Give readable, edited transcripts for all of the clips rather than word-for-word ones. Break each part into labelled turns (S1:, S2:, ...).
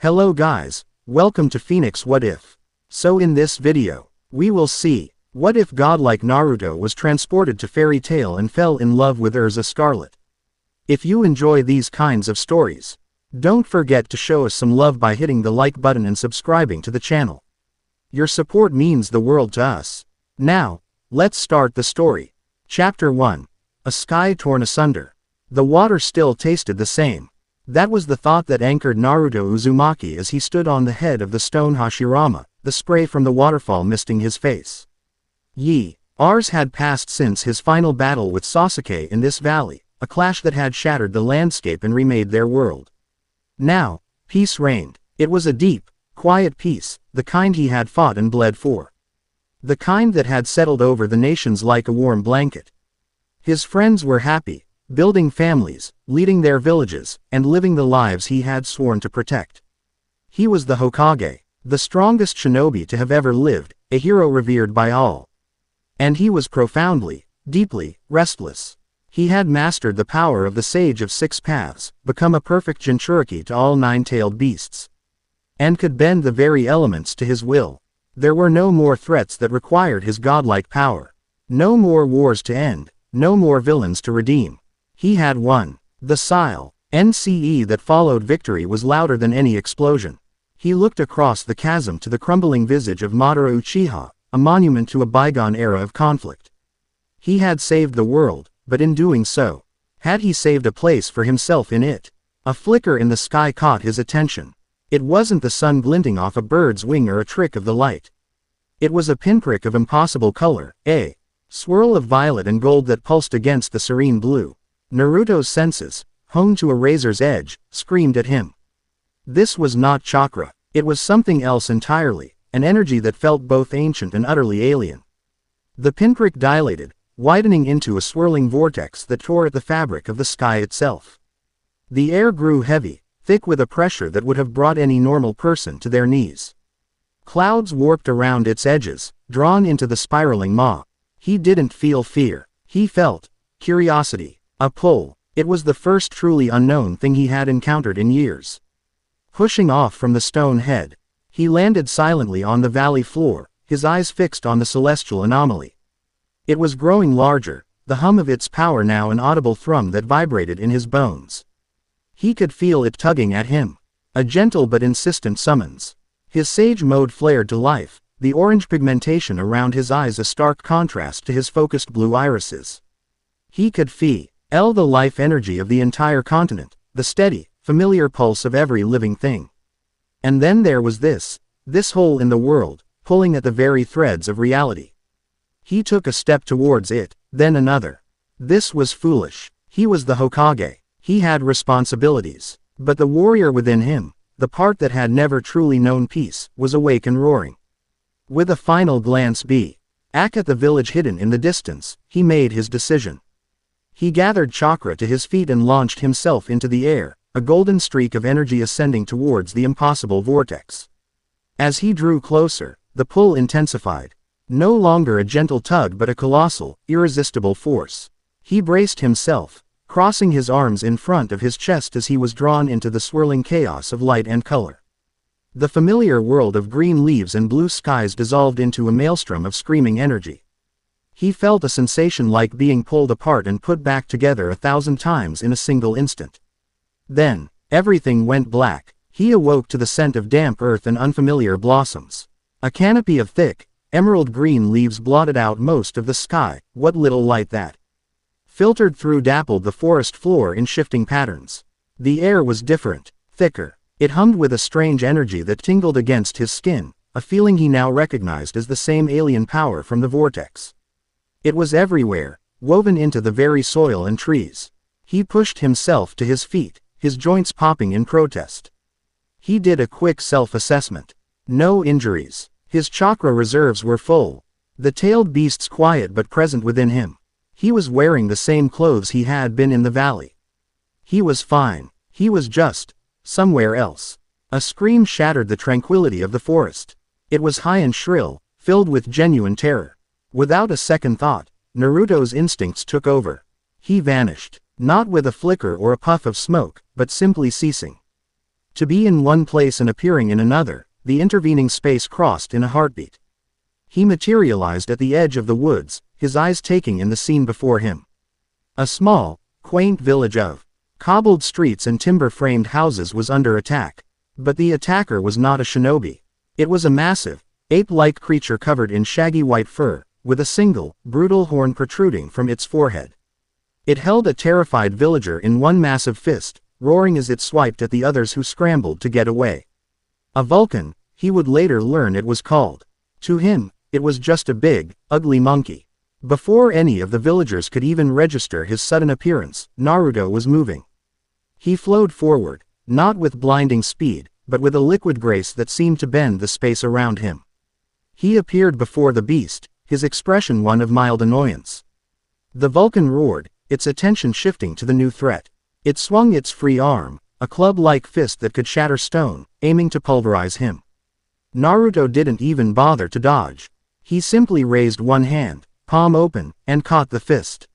S1: Hello guys, welcome to Phoenix What If. So in this video, we will see, what if Godlike Naruto was transported to fairy tale and fell in love with Erza Scarlet? If you enjoy these kinds of stories, don't forget to show us some love by hitting the like button and subscribing to the channel. Your support means the world to us. Now, let's start the story. Chapter 1. A Sky Torn Asunder. The water still tasted the same. That was the thought that anchored Naruto Uzumaki as he stood on the head of the stone Hashirama, the spray from the waterfall misting his face. Years had passed since his final battle with Sasuke in this valley, a clash that had shattered the landscape and remade their world. Now, peace reigned. It was a deep, quiet peace, the kind he had fought and bled for. The kind that had settled over the nations like a warm blanket. His friends were happy, building families, leading their villages, and living the lives he had sworn to protect. He was the Hokage, the strongest shinobi to have ever lived, a hero revered by all. And he was profoundly, deeply, restless. He had mastered the power of the Sage of Six Paths, become a perfect Jinchuriki to all nine-tailed beasts, and could bend the very elements to his will. There were no more threats that required his godlike power. No more wars to end, no more villains to redeem. He had won. The NCE that followed victory was louder than any explosion. He looked across the chasm to the crumbling visage of Madara Uchiha, a monument to a bygone era of conflict. He had saved the world, but in doing so, had he saved a place for himself in it? A flicker in the sky caught his attention. It wasn't the sun glinting off a bird's wing or a trick of the light. It was a pinprick of impossible color, a swirl of violet and gold that pulsed against the serene blue. Naruto's senses, honed to a razor's edge, screamed at him. This was not chakra. It was something else entirely, an energy that felt both ancient and utterly alien. The pinprick dilated, widening into a swirling vortex that tore at the fabric of the sky itself. The air grew heavy, thick with a pressure that would have brought any normal person to their knees. Clouds warped around its edges, drawn into the spiraling maw. He didn't feel fear. He felt curiosity, a pull. It was the first truly unknown thing he had encountered in years. Pushing off from the stone head, he landed silently on the valley floor, his eyes fixed on the celestial anomaly. It was growing larger, the hum of its power now an audible thrum that vibrated in his bones. He could feel it tugging at him. A gentle but insistent summons. His sage mode flared to life, the orange pigmentation around his eyes a stark contrast to his focused blue irises. He could feel the life energy of the entire continent, the steady, familiar pulse of every living thing. And then there was this hole in the world, pulling at the very threads of reality. He took a step towards it, then another. This was foolish. He was the Hokage. He had responsibilities. But the warrior within him, the part that had never truly known peace, was awake and roaring. With a final glance back at the village hidden in the distance, he made his decision. He gathered chakra to his feet and launched himself into the air, a golden streak of energy ascending towards the impossible vortex. As he drew closer, the pull intensified. No longer a gentle tug but a colossal, irresistible force. He braced himself, crossing his arms in front of his chest as he was drawn into the swirling chaos of light and color. The familiar world of green leaves and blue skies dissolved into a maelstrom of screaming energy. He felt a sensation like being pulled apart and put back together 1,000 times in a single instant. Then, everything went black. He awoke to the scent of damp earth and unfamiliar blossoms. A canopy of thick, emerald green leaves blotted out most of the sky. What little light that filtered through dappled the forest floor in shifting patterns. The air was different, thicker. It hummed with a strange energy that tingled against his skin, a feeling he now recognized as the same alien power from the vortex. It was everywhere, woven into the very soil and trees. He pushed himself to his feet, his joints popping in protest. He did a quick self-assessment. No injuries. His chakra reserves were full. The tailed beasts quiet but present within him. He was wearing the same clothes he had been in the valley. He was fine. He was just somewhere else. A scream shattered the tranquility of the forest. It was high and shrill, filled with genuine terror. Without a second thought, Naruto's instincts took over. He vanished, not with a flicker or a puff of smoke, but simply ceasing. To be in one place and appearing in another, the intervening space crossed in a heartbeat. He materialized at the edge of the woods, his eyes taking in the scene before him. A small, quaint village of cobbled streets and timber-framed houses was under attack. But the attacker was not a shinobi. It was a massive, ape-like creature covered in shaggy white fur, with a single, brutal horn protruding from its forehead. It held a terrified villager in one massive fist, roaring as it swiped at the others who scrambled to get away. A Vulcan, he would later learn it was called. To him, it was just a big, ugly monkey. Before any of the villagers could even register his sudden appearance, Naruto was moving. He flowed forward, not with blinding speed, but with a liquid grace that seemed to bend the space around him. He appeared before the beast, his expression one of mild annoyance. The Vulcan roared, its attention shifting to the new threat. It swung its free arm, a club-like fist that could shatter stone, aiming to pulverize him. Naruto didn't even bother to dodge. He simply raised one hand, palm open, and caught the fist.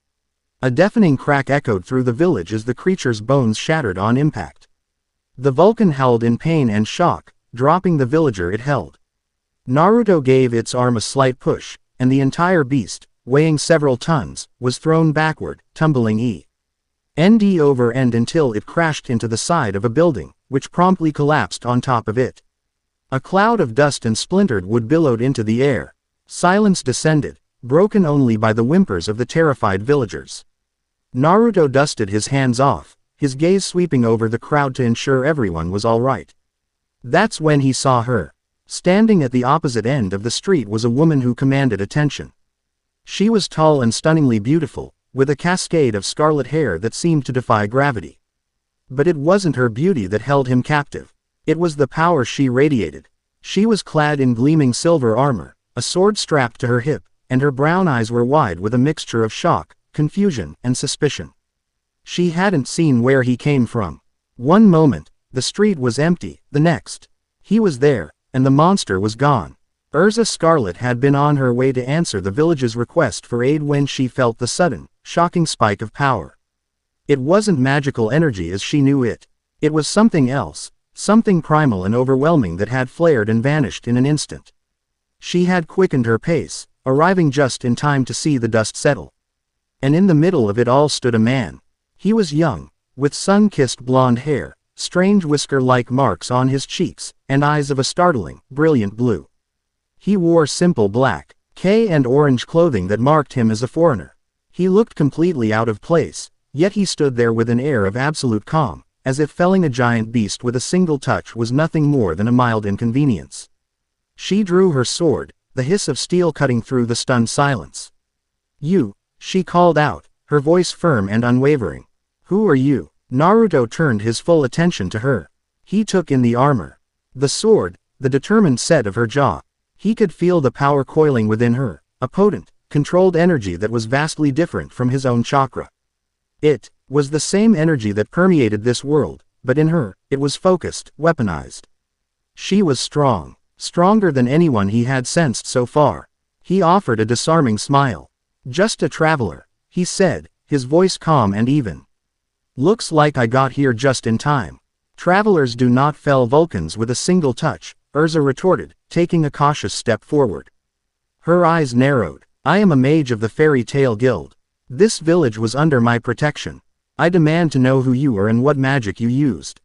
S1: A deafening crack echoed through the village as the creature's bones shattered on impact. The Vulcan howled in pain and shock, dropping the villager it held. Naruto gave its arm a slight push, and the entire beast, weighing several tons, was thrown backward, tumbling end over end until it crashed into the side of a building, which promptly collapsed on top of it. A cloud of dust and splintered wood billowed into the air. Silence descended, broken only by the whimpers of the terrified villagers. Naruto dusted his hands off, his gaze sweeping over the crowd to ensure everyone was all right. That's when he saw her. Standing at the opposite end of the street was a woman who commanded attention. She was tall and stunningly beautiful, with a cascade of scarlet hair that seemed to defy gravity. But it wasn't her beauty that held him captive. It was the power she radiated. She was clad in gleaming silver armor, a sword strapped to her hip, and her brown eyes were wide with a mixture of shock, confusion, and suspicion. She hadn't seen where he came from. One moment, the street was empty, the next, he was there, and the monster was gone. Erza Scarlet had been on her way to answer the village's request for aid when she felt the sudden, shocking spike of power. It wasn't magical energy as she knew it. It was something else, something primal and overwhelming that had flared and vanished in an instant. She had quickened her pace, arriving just in time to see the dust settle. And in the middle of it all stood a man. He was young, with sun-kissed blonde hair, strange whisker-like marks on his cheeks, and eyes of a startling, brilliant blue. He wore simple black, and orange clothing that marked him as a foreigner. He looked completely out of place, yet he stood there with an air of absolute calm, as if felling a giant beast with a single touch was nothing more than a mild inconvenience. She drew her sword, the hiss of steel cutting through the stunned silence. "You," she called out, her voice firm and unwavering. "Who are you?" Naruto turned his full attention to her. He took in the armor, the sword, the determined set of her jaw. He could feel the power coiling within her, a potent, controlled energy that was vastly different from his own chakra. It was the same energy that permeated this world, but in her, it was focused, weaponized. She was strong, stronger than anyone he had sensed so far. He offered a disarming smile. "Just a traveler," he said, his voice calm and even. "Looks like I got here just in time." "Travelers do not fell Vulcans with a single touch," Erza retorted, taking a cautious step forward. Her eyes narrowed. "I am a mage of the Fairy Tale Guild. This village was under my protection. I demand to know who you are and what magic you used."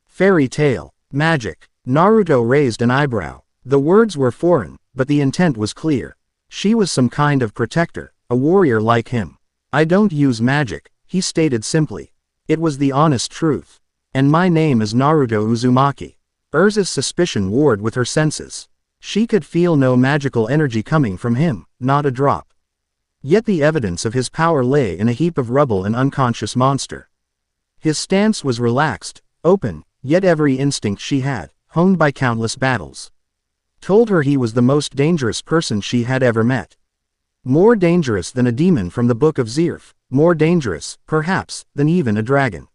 S1: "Fairy tale, magic." Naruto raised an eyebrow. The words were foreign, but the intent was clear. She was some kind of protector, a warrior like him. "I don't use magic," he stated simply. It was the honest truth. "And my name is Naruto Uzumaki." Erza's suspicion warred with her senses. She could feel no magical energy coming from him, not a drop. Yet the evidence of his power lay in a heap of rubble and unconscious monster. His stance was relaxed, open, yet every instinct she had, honed by countless battles, told her he was the most dangerous person she had ever met. More dangerous than a demon from the Book of Zirf, more dangerous, perhaps, than even a dragon.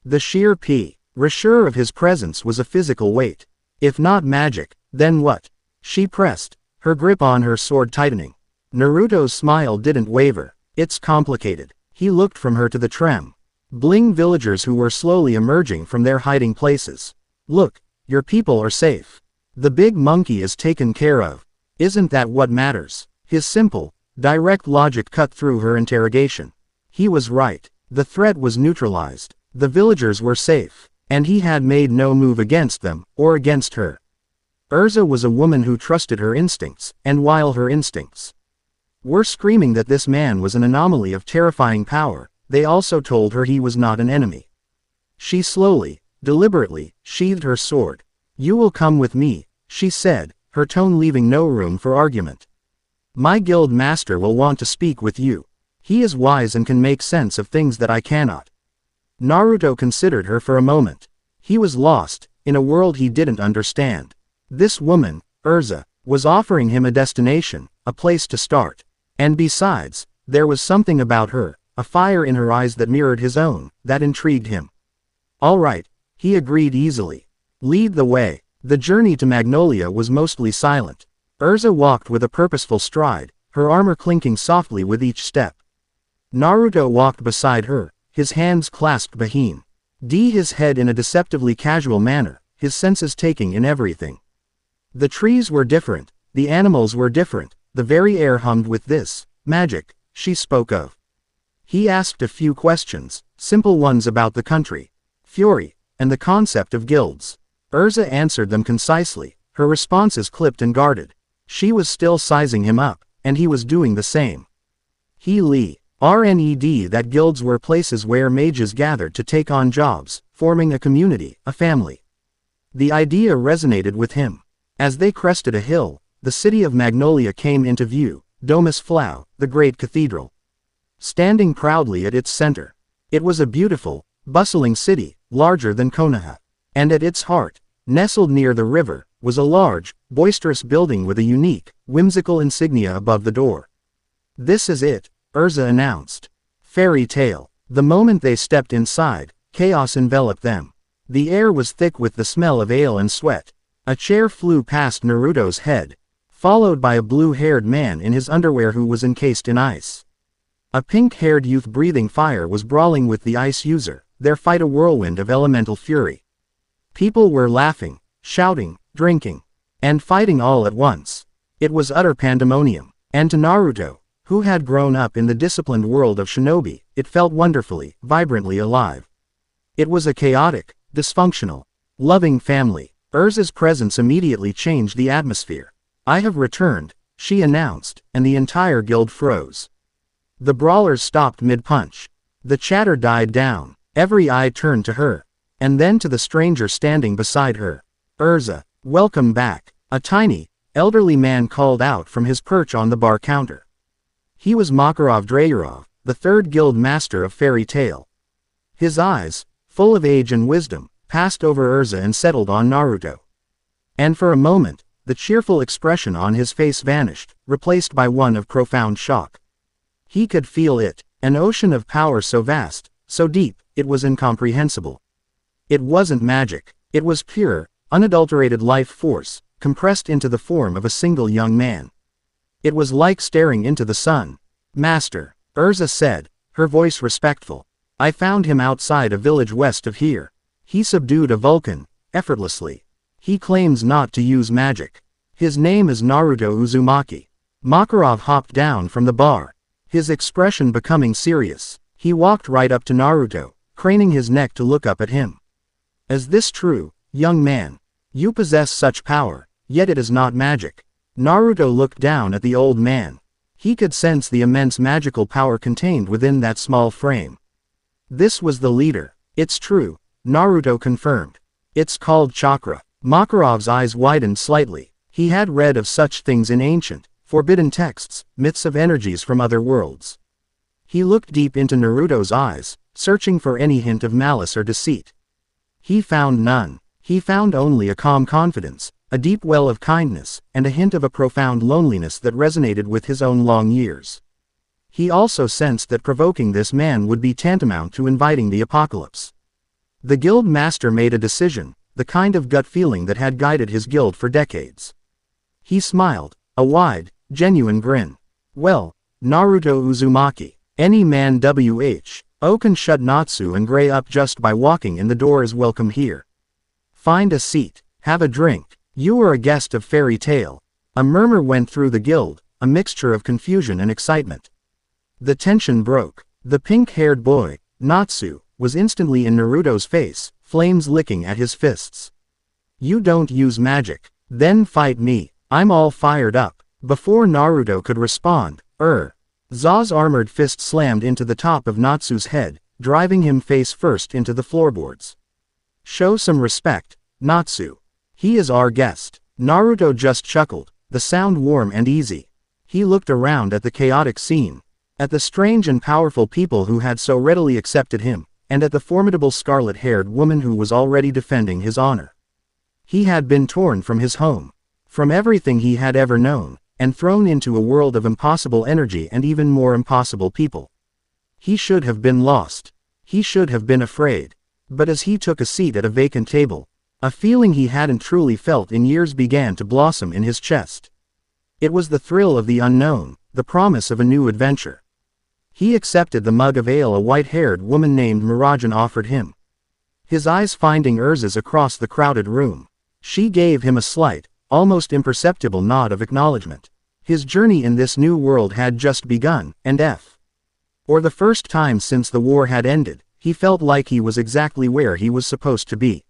S1: The sheer pressure of his presence was a physical weight. If not magic, then what? She pressed, her grip on her sword tightening. Naruto's smile didn't waver. "It's complicated." He looked from her to the trembling villagers who were slowly emerging from their hiding places. Look, your people are safe. The big monkey is taken care of. Isn't that what matters? His simple, direct logic cut through her interrogation. He was right. The threat was neutralized. The villagers were safe. And he had made no move against them, or against her. Erza was a woman who trusted her instincts, and while her instincts were screaming that this man was an anomaly of terrifying power, they also told her he was not an enemy. She slowly, deliberately, sheathed her sword. You will come with me, she said, her tone leaving no room for argument. My guild master will want to speak with you. He is wise and can make sense of things that I cannot. Naruto considered her for a moment. He was lost, in a world he didn't understand. This woman, Erza, was offering him a destination, a place to start. And besides, there was something about her, a fire in her eyes that mirrored his own, that intrigued him. All right, he agreed easily. Lead the way. The journey to Magnolia was mostly silent. Erza walked with a purposeful stride, her armor clinking softly with each step. Naruto walked beside her, his hands clasped behind his head in a deceptively casual manner, his senses taking in everything. The trees were different, the animals were different, the very air hummed with this magic she spoke of. He asked a few questions, simple ones about the country, fury, and the concept of guilds. Erza answered them concisely, her responses clipped and guarded. She was still sizing him up, and he was doing the same. RNED that guilds were places where mages gathered to take on jobs, forming a community, a family. The idea resonated with him. As they crested a hill, the city of Magnolia came into view, Domus Flau, the great cathedral, standing proudly at its center. It was a beautiful, bustling city, larger than Konoha. And at its heart, nestled near the river, was a large, boisterous building with a unique, whimsical insignia above the door. This is it, Erza announced. Fairy tale. The moment they stepped inside, chaos enveloped them. The air was thick with the smell of ale and sweat. A chair flew past Naruto's head, followed by a blue-haired man in his underwear who was encased in ice. A pink-haired youth breathing fire was brawling with the ice user, their fight a whirlwind of elemental fury. People were laughing, shouting, drinking, and fighting all at once. It was utter pandemonium. And to Naruto, who had grown up in the disciplined world of shinobi, it felt wonderfully, vibrantly alive. It was a chaotic, dysfunctional, loving family. Erza's presence immediately changed the atmosphere. I have returned, she announced, and the entire guild froze. The brawlers stopped mid-punch. The chatter died down. Every eye turned to her, and then to the stranger standing beside her. Erza, welcome back, a tiny, elderly man called out from his perch on the bar counter. He was Makarov Dreyarov, the third guild master of Fairy Tail. His eyes, full of age and wisdom, passed over Erza and settled on Naruto. And for a moment, the cheerful expression on his face vanished, replaced by one of profound shock. He could feel it, an ocean of power so vast, so deep, it was incomprehensible. It wasn't magic, it was pure, unadulterated life force, compressed into the form of a single young man. It was like staring into the sun. Master, Erza said, her voice respectful. I found him outside a village west of here. He subdued a Vulcan, effortlessly. He claims not to use magic. His name is Naruto Uzumaki. Makarov hopped down from the bar, his expression becoming serious. He walked right up to Naruto, craning his neck to look up at him. Is this true, young man? You possess such power, yet it is not magic. Naruto looked down at the old man. He could sense the immense magical power contained within that small frame. This was the leader. It's true, Naruto confirmed. It's called chakra. Makarov's eyes widened slightly. He had read of such things in ancient, forbidden texts, myths of energies from other worlds. He looked deep into Naruto's eyes, searching for any hint of malice or deceit. He found none. He found only a calm confidence, a deep well of kindness, and a hint of a profound loneliness that resonated with his own long years. He also sensed that provoking this man would be tantamount to inviting the apocalypse. The guild master made a decision, the kind of gut feeling that had guided his guild for decades. He smiled, a wide, genuine grin. Well, Naruto Uzumaki, any man who can shut Natsu and Gray up just by walking in the door is welcome here. Find a seat. Have a drink. You are a guest of Fairy Tail. A murmur went through the guild, a mixture of confusion and excitement. The tension broke. The pink-haired boy, Natsu, was instantly in Naruto's face, flames licking at his fists. You don't use magic. Then fight me. I'm all fired up. Before Naruto could respond, Erza's armored fist slammed into the top of Natsu's head, driving him face first into the floorboards. Show some respect, Natsu. He is our guest. Naruto just chuckled, the sound warm and easy. He looked around at the chaotic scene, at the strange and powerful people who had so readily accepted him, and at the formidable scarlet-haired woman who was already defending his honor. He had been torn from his home, from everything he had ever known, and thrown into a world of impossible energy and even more impossible people. He should have been lost. He should have been afraid. But as he took a seat at a vacant table, a feeling he hadn't truly felt in years began to blossom in his chest. It was the thrill of the unknown, the promise of a new adventure. He accepted the mug of ale a white-haired woman named Mirajan offered him. His eyes finding Erza's across the crowded room. She gave him a slight, almost imperceptible nod of acknowledgement. His journey in this new world had just begun, and for the first time since the war had ended, he felt like he was exactly where he was supposed to be.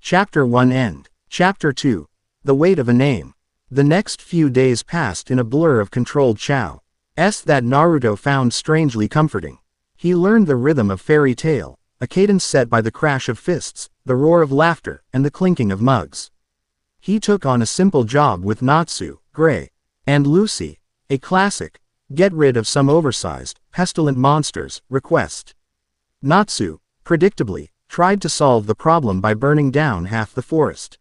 S1: Chapter 1 End. Chapter 2. The Weight of a Name. The next few days passed in a blur of controlled chows that Naruto found strangely comforting. He learned the rhythm of Fairy Tail, a cadence set by the crash of fists, the roar of laughter, and the clinking of mugs. He took on a simple job with Natsu, Gray, and Lucy, a classic, get rid of some oversized, pestilent monsters, request. Natsu, predictably, tried to solve the problem by burning down half the forest.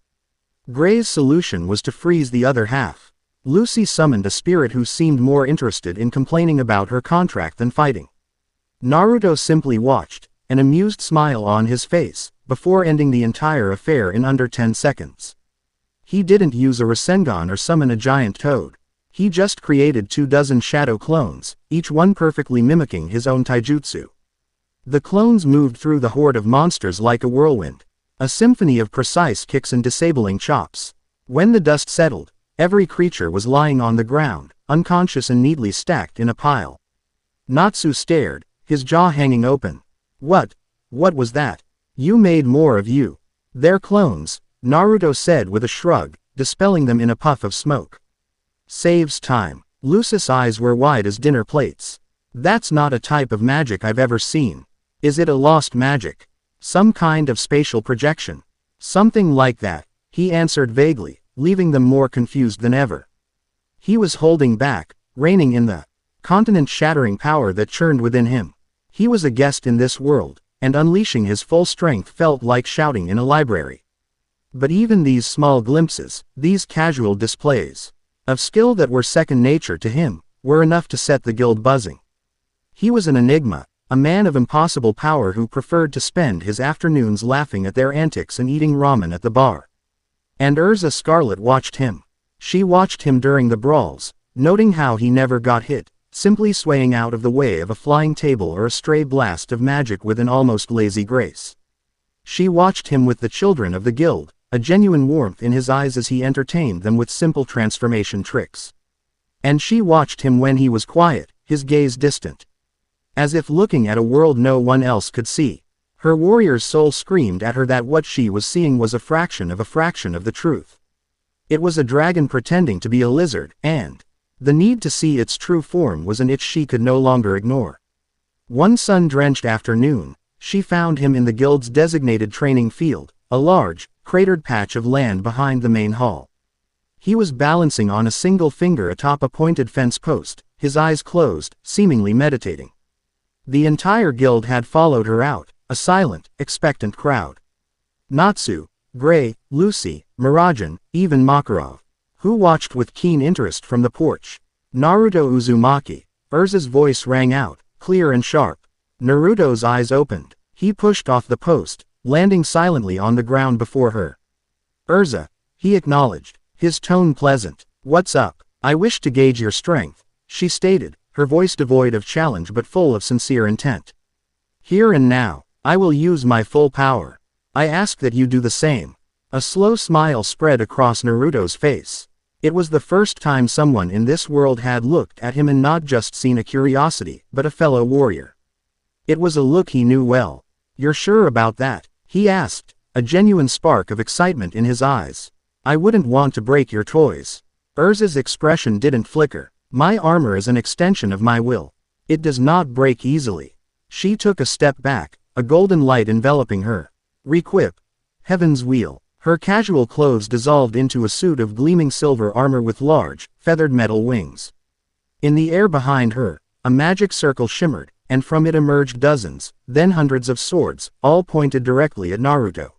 S1: Gray's solution was to freeze the other half. Lucy summoned a spirit who seemed more interested in complaining about her contract than fighting. Naruto simply watched, an amused smile on his face, before ending the entire affair in under 10 seconds. He didn't use a Rasengan or summon a giant toad. He just created 24 shadow clones, each one perfectly mimicking his own taijutsu. The clones moved through the horde of monsters like a whirlwind, a symphony of precise kicks and disabling chops. When the dust settled, every creature was lying on the ground, unconscious and neatly stacked in a pile. Natsu stared, his jaw hanging open. What was that? You made more of you. They're clones, Naruto said with a shrug, dispelling them in a puff of smoke. Saves time. Lucy's eyes were wide as dinner plates. That's not a type of magic I've ever seen. Is it a lost magic? Some kind of spatial projection? Something like that, he answered vaguely, leaving them more confused than ever. He was holding back, reining in the continent-shattering power that churned within him. He was a guest in this world, and unleashing his full strength felt like shouting in a library. But even these small glimpses, these casual displays of skill that were second nature to him, were enough to set the guild buzzing. He was an enigma, a man of impossible power who preferred to spend his afternoons laughing at their antics and eating ramen at the bar. And Erza Scarlet watched him. She watched him during the brawls, noting how he never got hit, simply swaying out of the way of a flying table or a stray blast of magic with an almost lazy grace. She watched him with the children of the guild, a genuine warmth in his eyes as he entertained them with simple transformation tricks. And she watched him when he was quiet, his gaze distant, as if looking at a world no one else could see. Her warrior's soul screamed at her that what she was seeing was a fraction of the truth. It was a dragon pretending to be a lizard, and the need to see its true form was an itch she could no longer ignore. One sun-drenched afternoon, she found him in the guild's designated training field, a large, cratered patch of land behind the main hall. He was balancing on a single finger atop a pointed fence post, his eyes closed, seemingly meditating. The entire guild had followed her out, a silent, expectant crowd. Natsu, Gray, Lucy, Mirajan, even Makarov, who watched with keen interest from the porch. Naruto Uzumaki. Erza's voice rang out, clear and sharp. Naruto's eyes opened. He pushed off the post, landing silently on the ground before her. Erza, he acknowledged, his tone pleasant. What's up? I wish to gauge your strength, she stated, her voice devoid of challenge but full of sincere intent. Here and now, I will use my full power. I ask that you do the same. A slow smile spread across Naruto's face. It was the first time someone in this world had looked at him and not just seen a curiosity, but a fellow warrior. It was a look he knew well. "You're sure about that?" he asked, a genuine spark of excitement in his eyes. "I wouldn't want to break your toys." Erza's expression didn't flicker. "My armor is an extension of my will. It does not break easily." She took a step back, a golden light enveloping her. Requip. Heaven's wheel. Her casual clothes dissolved into a suit of gleaming silver armor with large, feathered metal wings. In the air behind her, a magic circle shimmered, and from it emerged dozens, then hundreds of swords, all pointed directly at Naruto.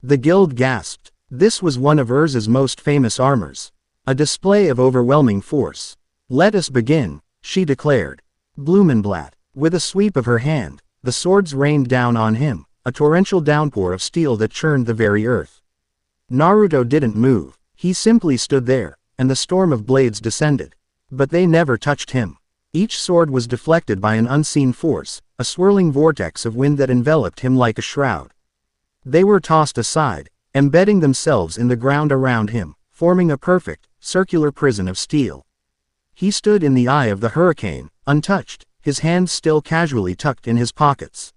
S1: The guild gasped. This was one of Erza's most famous armors. A display of overwhelming force. "Let us begin," she declared. Blumenblatt. With a sweep of her hand, the swords rained down on him, a torrential downpour of steel that churned the very earth. Naruto didn't move. He simply stood there, and the storm of blades descended. But they never touched him. Each sword was deflected by an unseen force, a swirling vortex of wind that enveloped him like a shroud. They were tossed aside, embedding themselves in the ground around him, forming a perfect, circular prison of steel. He stood in the eye of the hurricane, untouched, his hands still casually tucked in his pockets.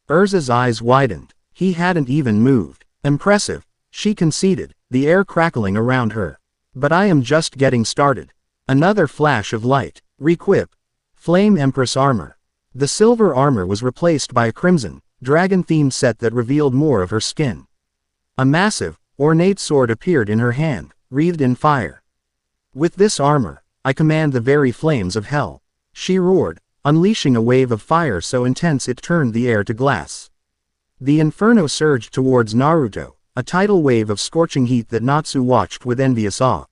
S1: Erza's eyes widened. He hadn't even moved. "Impressive," she conceded, the air crackling around her. "But I am just getting started." Another flash of light. Requip. Flame Empress armor. The silver armor was replaced by a crimson, dragon-themed set that revealed more of her skin. A massive, ornate sword appeared in her hand, wreathed in fire. "With this armor, I command the very flames of hell," she roared, unleashing a wave of fire so intense it turned the air to glass. The inferno surged towards Naruto, a tidal wave of scorching heat that Natsu watched with envious awe.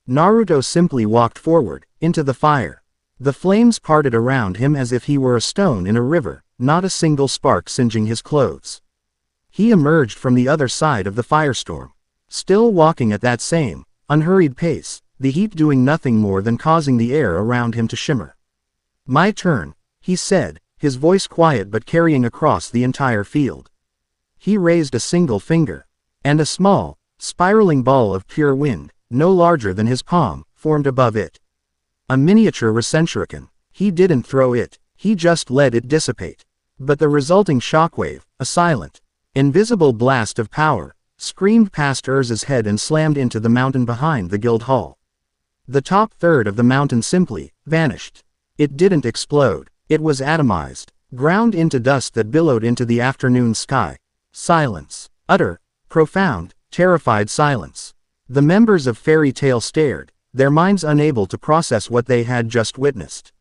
S1: Naruto simply walked forward, into the fire. The flames parted around him as if he were a stone in a river, not a single spark singeing his clothes. He emerged from the other side of the firestorm. Still walking at that same, unhurried pace, the heat doing nothing more than causing the air around him to shimmer. "My turn," he said, his voice quiet but carrying across the entire field. He raised a single finger, and a small, spiraling ball of pure wind, no larger than his palm, formed above it. A miniature Rasenshuriken. He didn't throw it, he just let it dissipate. But the resulting shockwave, a silent, invisible blast of power, screamed past Erza's head and slammed into the mountain behind the guild hall. The top third of the mountain simply vanished. It didn't explode. It was atomized, ground into dust that billowed into the afternoon sky. Silence. Utter, profound, terrified silence. The members of Fairy Tail stared, their minds unable to process what they had just witnessed.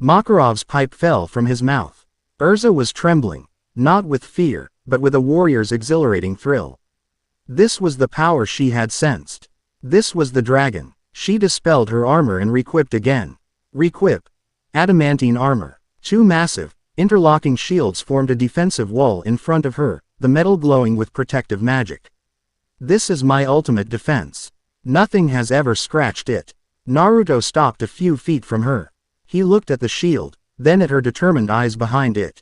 S1: Makarov's pipe fell from his mouth. Erza was trembling, not with fear, but with a warrior's exhilarating thrill. This was the power she had sensed. This was the dragon. She dispelled her armor and requipped again. Requip. Adamantine armor. Two massive, interlocking shields formed a defensive wall in front of her, the metal glowing with protective magic. "This is my ultimate defense. Nothing has ever scratched it." Naruto stopped a few feet from her. He looked at the shield, then at her determined eyes behind it.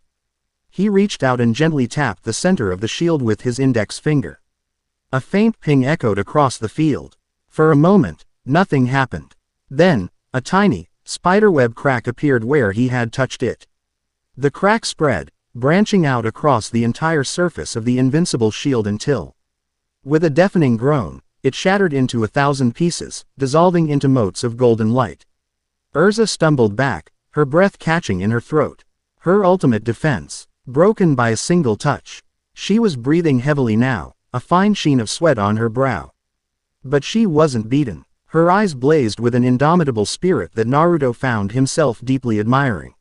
S1: He reached out and gently tapped the center of the shield with his index finger. A faint ping echoed across the field. For a moment, nothing happened. Then, a tiny, spiderweb crack appeared where he had touched it. The crack spread, branching out across the entire surface of the invincible shield until, with a deafening groan, it shattered into 1,000 pieces, dissolving into motes of golden light. Erza stumbled back, her breath catching in her throat. Her ultimate defense, broken by a single touch. She was breathing heavily now, a fine sheen of sweat on her brow. But she wasn't beaten. Her eyes blazed with an indomitable spirit that Naruto found himself deeply admiring.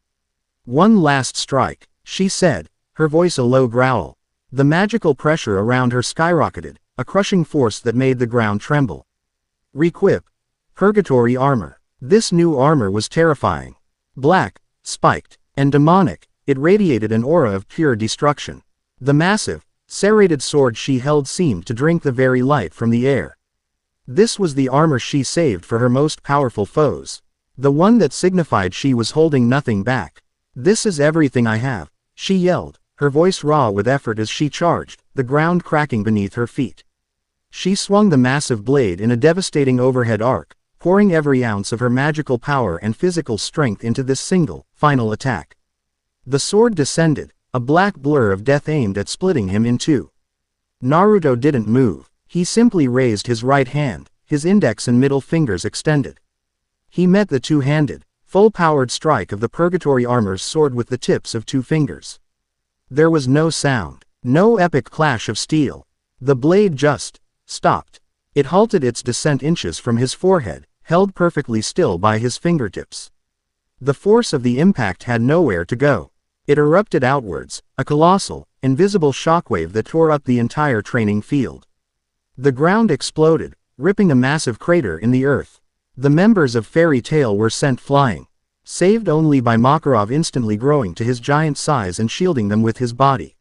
S1: "One last strike," she said, her voice a low growl. The magical pressure around her skyrocketed, a crushing force that made the ground tremble. Requip. Purgatory armor. This new armor was terrifying. Black, spiked, and demonic, it radiated an aura of pure destruction. The massive, serrated sword she held seemed to drink the very light from the air. This was the armor she saved for her most powerful foes. The one that signified she was holding nothing back. "This is everything I have," she yelled, her voice raw with effort as she charged, the ground cracking beneath her feet. She swung the massive blade in a devastating overhead arc, pouring every ounce of her magical power and physical strength into this single, final attack. The sword descended, a black blur of death aimed at splitting him in two. Naruto didn't move. He simply raised his right hand, his index and middle fingers extended. He met the two-handed, full-powered strike of the Purgatory Armor's sword with the tips of two fingers. There was no sound, no epic clash of steel. The blade just stopped. It halted its descent inches from his forehead, held perfectly still by his fingertips. The force of the impact had nowhere to go. It erupted outwards, a colossal, invisible shockwave that tore up the entire training field. The ground exploded, ripping a massive crater in the earth. The members of Fairy Tail were sent flying, saved only by Makarov instantly growing to his giant size and shielding them with his body.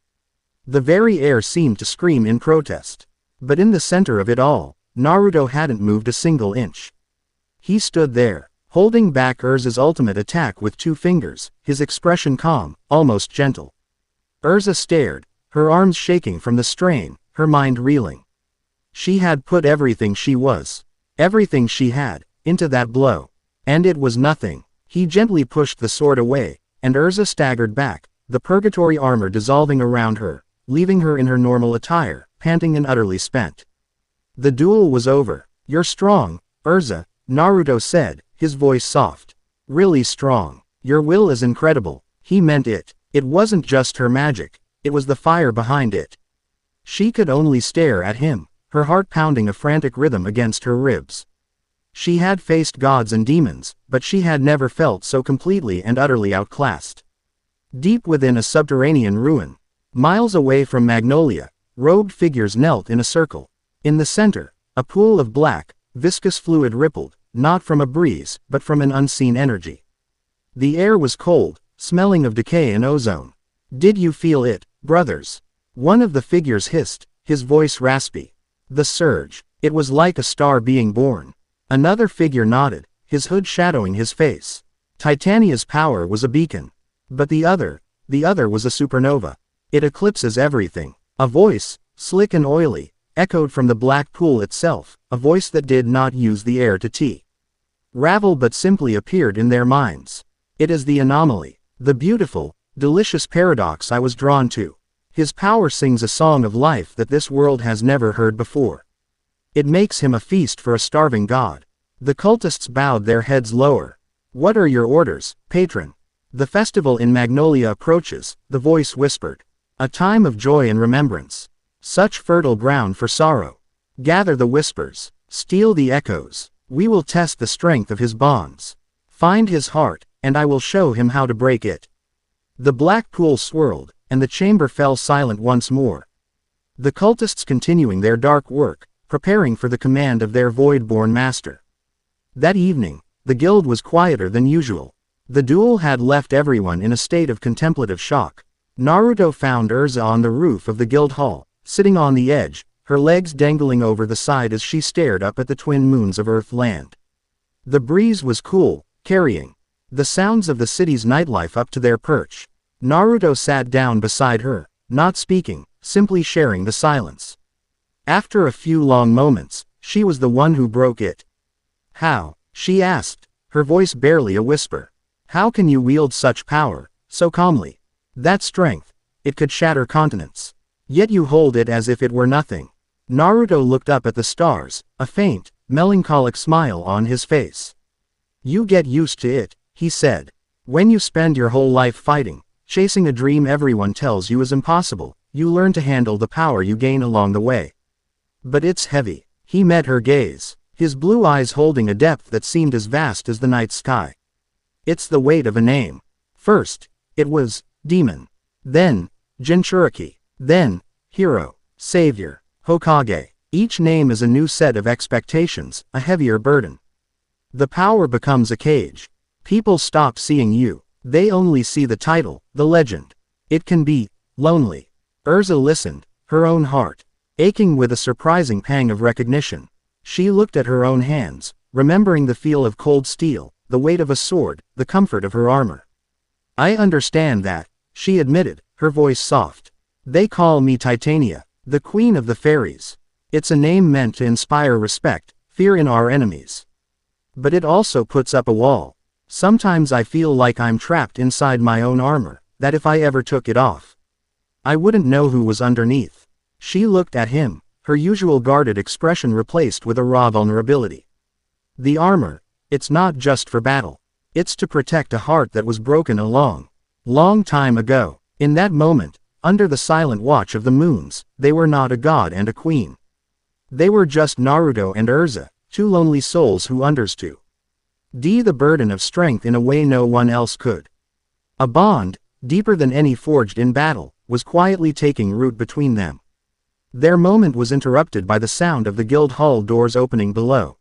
S1: The very air seemed to scream in protest. But in the center of it all, Naruto hadn't moved a single inch. He stood there, holding back Erza's ultimate attack with two fingers, his expression calm, almost gentle. Erza stared, her arms shaking from the strain, her mind reeling. She had put everything she was, everything she had, into that blow. And it was nothing. He gently pushed the sword away, and Erza staggered back, the Purgatory Armor dissolving around her, leaving her in her normal attire, panting and utterly spent. The duel was over. You're strong, Erza, Naruto said, his voice soft. Really strong. Your will is incredible. He meant it. It wasn't just her magic, it was the fire behind it. She could only stare at him, her heart pounding a frantic rhythm against her ribs. She had faced gods and demons, but she had never felt so completely and utterly outclassed. Deep within a subterranean ruin, miles away from Magnolia, robed figures knelt in a circle. In the center, a pool of black, viscous fluid rippled, not from a breeze, but from an unseen energy. The air was cold, smelling of decay and ozone. Did you feel it, brothers? One of the figures hissed, his voice raspy. The surge. It was like a star being born. Another figure nodded, his hood shadowing his face. Titania's power was a beacon. But the other was a supernova. It eclipses everything. A voice, slick and oily, echoed from the black pool itself, a voice that did not use the air to ravel but simply appeared in their minds. It is the anomaly, the beautiful, delicious paradox I was drawn to. His power sings a song of life that this world has never heard before. It makes him a feast for a starving god. The cultists bowed their heads lower. What are your orders, patron? The festival in Magnolia approaches, the voice whispered. A time of joy and remembrance. Such fertile ground for sorrow. Gather the whispers. Steal the echoes. We will test the strength of his bonds. Find his heart, and I will show him how to break it. The black pool swirled, and the chamber fell silent once more. The cultists continuing their dark work, preparing for the command of their void-born master. That evening, the guild was quieter than usual. The duel had left everyone in a state of contemplative shock. Naruto found Erza on the roof of the guild hall, sitting on the edge, her legs dangling over the side as she stared up at the twin moons of Earth-Land. The breeze was cool, carrying the sounds of the city's nightlife up to their perch. Naruto sat down beside her, not speaking, simply sharing the silence. After a few long moments, she was the one who broke it. How? She asked, her voice barely a whisper. How can you wield such power, so calmly? That strength, it could shatter continents. Yet you hold it as if it were nothing. Naruto looked up at the stars, a faint, melancholic smile on his face. You get used to it, he said. When you spend your whole life fighting, chasing a dream everyone tells you is impossible, you learn to handle the power you gain along the way. But it's heavy. He met her gaze, his blue eyes holding a depth that seemed as vast as the night sky. It's the weight of a name. First, it was demon. Then, Jinchuriki. Then, hero, savior, Hokage. Each name is a new set of expectations, a heavier burden. The power becomes a cage. People stop seeing you. They only see the title, the legend. It can be lonely. Erza listened, her own heart aching with a surprising pang of recognition. She looked at her own hands, remembering the feel of cold steel, the weight of a sword, the comfort of her armor. I understand that, she admitted, her voice soft. They call me Titania, the queen of the fairies. It's a name meant to inspire respect, fear in our enemies. But it also puts up a wall. Sometimes I feel like I'm trapped inside my own armor, that if I ever took it off, I wouldn't know who was underneath. She looked at him, her usual guarded expression replaced with a raw vulnerability. The armor, it's not just for battle. It's to protect a heart that was broken a long time ago. In that moment, under the silent watch of the moons, they were not a god and a queen. They were just Naruto and Erza, two lonely souls who understood the burden of strength in a way no one else could. A bond, deeper than any forged in battle, was quietly taking root between them. Their moment was interrupted by the sound of the guild hall doors opening below.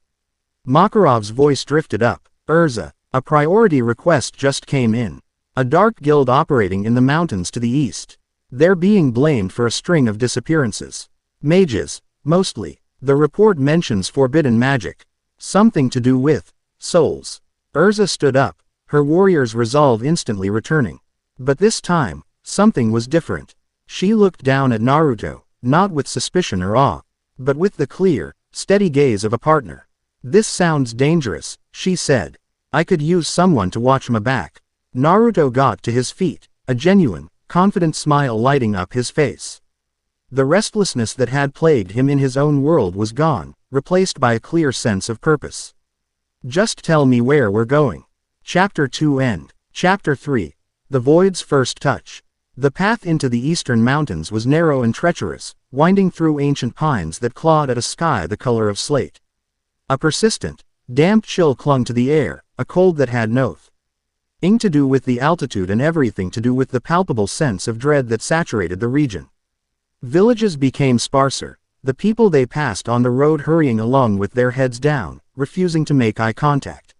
S1: Makarov's voice drifted up. Erza, a priority request just came in. A dark guild operating in the mountains to the east. They're being blamed for a string of disappearances. Mages, mostly. The report mentions forbidden magic. Something to do with souls. Erza stood up, her warrior's resolve instantly returning. But this time, something was different. She looked down at Naruto, not with suspicion or awe, but with the clear, steady gaze of a partner. This sounds dangerous, she said. I could use someone to watch my back. Naruto got to his feet, a genuine, confident smile lighting up his face. The restlessness that had plagued him in his own world was gone, replaced by a clear sense of purpose. Just tell me where we're going. Chapter 2 End. Chapter 3. The Void's First Touch. The path into the eastern mountains was narrow and treacherous, winding through ancient pines that clawed at a sky the color of slate. A persistent, damp chill clung to the air, a cold that had nothing to do with the altitude and everything to do with the palpable sense of dread that saturated the region. Villages became sparser, the people they passed on the road hurrying along with their heads down, refusing to make eye contact.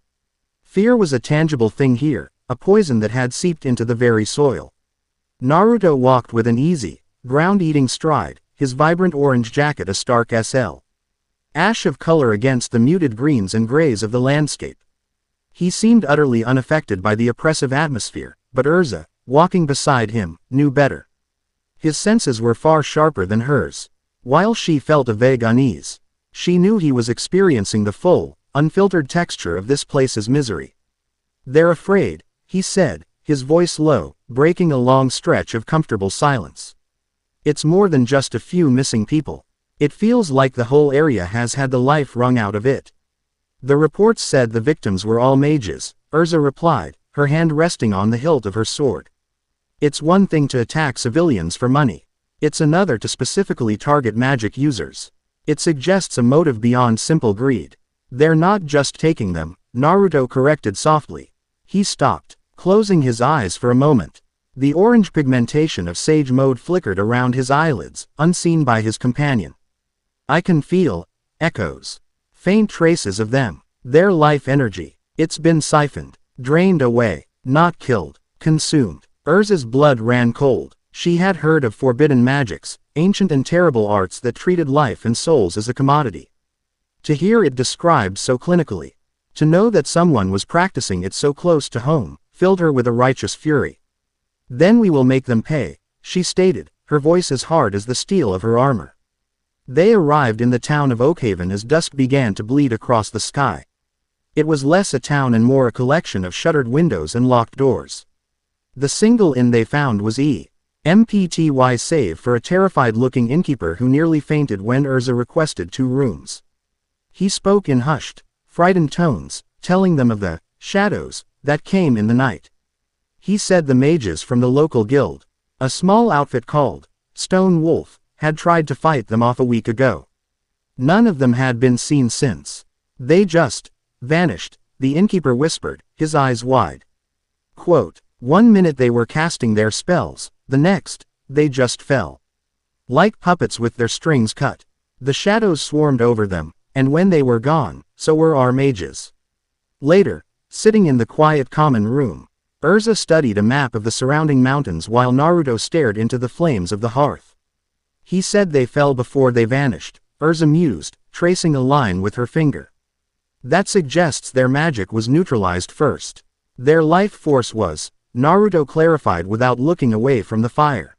S1: Fear was a tangible thing here, a poison that had seeped into the very soil. Naruto walked with an easy, ground-eating stride, his vibrant orange jacket a stark ash of color against the muted greens and grays of the landscape. He seemed utterly unaffected by the oppressive atmosphere, but Erza, walking beside him, knew better. His senses were far sharper than hers. While she felt a vague unease, she knew he was experiencing the full, unfiltered texture of this place's misery. They're afraid, he said, his voice low, breaking a long stretch of comfortable silence. It's more than just a few missing people. It feels like the whole area has had the life wrung out of it. The reports said the victims were all mages, Erza replied, her hand resting on the hilt of her sword. It's one thing to attack civilians for money. It's another to specifically target magic users. It suggests a motive beyond simple greed. They're not just taking them, Naruto corrected softly. He stopped, closing his eyes for a moment. The orange pigmentation of sage mode flickered around his eyelids, unseen by his companion. I can feel echoes. Faint traces of them. Their life energy. It's been siphoned, drained away, not killed, consumed. Erza's blood ran cold. She had heard of forbidden magics, ancient and terrible arts that treated life and souls as a commodity. To hear it described so clinically, to know that someone was practicing it so close to home, filled her with a righteous fury. Then we will make them pay, she stated, her voice as hard as the steel of her armor. They arrived in the town of Oakhaven as dusk began to bleed across the sky. It was less a town and more a collection of shuttered windows and locked doors. The single inn they found was E.M.P.T.Y. save for a terrified-looking innkeeper who nearly fainted when Erza requested 2 rooms. He spoke in hushed, frightened tones, telling them of the shadows that came in the night. He said the mages from the local guild, a small outfit called Stone Wolf, had tried to fight them off a week ago. None of them had been seen since. They just vanished, the innkeeper whispered, his eyes wide. Quote, one minute they were casting their spells, the next, they just fell. Like puppets with their strings cut. The shadows swarmed over them, and when they were gone, so were our mages. Later, sitting in the quiet common room, Erza studied a map of the surrounding mountains while Naruto stared into the flames of the hearth. He said they fell before they vanished, Erza mused, tracing a line with her finger. That suggests their magic was neutralized first. Their life force was, Naruto clarified without looking away from the fire.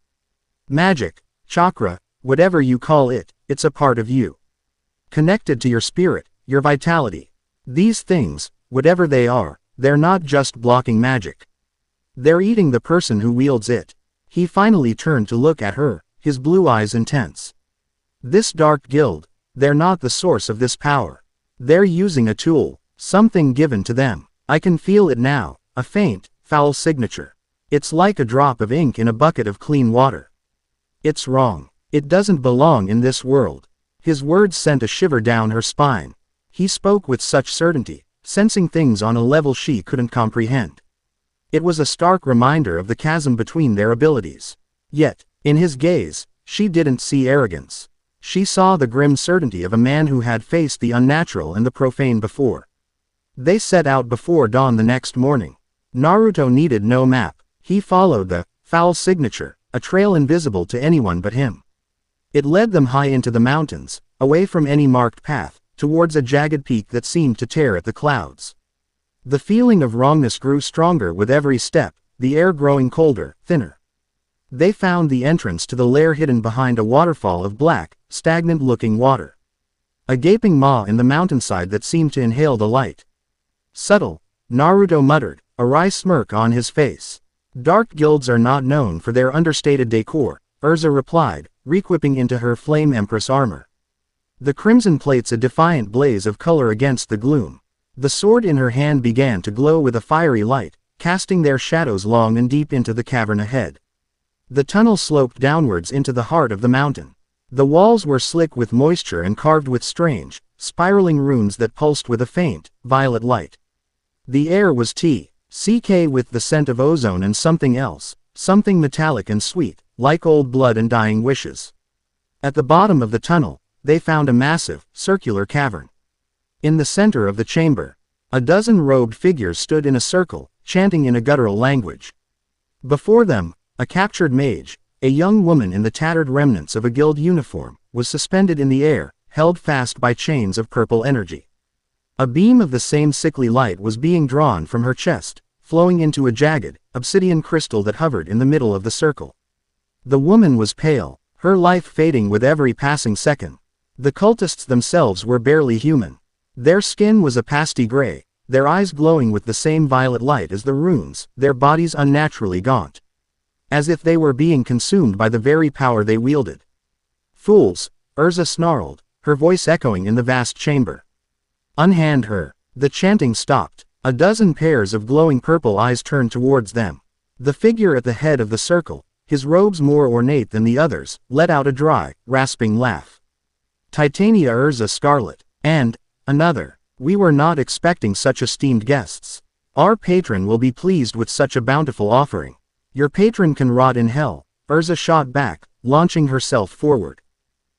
S1: Magic, chakra, whatever you call it, it's a part of you. connected to your spirit, your vitality. These things, whatever they are, they're not just blocking magic. They're eating the person who wields it. He finally turned to look at her, his blue eyes intense. This dark guild, they're not the source of this power. They're using a tool, something given to them. I can feel it now, a faint, foul signature. It's like a drop of ink in a bucket of clean water. It's wrong. It doesn't belong in this world. His words sent a shiver down her spine. He spoke with such certainty, sensing things on a level she couldn't comprehend. It was a stark reminder of the chasm between their abilities. Yet, in his gaze, she didn't see arrogance. She saw the grim certainty of a man who had faced the unnatural and the profane before. They set out before dawn the next morning. Naruto needed no map. He followed the foul signature, a trail invisible to anyone but him. It led them high into the mountains, away from any marked path, towards a jagged peak that seemed to tear at the clouds. The feeling of wrongness grew stronger with every step, the air growing colder, thinner. They found the entrance to the lair hidden behind a waterfall of black, stagnant-looking water. A gaping maw in the mountainside that seemed to inhale the light. Subtle, Naruto muttered, a wry smirk on his face. Dark guilds are not known for their understated decor, Erza replied, re-equipping into her Flame Empress armor. The crimson plates a defiant blaze of color against the gloom. The sword in her hand began to glow with a fiery light, casting their shadows long and deep into the cavern ahead. The tunnel sloped downwards into the heart of the mountain. The walls were slick with moisture and carved with strange, spiraling runes that pulsed with a faint, violet light. The air was TCK with the scent of ozone and something else, something metallic and sweet, like old blood and dying wishes. At the bottom of the tunnel, they found a massive, circular cavern. In the center of the chamber, a dozen robed figures stood in a circle, chanting in a guttural language. Before them, a captured mage, a young woman in the tattered remnants of a guild uniform, was suspended in the air, held fast by chains of purple energy. A beam of the same sickly light was being drawn from her chest, flowing into a jagged, obsidian crystal that hovered in the middle of the circle. The woman was pale, her life fading with every passing second. The cultists themselves were barely human. Their skin was a pasty gray, their eyes glowing with the same violet light as the runes, their bodies unnaturally gaunt. As if they were being consumed by the very power they wielded. Fools, Erza snarled, her voice echoing in the vast chamber. Unhand her. The chanting stopped. A dozen pairs of glowing purple eyes turned towards them. The figure at the head of the circle, his robes more ornate than the others, let out a dry, rasping laugh. Titania Erza Scarlet. And another. We were not expecting such esteemed guests. Our patron will be pleased with such a bountiful offering. Your patron can rot in hell, Erza shot back, launching herself forward.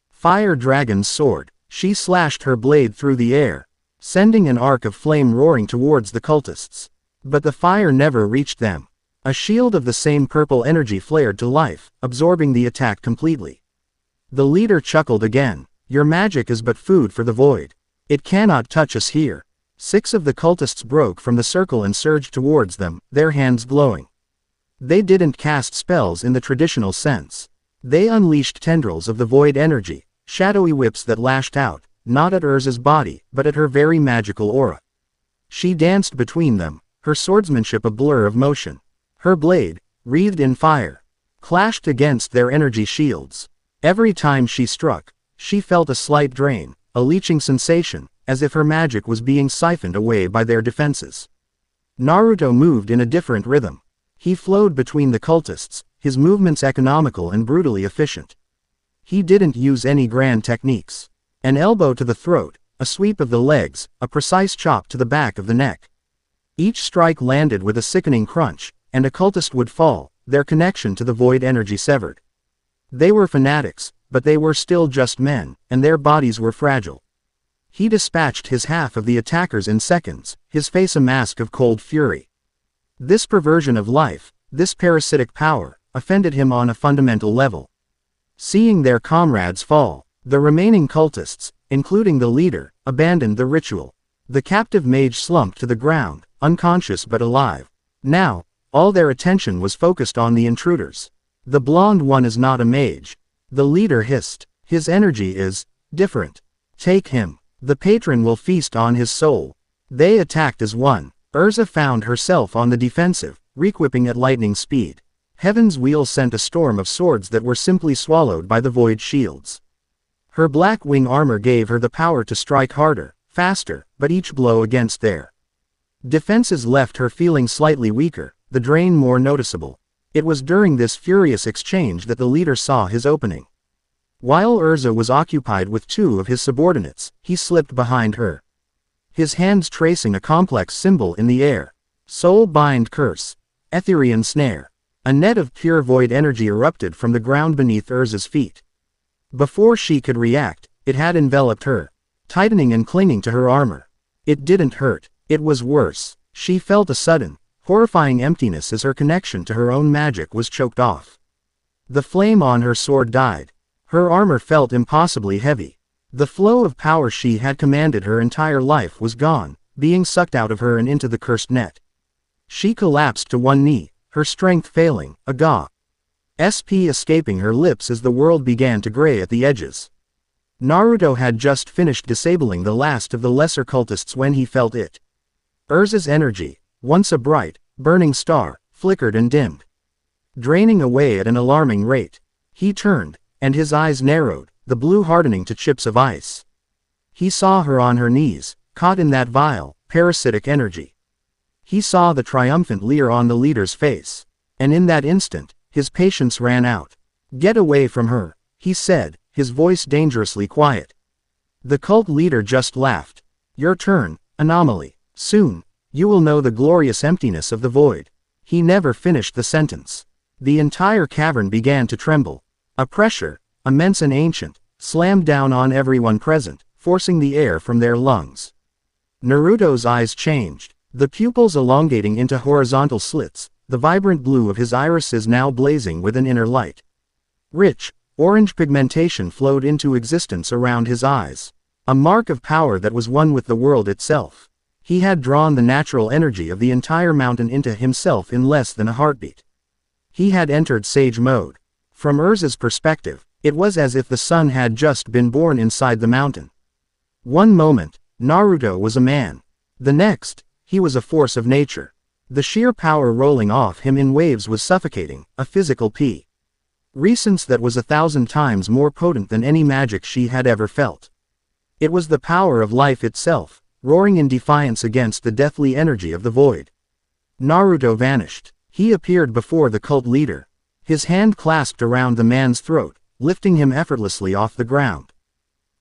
S1: Fire Dragon's sword, she slashed her blade through the air, sending an arc of flame roaring towards the cultists. But the fire never reached them. A shield of the same purple energy flared to life, absorbing the attack completely. The leader chuckled again. Your magic is but food for the void. It cannot touch us here. 6 of the cultists broke from the circle and surged towards them, their hands glowing. They didn't cast spells in the traditional sense. They unleashed tendrils of the void energy, shadowy whips that lashed out, not at Erza's body, but at her very magical aura. She danced between them, her swordsmanship a blur of motion. Her blade, wreathed in fire, clashed against their energy shields. Every time she struck, she felt a slight drain, a leeching sensation, as if her magic was being siphoned away by their defenses. Naruto moved in a different rhythm. He flowed between the cultists, his movements economical and brutally efficient. He didn't use any grand techniques. An elbow to the throat, a sweep of the legs, a precise chop to the back of the neck. Each strike landed with a sickening crunch, and a cultist would fall, their connection to the void energy severed. They were fanatics, but they were still just men, and their bodies were fragile. He dispatched his half of the attackers in seconds, his face a mask of cold fury. This perversion of life, this parasitic power, offended him on a fundamental level. Seeing their comrades fall, the remaining cultists, including the leader, abandoned the ritual. The captive mage slumped to the ground, unconscious but alive. Now, all their attention was focused on the intruders. The blonde one is not a mage. The leader hissed. His energy is different. Take him. The patron will feast on his soul. They attacked as one. Erza found herself on the defensive, reequipping at lightning speed. Heaven's wheel sent a storm of swords that were simply swallowed by the void shields. Her black wing armor gave her the power to strike harder, faster, but each blow against their defenses left her feeling slightly weaker, the drain more noticeable. It was during this furious exchange that the leader saw his opening. While Erza was occupied with two of his subordinates, he slipped behind her, his hands tracing a complex symbol in the air. Soul-bind curse. Etherean snare. A net of pure void energy erupted from the ground beneath Erza's feet. Before she could react, it had enveloped her, tightening and clinging to her armor. It didn't hurt. It was worse. She felt a sudden, horrifying emptiness as her connection to her own magic was choked off. The flame on her sword died. Her armor felt impossibly heavy. The flow of power she had commanded her entire life was gone, being sucked out of her and into the cursed net. She collapsed to one knee, her strength failing, a gasp escaping her lips as the world began to gray at the edges. Naruto had just finished disabling the last of the lesser cultists when he felt it. Erza's energy, once a bright, burning star, flickered and dimmed, draining away at an alarming rate. He turned, and his eyes narrowed, the blue hardening to chips of ice. He saw her on her knees, caught in that vile, parasitic energy. He saw the triumphant leer on the leader's face, and in that instant, his patience ran out. "Get away from her," he said, his voice dangerously quiet. The cult leader just laughed. "Your turn, anomaly. Soon, you will know the glorious emptiness of the void." He never finished the sentence. The entire cavern began to tremble. A pressure, immense and ancient, slammed down on everyone present, forcing the air from their lungs. Naruto's eyes changed, the pupils elongating into horizontal slits, the vibrant blue of his irises now blazing with an inner light. Rich, orange pigmentation flowed into existence around his eyes, a mark of power that was one with the world itself. He had drawn the natural energy of the entire mountain into himself in less than a heartbeat. He had entered sage mode. From Erza's perspective, it was as if the sun had just been born inside the mountain. One moment, Naruto was a man. The next, he was a force of nature. The sheer power rolling off him in waves was suffocating, a physical presence that was 1,000 times more potent than any magic she had ever felt. It was the power of life itself, roaring in defiance against the deathly energy of the void. Naruto vanished. He appeared before the cult leader, his hand clasped around the man's throat, lifting him effortlessly off the ground.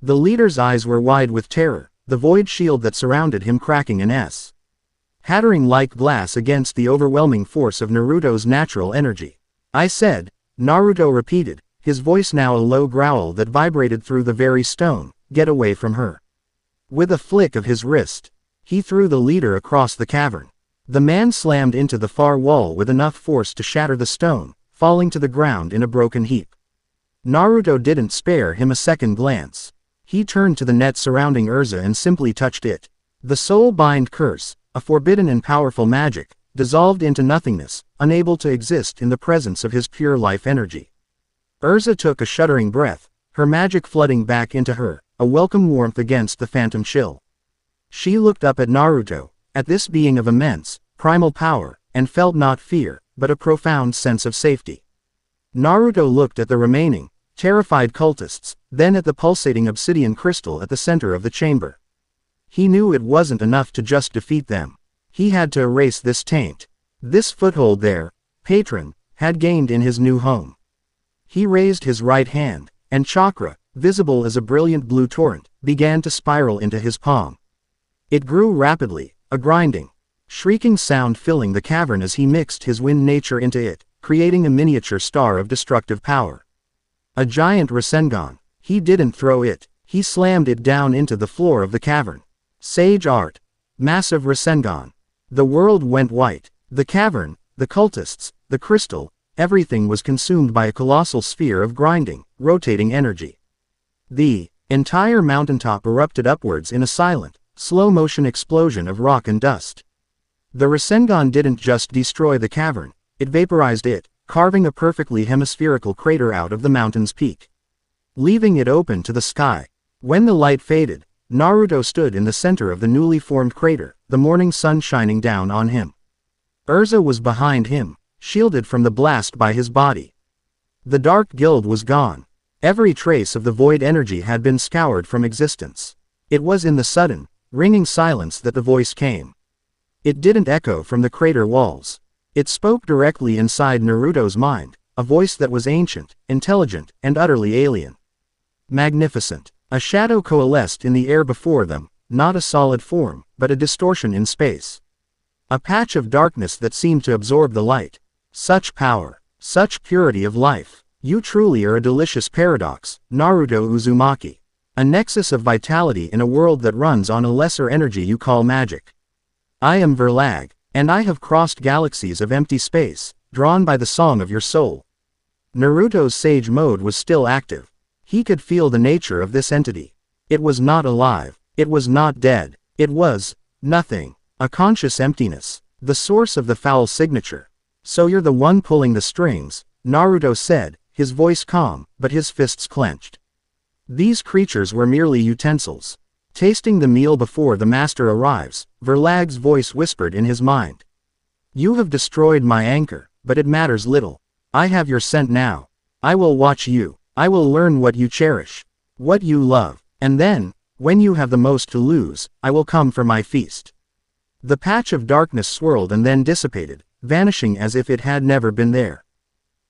S1: The leader's eyes were wide with terror, the void shield that surrounded him cracking and shattering like glass against the overwhelming force of Naruto's natural energy. "I said," Naruto repeated, his voice now a low growl that vibrated through the very stone, "Get away from her." With a flick of his wrist, he threw the leader across the cavern. The man slammed into the far wall with enough force to shatter the stone, falling to the ground in a broken heap. Naruto didn't spare him a second glance. He turned to the net surrounding Erza and simply touched it. The soul-bind curse, a forbidden and powerful magic, dissolved into nothingness, unable to exist in the presence of his pure life energy. Erza took a shuddering breath, her magic flooding back into her, a welcome warmth against the phantom chill. She looked up at Naruto, at this being of immense, primal power, and felt not fear, but a profound sense of safety. Naruto looked at the remaining, terrified cultists, then at the pulsating obsidian crystal at the center of the chamber. He knew it wasn't enough to just defeat them. He had to erase this taint. This foothold their patron had gained in his new home. He raised his right hand, and chakra, visible as a brilliant blue torrent, began to spiral into his palm. It grew rapidly, a grinding, shrieking sound filling the cavern as he mixed his wind nature into it, creating a miniature star of destructive power. A giant Rasengan. He didn't throw it, he slammed it down into the floor of the cavern. Sage art. Massive Rasengan. The world went white. The cavern, the cultists, the crystal, everything was consumed by a colossal sphere of grinding, rotating energy. The entire mountaintop erupted upwards in a silent, slow-motion explosion of rock and dust. The Rasengan didn't just destroy the cavern, it vaporized it, carving a perfectly hemispherical crater out of the mountain's peak, leaving it open to the sky. When the light faded, Naruto stood in the center of the newly formed crater, the morning sun shining down on him. Erza was behind him, shielded from the blast by his body. The Dark Guild was gone. Every trace of the void energy had been scoured from existence. It was in the sudden, ringing silence that the voice came. It didn't echo from the crater walls. It spoke directly inside Naruto's mind, a voice that was ancient, intelligent, and utterly alien. Magnificent. A shadow coalesced in the air before them, not a solid form, but a distortion in space. A patch of darkness that seemed to absorb the light. Such power, such purity of life. You truly are a delicious paradox, Naruto Uzumaki. A nexus of vitality in a world that runs on a lesser energy you call magic. I am Verlag, and I have crossed galaxies of empty space, drawn by the song of your soul. Naruto's sage mode was still active. He could feel the nature of this entity. It was not alive. It was not dead. It was nothing. A conscious emptiness. The source of the foul signature. So you're the one pulling the strings, Naruto said, his voice calm, but his fists clenched. These creatures were merely utensils. Tasting the meal before the master arrives, Verlag's voice whispered in his mind. You have destroyed my anchor, but it matters little. I have your scent now. I will watch you. I will learn what you cherish, what you love, and then, when you have the most to lose, I will come for my feast. The patch of darkness swirled and then dissipated, vanishing as if it had never been there.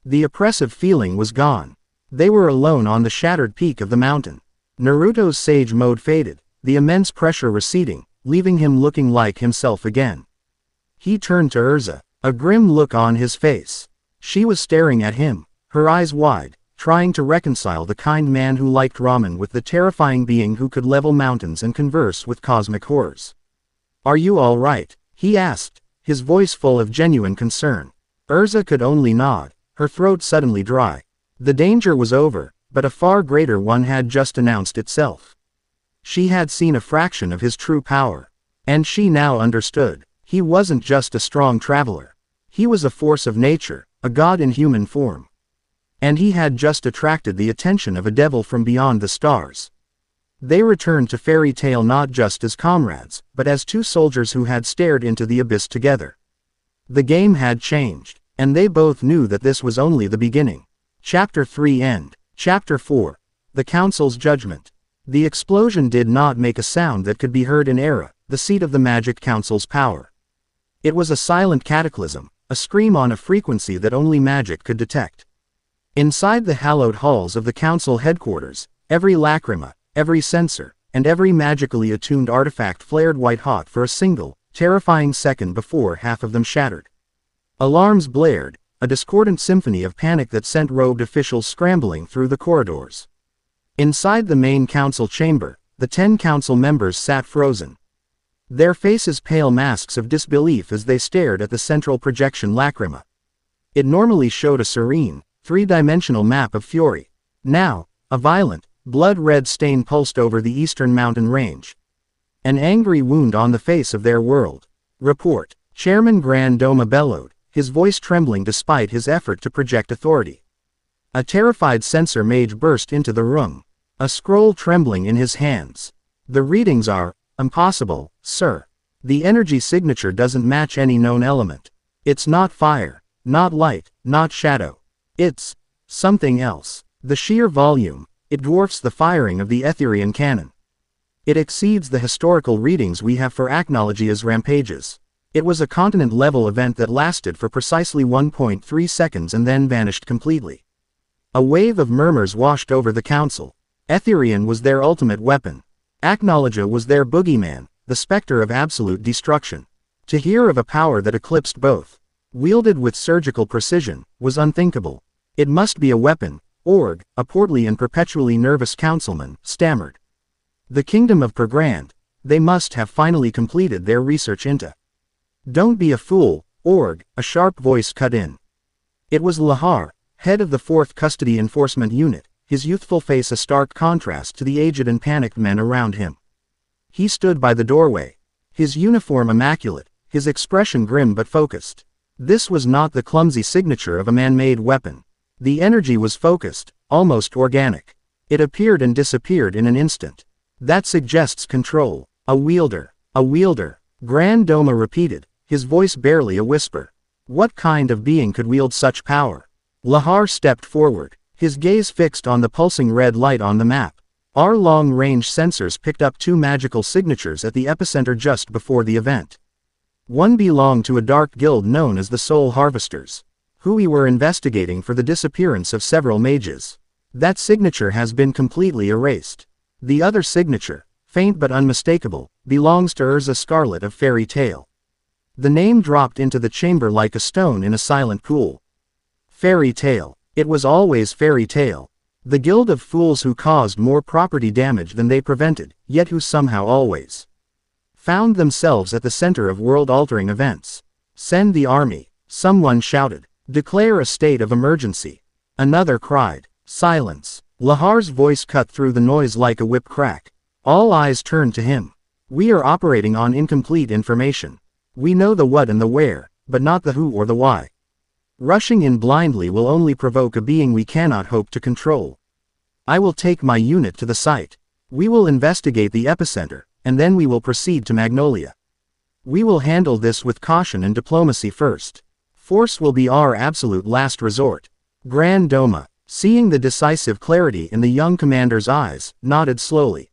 S1: The oppressive feeling was gone. They were alone on the shattered peak of the mountain. Naruto's sage mode faded, the immense pressure receding, leaving him looking like himself again. He turned to Erza, a grim look on his face. She was staring at him, her eyes wide, trying to reconcile the kind man who liked ramen with the terrifying being who could level mountains and converse with cosmic horrors. Are you all right? He asked, his voice full of genuine concern. Erza could only nod, her throat suddenly dry. The danger was over, but a far greater one had just announced itself. She had seen a fraction of his true power. And she now understood. He wasn't just a strong traveler. He was a force of nature, a god in human form. And he had just attracted the attention of a devil from beyond the stars. They returned to Fairy Tail not just as comrades, but as two soldiers who had stared into the abyss together. The game had changed, and they both knew that this was only the beginning. Chapter 3 End. Chapter 4. The Council's Judgment. The explosion did not make a sound that could be heard in Erza, the seat of the Magic Council's power. It was a silent cataclysm, a scream on a frequency that only magic could detect. Inside the hallowed halls of the council headquarters, every lacrima, every sensor, and every magically attuned artifact flared white-hot for a single, terrifying second before half of them shattered. Alarms blared, a discordant symphony of panic that sent robed officials scrambling through the corridors. Inside the main council chamber, the 10 council members sat frozen. Their faces pale masks of disbelief as they stared at the central projection lacrima. It normally showed a serene, three-dimensional map of fury. Now, a violent, blood-red stain pulsed over the eastern mountain range. An angry wound on the face of their world. Report. Chairman Grand Doma bellowed, his voice trembling despite his effort to project authority. A terrified censor mage burst into the room, a scroll trembling in his hands. The readings are impossible, sir. The energy signature doesn't match any known element. It's not fire, not light, not shadow. It's something else. The sheer volume, it dwarfs the firing of the Etherian cannon. It exceeds the historical readings we have for Acnology's rampages. It was a continent-level event that lasted for precisely 1.3 seconds and then vanished completely. A wave of murmurs washed over the council. Etherian was their ultimate weapon. Acnology was their boogeyman, the specter of absolute destruction. To hear of a power that eclipsed both, wielded with surgical precision, was unthinkable. It must be a weapon, Org, a portly and perpetually nervous councilman, stammered. The kingdom of Pergrand. They must have finally completed their research into. Don't be a fool, Org, a sharp voice cut in. It was Lahar, head of the 4th Custody Enforcement Unit, his youthful face a stark contrast to the aged and panicked men around him. He stood by the doorway, his uniform immaculate, his expression grim but focused. This was not the clumsy signature of a man-made weapon. The energy was focused, almost organic. It appeared and disappeared in an instant. That suggests control. A wielder. A wielder. Grand Doma repeated, his voice barely a whisper. What kind of being could wield such power? Lahar stepped forward, his gaze fixed on the pulsing red light on the map. Our long-range sensors picked up 2 magical signatures at the epicenter just before the event. One belonged to a dark guild known as the Soul Harvesters, who we were investigating for the disappearance of several mages. That signature has been completely erased. The other signature, faint but unmistakable, belongs to Erza Scarlet of Fairy Tail. The name dropped into the chamber like a stone in a silent pool. Fairy Tail. It was always Fairy Tail. The guild of fools who caused more property damage than they prevented, yet who somehow always found themselves at the center of world-altering events. Send the army, someone shouted. Declare a state of emergency. Another cried. Silence. Lahar's voice cut through the noise like a whip crack. All eyes turned to him. We are operating on incomplete information. We know the what and the where, but not the who or the why. Rushing in blindly will only provoke a being we cannot hope to control. I will take my unit to the site. We will investigate the epicenter, and then we will proceed to Magnolia. We will handle this with caution and diplomacy first. Force will be our absolute last resort. Grand Doma, seeing the decisive clarity in the young commander's eyes, nodded slowly.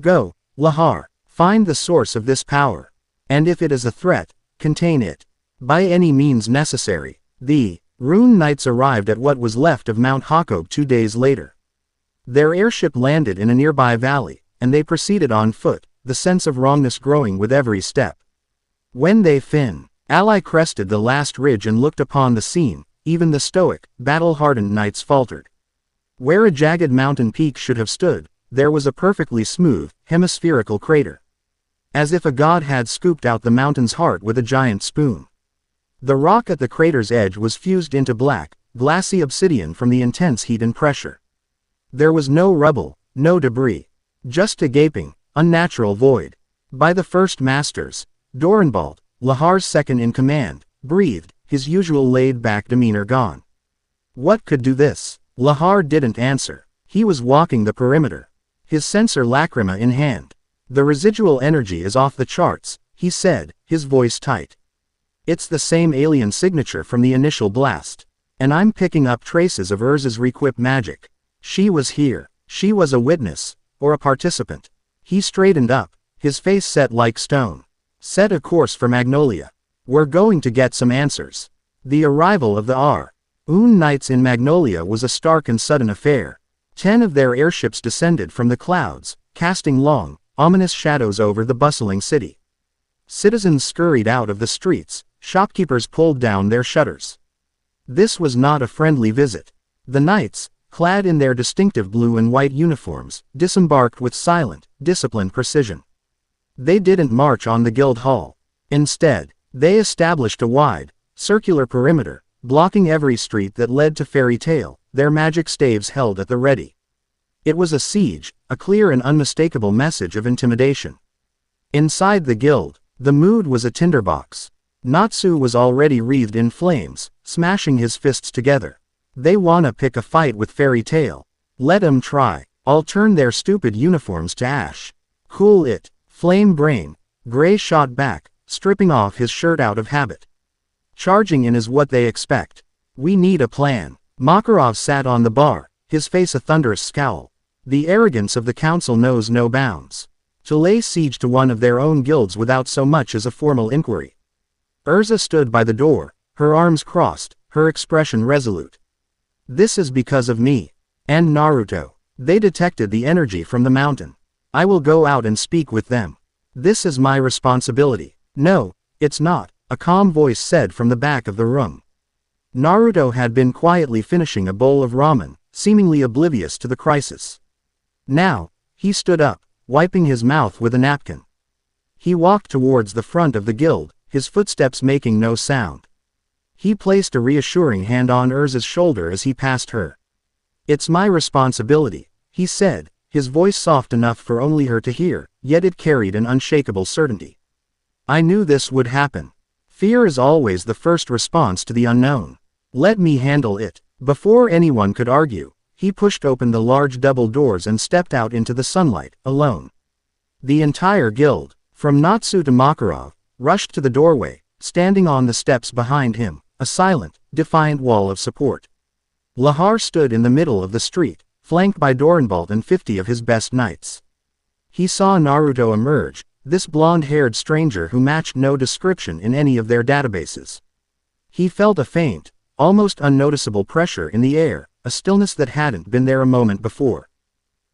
S1: Go, Lahar, find the source of this power. And if it is a threat, contain it. By any means necessary. The Rune Knights arrived at what was left of Mount Hakob 2 days later. Their airship landed in a nearby valley, and they proceeded on foot, the sense of wrongness growing with every step. When they Ally crested the last ridge and looked upon the scene, even the stoic, battle-hardened knights faltered. Where a jagged mountain peak should have stood, there was a perfectly smooth, hemispherical crater. As if a god had scooped out the mountain's heart with a giant spoon. The rock at the crater's edge was fused into black, glassy obsidian from the intense heat and pressure. There was no rubble, no debris. Just a gaping, unnatural void. By the first masters, Dorenbald, Lahar's second in command, breathed, his usual laid-back demeanor gone. What could do this? Lahar didn't answer. He was walking the perimeter. His sensor lacrima in hand. The residual energy is off the charts, he said, his voice tight. It's the same alien signature from the initial blast. And I'm picking up traces of Erza's requip magic. She was here. She was a witness, or a participant. He straightened up, his face set like stone. Set a course for Magnolia. We're going to get some answers. The arrival of the Rune Knights in Magnolia was a stark and sudden affair. 10 of their airships descended from the clouds, casting long, ominous shadows over the bustling city. Citizens scurried out of the streets, shopkeepers pulled down their shutters. This was not a friendly visit. The knights, clad in their distinctive blue and white uniforms, disembarked with silent, disciplined precision. They didn't march on the guild hall. Instead, they established a wide, circular perimeter, blocking every street that led to Fairy Tail, their magic staves held at the ready. It was a siege, a clear and unmistakable message of intimidation. Inside the guild, the mood was a tinderbox. Natsu was already wreathed in flames, smashing his fists together. They wanna pick a fight with Fairy Tail. Let 'em try. I'll turn their stupid uniforms to ash. Cool it. Flame Brain, Gray shot back, stripping off his shirt out of habit. Charging in is what they expect. We need a plan. Makarov sat on the bar, his face a thunderous scowl. The arrogance of the council knows no bounds. To lay siege to one of their own guilds without so much as a formal inquiry. Erza stood by the door, her arms crossed, her expression resolute. This is because of me. And Naruto. They detected the energy from the mountain. I will go out and speak with them. This is my responsibility. No, it's not, a calm voice said from the back of the room. Naruto had been quietly finishing a bowl of ramen, seemingly oblivious to the crisis. Now, he stood up, wiping his mouth with a napkin. He walked towards the front of the guild, his footsteps making no sound. He placed a reassuring hand on Erza's shoulder as he passed her. It's my responsibility, he said, his voice soft enough for only her to hear, yet it carried an unshakable certainty. I knew this would happen. Fear is always the first response to the unknown. Let me handle it. Before anyone could argue, He pushed open the large double doors and stepped out into the sunlight, alone. The entire guild, from Natsu to Makarov, rushed to the doorway, standing on the steps behind him, a silent, defiant wall of support. Lahar stood in the middle of the street, flanked by Dorenbolt and 50 of his best knights. He saw Naruto emerge, this blonde-haired stranger who matched no description in any of their databases. He felt a faint, almost unnoticeable pressure in the air, a stillness that hadn't been there a moment before.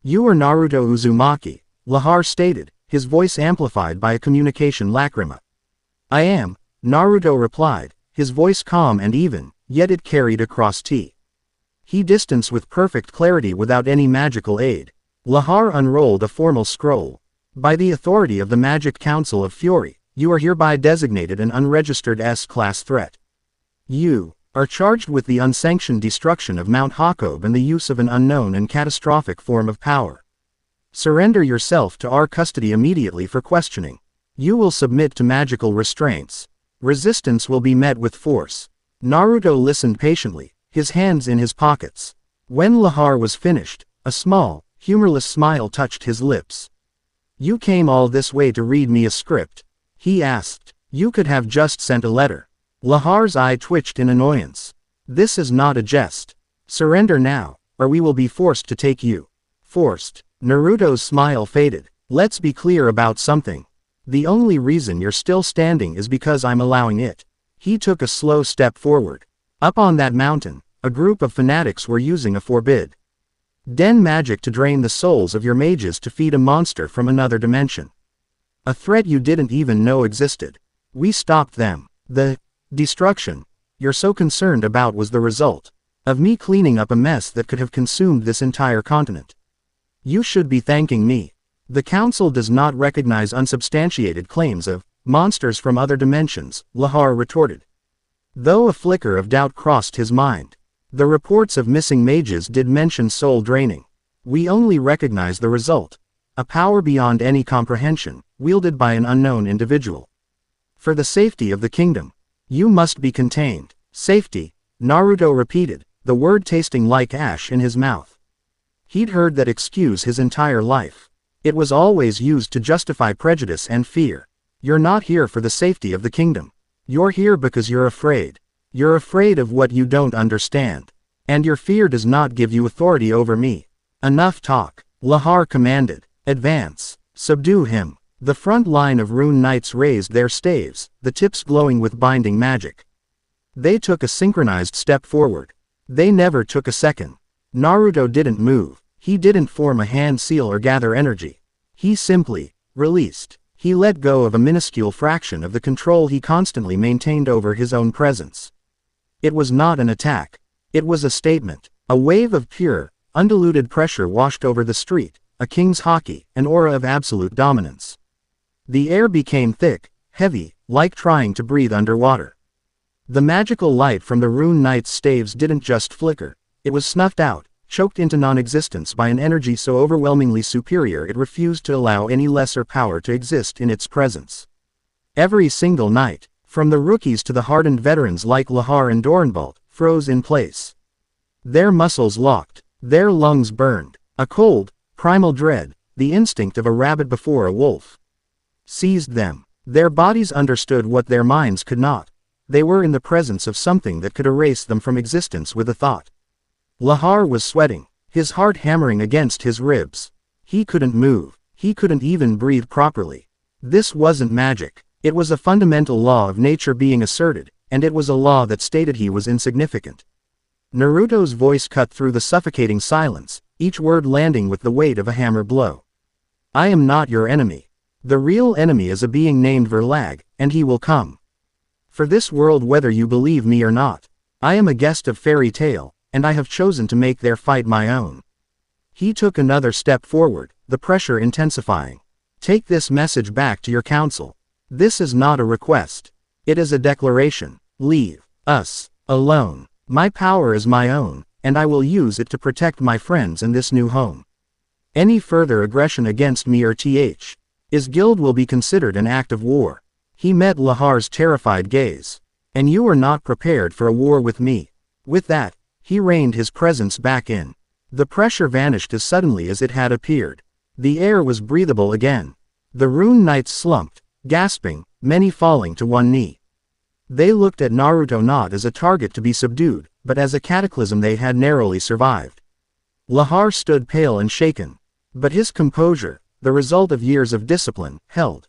S1: "You are Naruto Uzumaki," Lahar stated, his voice amplified by a communication lacrima. "I am," Naruto replied, his voice calm and even, yet it carried a cross T. He distanced with perfect clarity without any magical aid. Lahar unrolled a formal scroll. "By the authority of the Magic Council of Fury, you are hereby designated an unregistered S-class threat. You are charged with the unsanctioned destruction of Mount Hakob and the use of an unknown and catastrophic form of power. Surrender yourself to our custody immediately for questioning. You will submit to magical restraints. Resistance will be met with force." Naruto listened patiently, his hands in his pockets. When Lahar was finished, a small, humorless smile touched his lips. "You came all this way to read me a script?" he asked. "You could have just sent a letter." Lahar's eye twitched in annoyance. "This is not a jest. Surrender now, or we will be forced to take you." "Forced?" Naruto's smile faded. "Let's be clear about something. The only reason you're still standing is because I'm allowing it." He took a slow step forward. Up on that mountain, a group of fanatics were using a forbid den magic to drain the souls of your mages to feed a monster from another dimension. A threat you didn't even know existed. We stopped them. The destruction you're so concerned about was the result of me cleaning up a mess that could have consumed this entire continent. You should be thanking me. The council does not recognize unsubstantiated claims of monsters from other dimensions, Lahar retorted. Though a flicker of doubt crossed his mind. The reports of missing mages did mention soul draining. We only recognize the result. A power beyond any comprehension, wielded by an unknown individual. For the safety of the kingdom, you must be contained. Safety, Naruto repeated, the word tasting like ash in his mouth. He'd heard that excuse his entire life. It was always used to justify prejudice and fear. You're not here for the safety of the kingdom. You're here because you're afraid. You're afraid of what you don't understand. And your fear does not give you authority over me. Enough talk, Lahar commanded. Advance. Subdue him. The front line of rune knights raised their staves, the tips glowing with binding magic. They took a synchronized step forward. They never took a second. Naruto didn't move. He didn't form a hand seal or gather energy. He simply released. He let go of a minuscule fraction of the control he constantly maintained over his own presence. It was not an attack. It was a statement. A wave of pure, undiluted pressure washed over the street, a king's haki, an aura of absolute dominance. The air became thick, heavy, like trying to breathe underwater. The magical light from the rune knight's staves didn't just flicker, it was snuffed out, choked into non-existence by an energy so overwhelmingly superior it refused to allow any lesser power to exist in its presence. Every single knight, from the rookies to the hardened veterans like Lahar and Dorenbolt, froze in place. Their muscles locked, their lungs burned, a cold, primal dread, the instinct of a rabbit before a wolf, seized them. Their bodies understood what their minds could not. They were in the presence of something that could erase them from existence with a thought. Lahar was sweating, his heart hammering against his ribs. He couldn't move, he couldn't even breathe properly. This wasn't magic, it was a fundamental law of nature being asserted, and it was a law that stated he was insignificant. Naruto's voice cut through the suffocating silence, each word landing with the weight of a hammer blow. I am not your enemy. The real enemy is a being named Verlag, and he will come. For this world whether you believe me or not. I am a guest of Fairy Tail, and I have chosen to make their fight my own. He took another step forward, the pressure intensifying. Take this message back to your council. This is not a request. It is a declaration. Leave us alone. My power is my own, and I will use it to protect my friends in this new home. Any further aggression against me or his guild will be considered an act of war. He met Lahar's terrified gaze. And you are not prepared for a war with me. With that, he reined his presence back in. The pressure vanished as suddenly as it had appeared. The air was breathable again. The Rune Knights slumped, gasping, many falling to one knee. They looked at Naruto not as a target to be subdued, but as a cataclysm they had narrowly survived. Lahar stood pale and shaken. But his composure, the result of years of discipline, held.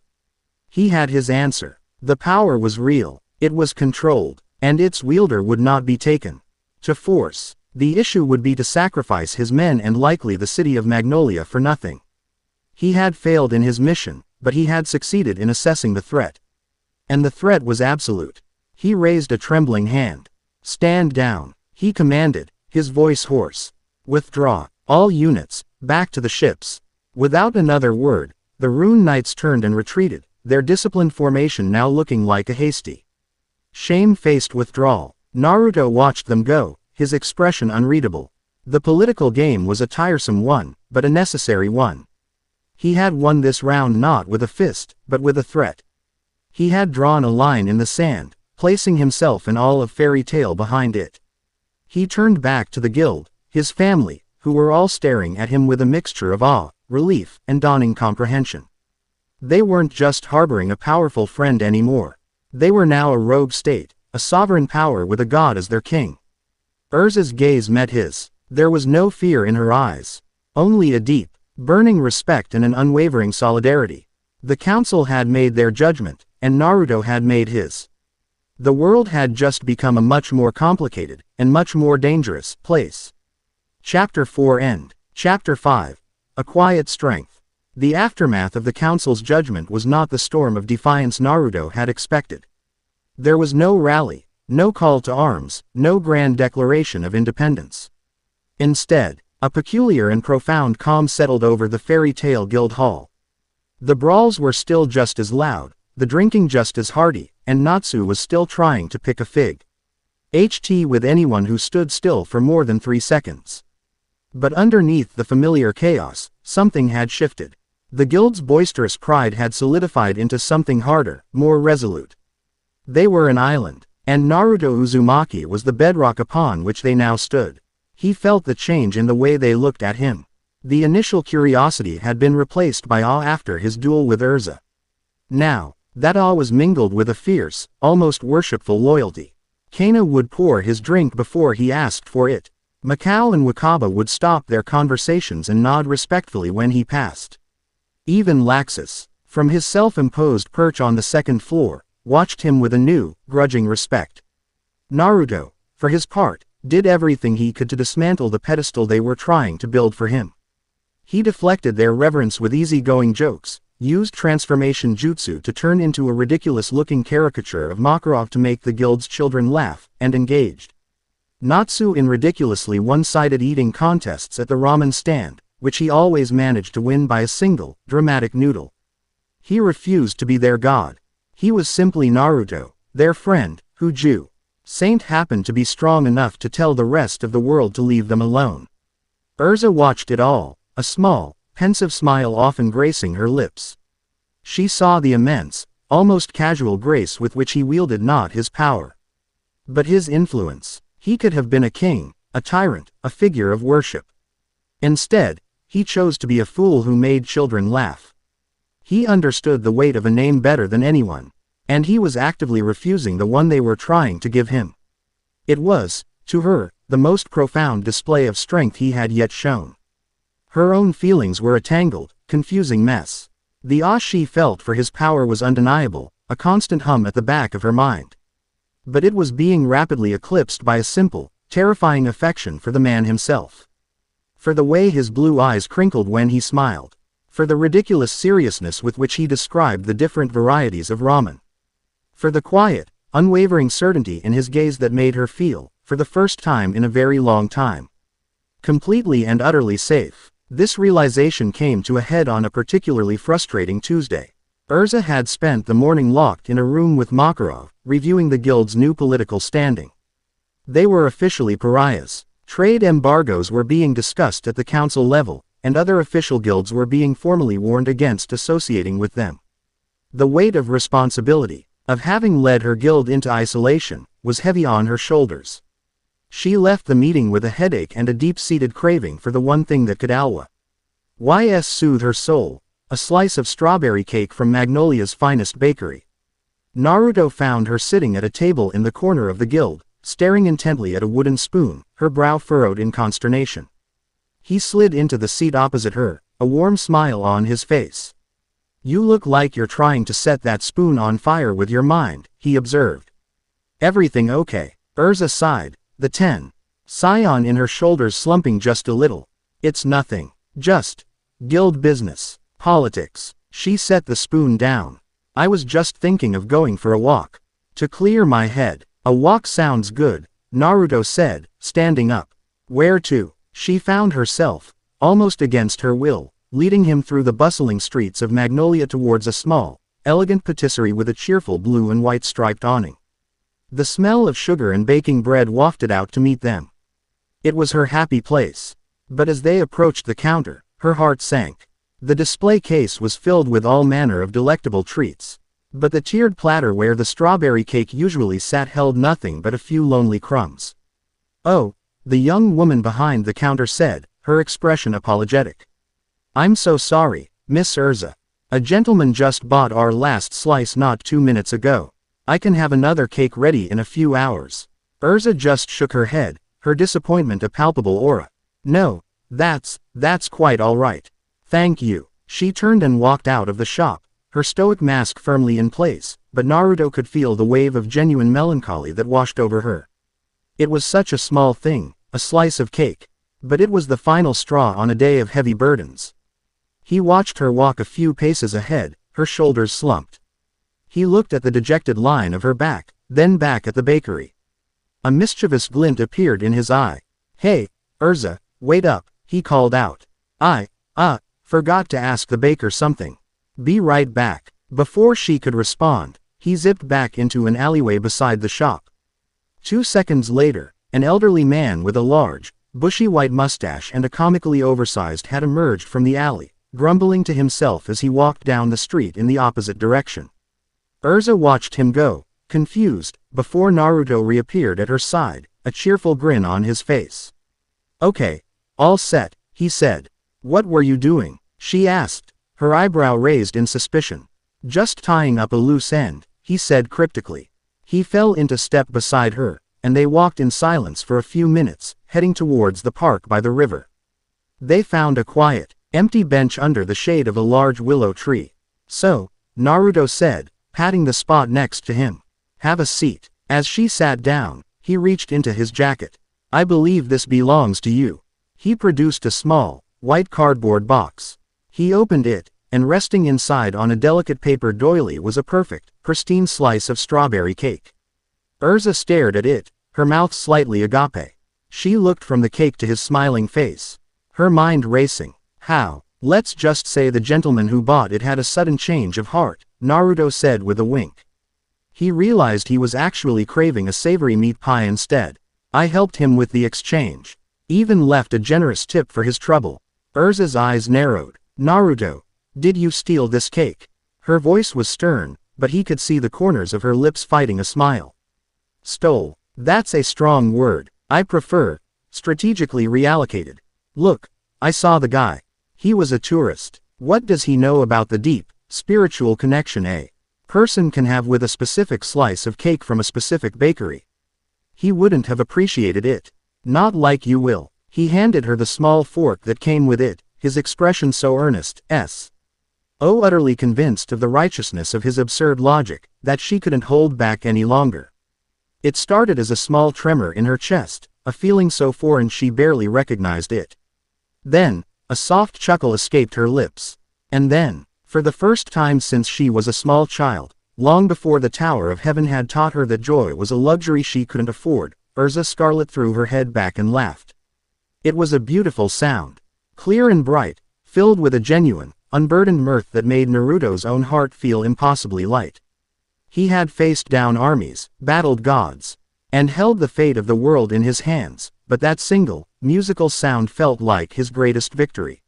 S1: He had his answer. The power was real, it was controlled, and its wielder would not be taken to force. The issue would be to sacrifice his men and likely the city of Magnolia for nothing. He had failed in his mission, but he had succeeded in assessing the threat. And the threat was absolute. He raised a trembling hand. "Stand down," he commanded, his voice hoarse. "Withdraw, all units, back to the ships." Without another word, the Rune Knights turned and retreated, their disciplined formation now looking like a hasty, shame-faced withdrawal. Naruto watched them go, his expression unreadable. The political game was a tiresome one, but a necessary one. He had won this round not with a fist, but with a threat. He had drawn a line in the sand, placing himself and all of Fairy Tail behind it. He turned back to the guild, his family, who were all staring at him with a mixture of awe, relief, and dawning comprehension. They weren't just harboring a powerful friend anymore. They were now a rogue state, a sovereign power with a god as their king. Erza's gaze met his. There was no fear in her eyes. Only a deep, burning respect and an unwavering solidarity. The council had made their judgment, and Naruto had made his. The world had just become a much more complicated, and much more dangerous, place. Chapter 4 End. Chapter 5. A Quiet Strength. The aftermath of the council's judgment was not the storm of defiance Naruto had expected. There was no rally, no call to arms, no grand declaration of independence. Instead, a peculiar and profound calm settled over the Fairy Tail Guild Hall. The brawls were still just as loud, the drinking just as hearty, and Natsu was still trying to pick a fig. With anyone who stood still for more than 3 seconds. But underneath the familiar chaos, something had shifted. The guild's boisterous pride had solidified into something harder, more resolute. They were an island, and Naruto Uzumaki was the bedrock upon which they now stood. He felt the change in the way they looked at him. The initial curiosity had been replaced by awe after his duel with Erza. Now, that awe was mingled with a fierce, almost worshipful loyalty. Kana would pour his drink before he asked for it. Mikao and Wakaba would stop their conversations and nod respectfully when he passed. Even Laxus, from his self-imposed perch on the second floor, watched him with a new, grudging respect. Naruto, for his part, did everything he could to dismantle the pedestal they were trying to build for him. He deflected their reverence with easy-going jokes, used transformation jutsu to turn into a ridiculous-looking caricature of Makarov to make the guild's children laugh, and engaged Natsu in ridiculously one-sided eating contests at the ramen stand, which he always managed to win by a single, dramatic noodle. He refused to be their god. He was simply Naruto, their friend, who Saint happened to be strong enough to tell the rest of the world to leave them alone. Erza watched it all, a small, pensive smile often gracing her lips. She saw the immense, almost casual grace with which he wielded not his power, but his influence. He could have been a king, a tyrant, a figure of worship. Instead, he chose to be a fool who made children laugh. He understood the weight of a name better than anyone, and he was actively refusing the one they were trying to give him. It was, to her, the most profound display of strength he had yet shown. Her own feelings were a tangled, confusing mess. The awe she felt for his power was undeniable, a constant hum at the back of her mind. But it was being rapidly eclipsed by a simple, terrifying affection for the man himself. For the way his blue eyes crinkled when he smiled. For the ridiculous seriousness with which he described the different varieties of ramen. For the quiet, unwavering certainty in his gaze that made her feel, for the first time in a very long time, completely and utterly safe. This realization came to a head on a particularly frustrating Tuesday. Erza had spent the morning locked in a room with Makarov, reviewing the guild's new political standing. They were officially pariahs. Trade embargoes were being discussed at the council level, and other official guilds were being formally warned against associating with them. The weight of responsibility, of having led her guild into isolation, was heavy on her shoulders. She left the meeting with a headache and a deep-seated craving for the one thing that could soothe her soul, a slice of strawberry cake from Magnolia's finest bakery. Naruto found her sitting at a table in the corner of the guild, staring intently at a wooden spoon, her brow furrowed in consternation. He slid into the seat opposite her, a warm smile on his face. "You look like you're trying to set that spoon on fire with your mind," he observed. "Everything okay?" Erza sighed, the scion in her shoulders slumping just a little. "It's nothing. Just guild business. Politics." She set the spoon down. "I was just thinking of going for a walk. To clear my head." "A walk sounds good," Naruto said, standing up. "Where to?" She found herself, almost against her will, leading him through the bustling streets of Magnolia towards a small, elegant patisserie with a cheerful blue and white striped awning. The smell of sugar and baking bread wafted out to meet them. It was her happy place. But as they approached the counter, her heart sank. The display case was filled with all manner of delectable treats. But the tiered platter where the strawberry cake usually sat held nothing but a few lonely crumbs. "Oh," the young woman behind the counter said, her expression apologetic. "I'm so sorry, Miss Erza. A gentleman just bought our last slice not 2 minutes ago. I can have another cake ready in a few hours." Erza just shook her head, her disappointment a palpable aura. "No, that's quite all right. Thank you." She turned and walked out of the shop, her stoic mask firmly in place, but Naruto could feel the wave of genuine melancholy that washed over her. It was such a small thing, a slice of cake, but it was the final straw on a day of heavy burdens. He watched her walk a few paces ahead, her shoulders slumped. He looked at the dejected line of her back, then back at the bakery. A mischievous glint appeared in his eye. "Hey, Erza, wait up," he called out. "I forgot to ask the baker something. Be right back." Before she could respond, he zipped back into an alleyway beside the shop. 2 seconds later, an elderly man with a large, bushy white mustache and a comically oversized hat emerged from the alley, grumbling to himself as he walked down the street in the opposite direction. Erza watched him go, confused, before Naruto reappeared at her side, a cheerful grin on his face. "Okay, all set," he said. "What were you doing?" she asked, her eyebrow raised in suspicion. "Just tying up a loose end," he said cryptically. He fell into step beside her, and they walked in silence for a few minutes, heading towards the park by the river. They found a quiet, empty bench under the shade of a large willow tree. "So," Naruto said, patting the spot next to him. "Have a seat." As she sat down, he reached into his jacket. "I believe this belongs to you." He produced a small, white cardboard box. He opened it, and resting inside on a delicate paper doily was a perfect, pristine slice of strawberry cake. Erza stared at it, her mouth slightly agape. She looked from the cake to his smiling face, her mind racing. "How?" "Let's just say the gentleman who bought it had a sudden change of heart," Naruto said with a wink. He realized he was actually craving a savory meat pie instead. "I helped him with the exchange. Even left a generous tip for his trouble." Erza's eyes narrowed. "Naruto, did you steal this cake?" Her voice was stern, but he could see the corners of her lips fighting a smile. "Stole. That's a strong word. I prefer strategically reallocated. Look, I saw the guy. He was a tourist. What does he know about the deep, spiritual connection a person can have with a specific slice of cake from a specific bakery? He wouldn't have appreciated it. Not like you will." He handed her the small fork that came with it, his expression so earnest, utterly convinced of the righteousness of his absurd logic, that she couldn't hold back any longer. It started as a small tremor in her chest, a feeling so foreign she barely recognized it. Then, a soft chuckle escaped her lips. And then, for the first time since she was a small child, long before the Tower of Heaven had taught her that joy was a luxury she couldn't afford, Erza Scarlet threw her head back and laughed. It was a beautiful sound. Clear and bright, filled with a genuine, unburdened mirth that made Naruto's own heart feel impossibly light. He had faced down armies, battled gods, and held the fate of the world in his hands, but that single, musical sound felt like his greatest victory.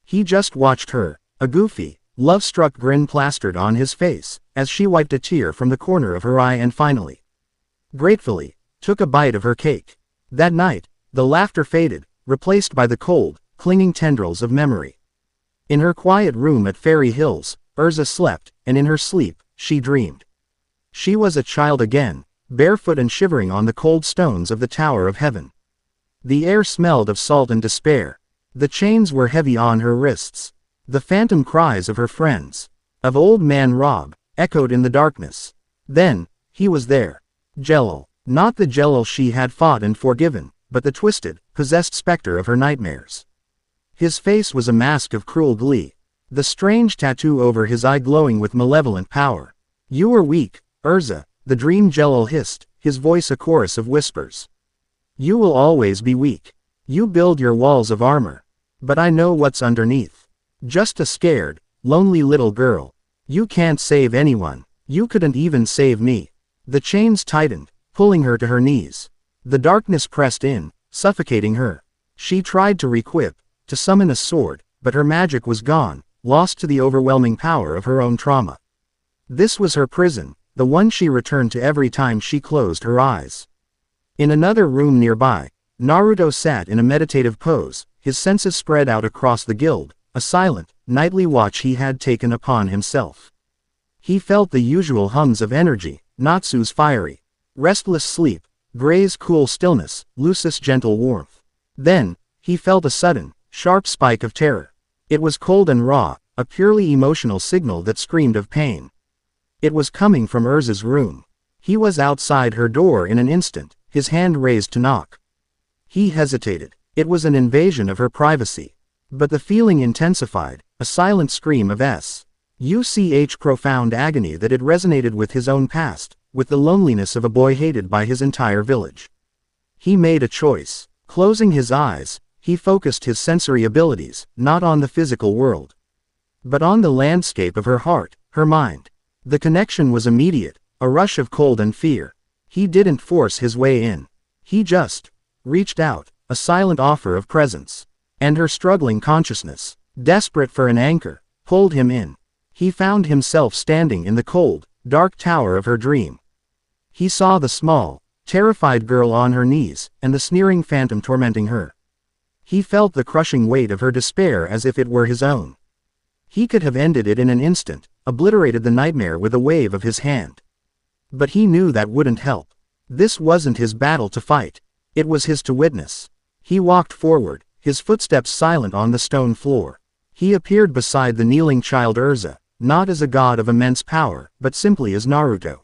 S1: He just watched her, a goofy, love-struck grin plastered on his face, as she wiped a tear from the corner of her eye and finally, gratefully, took a bite of her cake. That night, the laughter faded, replaced by the cold, clinging tendrils of memory. In her quiet room at Fairy Hills, Erza slept, and in her sleep, she dreamed. She was a child again, barefoot and shivering on the cold stones of the Tower of Heaven. The air smelled of salt and despair. The chains were heavy on her wrists. The phantom cries of her friends, of old man Rob, echoed in the darkness. Then, he was there. Jelal. Not the Jelal she had fought and forgiven, but the twisted, possessed specter of her nightmares. His face was a mask of cruel glee, the strange tattoo over his eye glowing with malevolent power. You are weak, Erza, the dream Jelal hissed, his voice a chorus of whispers. You will always be weak. You build your walls of armor. But I know what's underneath. Just a scared, lonely little girl. You can't save anyone. You couldn't even save me. The chains tightened, pulling her to her knees. The darkness pressed in, suffocating her. She tried to requip, to summon a sword, but her magic was gone, lost to the overwhelming power of her own trauma. This was her prison, the one she returned to every time she closed her eyes. In another room nearby, Naruto sat in a meditative pose, his senses spread out across the guild, a silent, nightly watch he had taken upon himself. He felt the usual hums of energy, Natsu's fiery, restless sleep, Gray's cool stillness, Lucis' gentle warmth. Then, he felt a sudden, sharp spike of terror. It was cold and raw, a purely emotional signal that screamed of pain. It was coming from Erza's room. He was outside her door in an instant, his hand raised to knock. He hesitated. It was an invasion of her privacy. But the feeling intensified, a silent scream of S.U.C.H. profound agony that had resonated with his own past, with the loneliness of a boy hated by his entire village. He made a choice. Closing his eyes, he focused his sensory abilities, not on the physical world, but on the landscape of her heart, her mind. The connection was immediate, a rush of cold and fear. He didn't force his way in. He just reached out, a silent offer of presence. And her struggling consciousness, desperate for an anchor, pulled him in. He found himself standing in the cold, dark tower of her dream. He saw the small, terrified girl on her knees, and the sneering phantom tormenting her. He felt the crushing weight of her despair as if it were his own. He could have ended it in an instant, obliterated the nightmare with a wave of his hand. But he knew that wouldn't help. This wasn't his battle to fight. It was his to witness. He walked forward, his footsteps silent on the stone floor. He appeared beside the kneeling child Erza, not as a god of immense power, but simply as Naruto.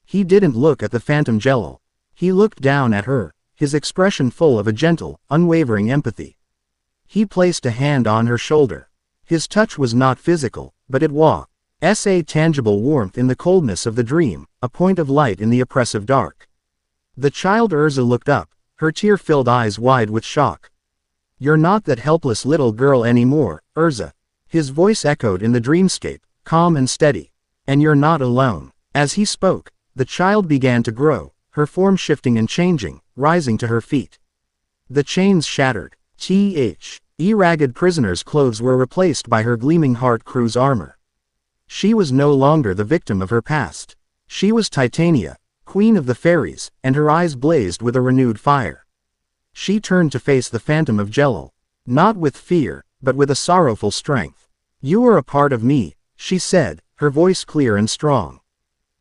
S1: He didn't look at the phantom Jelal. He looked down at her, his expression full of a gentle, unwavering empathy. He placed a hand on her shoulder. His touch was not physical, but it was a tangible warmth in the coldness of the dream, a point of light in the oppressive dark. The child Erza looked up, her tear-filled eyes wide with shock. You're not that helpless little girl anymore, Erza. His voice echoed in the dreamscape, calm and steady. And you're not alone. As he spoke, the child began to grow, her form shifting and changing, rising to her feet. The chains shattered. Ragged prisoner's clothes were replaced by her gleaming heart crew's armor. She was no longer the victim of her past. She was Titania, queen of the fairies, and her eyes blazed with a renewed fire. She turned to face the phantom of Jelal, not with fear, but with a sorrowful strength. You are a part of me, she said, her voice clear and strong.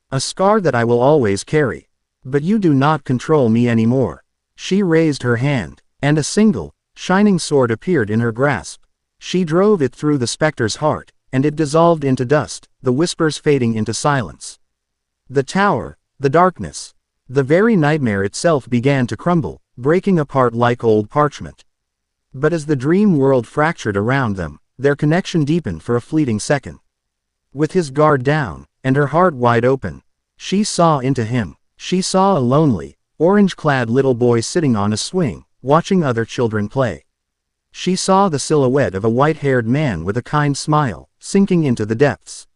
S1: A scar that I will always carry. But you do not control me anymore. She raised her hand, and a single, shining sword appeared in her grasp. She drove it through the specter's heart, and it dissolved into dust, the whispers fading into silence. The tower, the darkness, the very nightmare itself began to crumble, breaking apart like old parchment. But as the dream world fractured around them, their connection deepened for a fleeting second. With his guard down, and her heart wide open, she saw into him. She saw a lonely, orange-clad little boy sitting on a swing, watching other children play. She saw the silhouette of a white-haired man with a kind smile, sinking into the depths.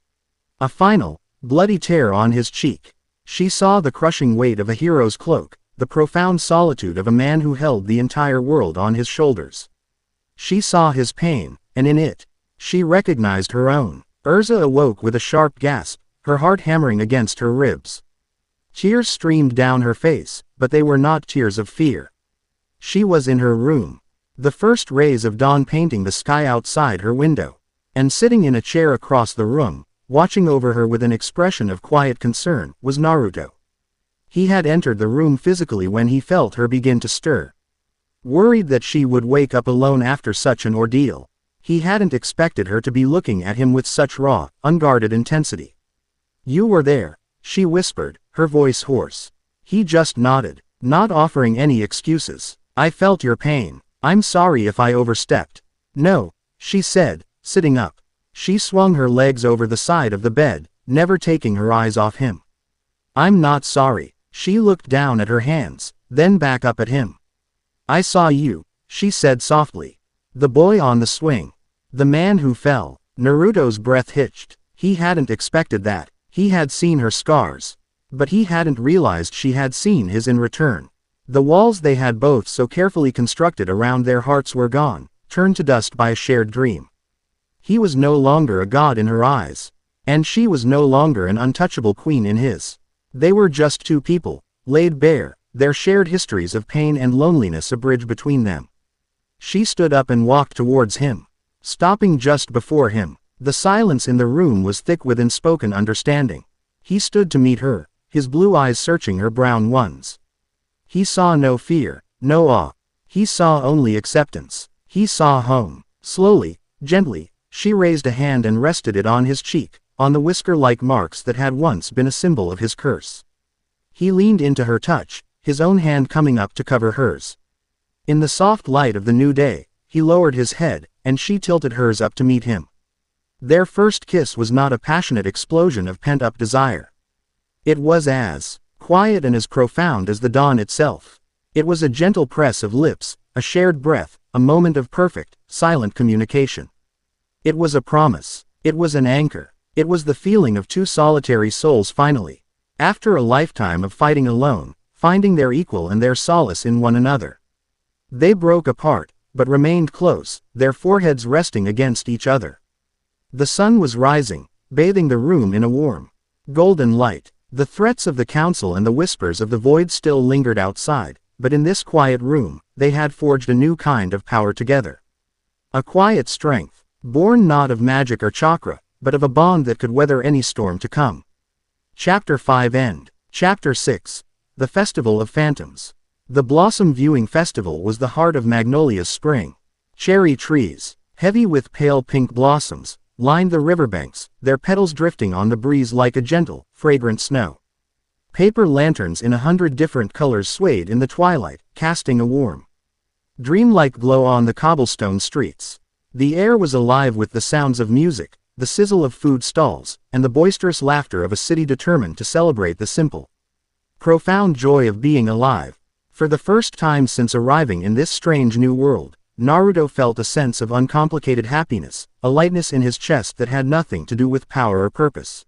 S1: A final, bloody tear on his cheek. She saw the crushing weight of a hero's cloak, the profound solitude of a man who held the entire world on his shoulders. She saw his pain, and in it, she recognized her own. Erza awoke with a sharp gasp, her heart hammering against her ribs. Tears streamed down her face, but they were not tears of fear. She was in her room. The first rays of dawn painting the sky outside her window. And sitting in a chair across the room, watching over her with an expression of quiet concern, was Naruto. He had entered the room physically when he felt her begin to stir. Worried that she would wake up alone after such an ordeal, he hadn't expected her to be looking at him with such raw, unguarded intensity. "You were there," she whispered, her voice hoarse. He just nodded, not offering any excuses. "I felt your pain. I'm sorry if I overstepped." "No," she said, sitting up. She swung her legs over the side of the bed, never taking her eyes off him. "I'm not sorry." She looked down at her hands, then back up at him. "I saw you," she said softly. "The boy on the swing. The man who fell." Naruto's breath hitched. He hadn't expected that. He had seen her scars. But he hadn't realized she had seen his in return. The walls they had both so carefully constructed around their hearts were gone, turned to dust by a shared dream. He was no longer a god in her eyes. And she was no longer an untouchable queen in his. They were just two people, laid bare, their shared histories of pain and loneliness a bridge between them. She stood up and walked towards him, stopping just before him. The silence in the room was thick with unspoken understanding. He stood to meet her, his blue eyes searching her brown ones. He saw no fear, no awe. He saw only acceptance. He saw home. Slowly, gently, she raised a hand and rested it on his cheek, on the whisker-like marks that had once been a symbol of his curse. He leaned into her touch, his own hand coming up to cover hers. In the soft light of the new day, he lowered his head, and she tilted hers up to meet him. Their first kiss was not a passionate explosion of pent-up desire. It was as quiet and as profound as the dawn itself. It was a gentle press of lips, a shared breath, a moment of perfect, silent communication. It was a promise. It was an anchor. It was the feeling of two solitary souls finally, after a lifetime of fighting alone, finding their equal and their solace in one another. They broke apart, but remained close, their foreheads resting against each other. The sun was rising, bathing the room in a warm, golden light. The threats of the council and the whispers of the void still lingered outside, but in this quiet room, they had forged a new kind of power together. A quiet strength, born not of magic or chakra, but of a bond that could weather any storm to come. Chapter 5 End. Chapter 6. The Festival of Phantoms. The Blossom Viewing Festival was the heart of Magnolia's spring. Cherry trees, heavy with pale pink blossoms, lined the riverbanks, their petals drifting on the breeze like a gentle, fragrant snow. Paper lanterns in 100 different colors swayed in the twilight, casting a warm, dreamlike glow on the cobblestone streets. The air was alive with the sounds of music, the sizzle of food stalls, and the boisterous laughter of a city determined to celebrate the simple, profound joy of being alive. For the first time since arriving in this strange new world, Naruto felt a sense of uncomplicated happiness, a lightness in his chest that had nothing to do with power or purpose.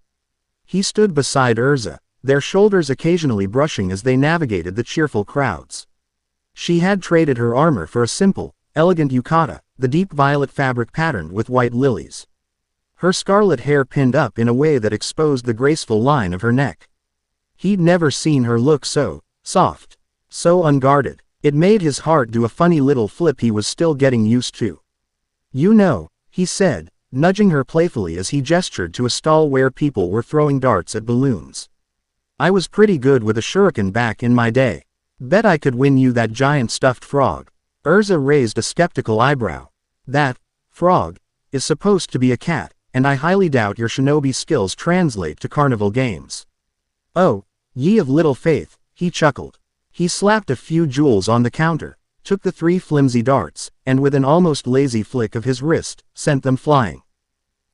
S1: He stood beside Erza, their shoulders occasionally brushing as they navigated the cheerful crowds. She had traded her armor for a simple, elegant yukata, the deep violet fabric patterned with white lilies. Her scarlet hair pinned up in a way that exposed the graceful line of her neck. He'd never seen her look so soft, so unguarded. It made his heart do a funny little flip he was still getting used to. "You know," he said, nudging her playfully as he gestured to a stall where people were throwing darts at balloons. "I was pretty good with a shuriken back in my day. Bet I could win you that giant stuffed frog." Erza raised a skeptical eyebrow. "That frog is supposed to be a cat, and I highly doubt your shinobi skills translate to carnival games." "Oh, ye of little faith," he chuckled. He slapped a few jewels on the counter, took the 3 flimsy darts, and with an almost lazy flick of his wrist, sent them flying.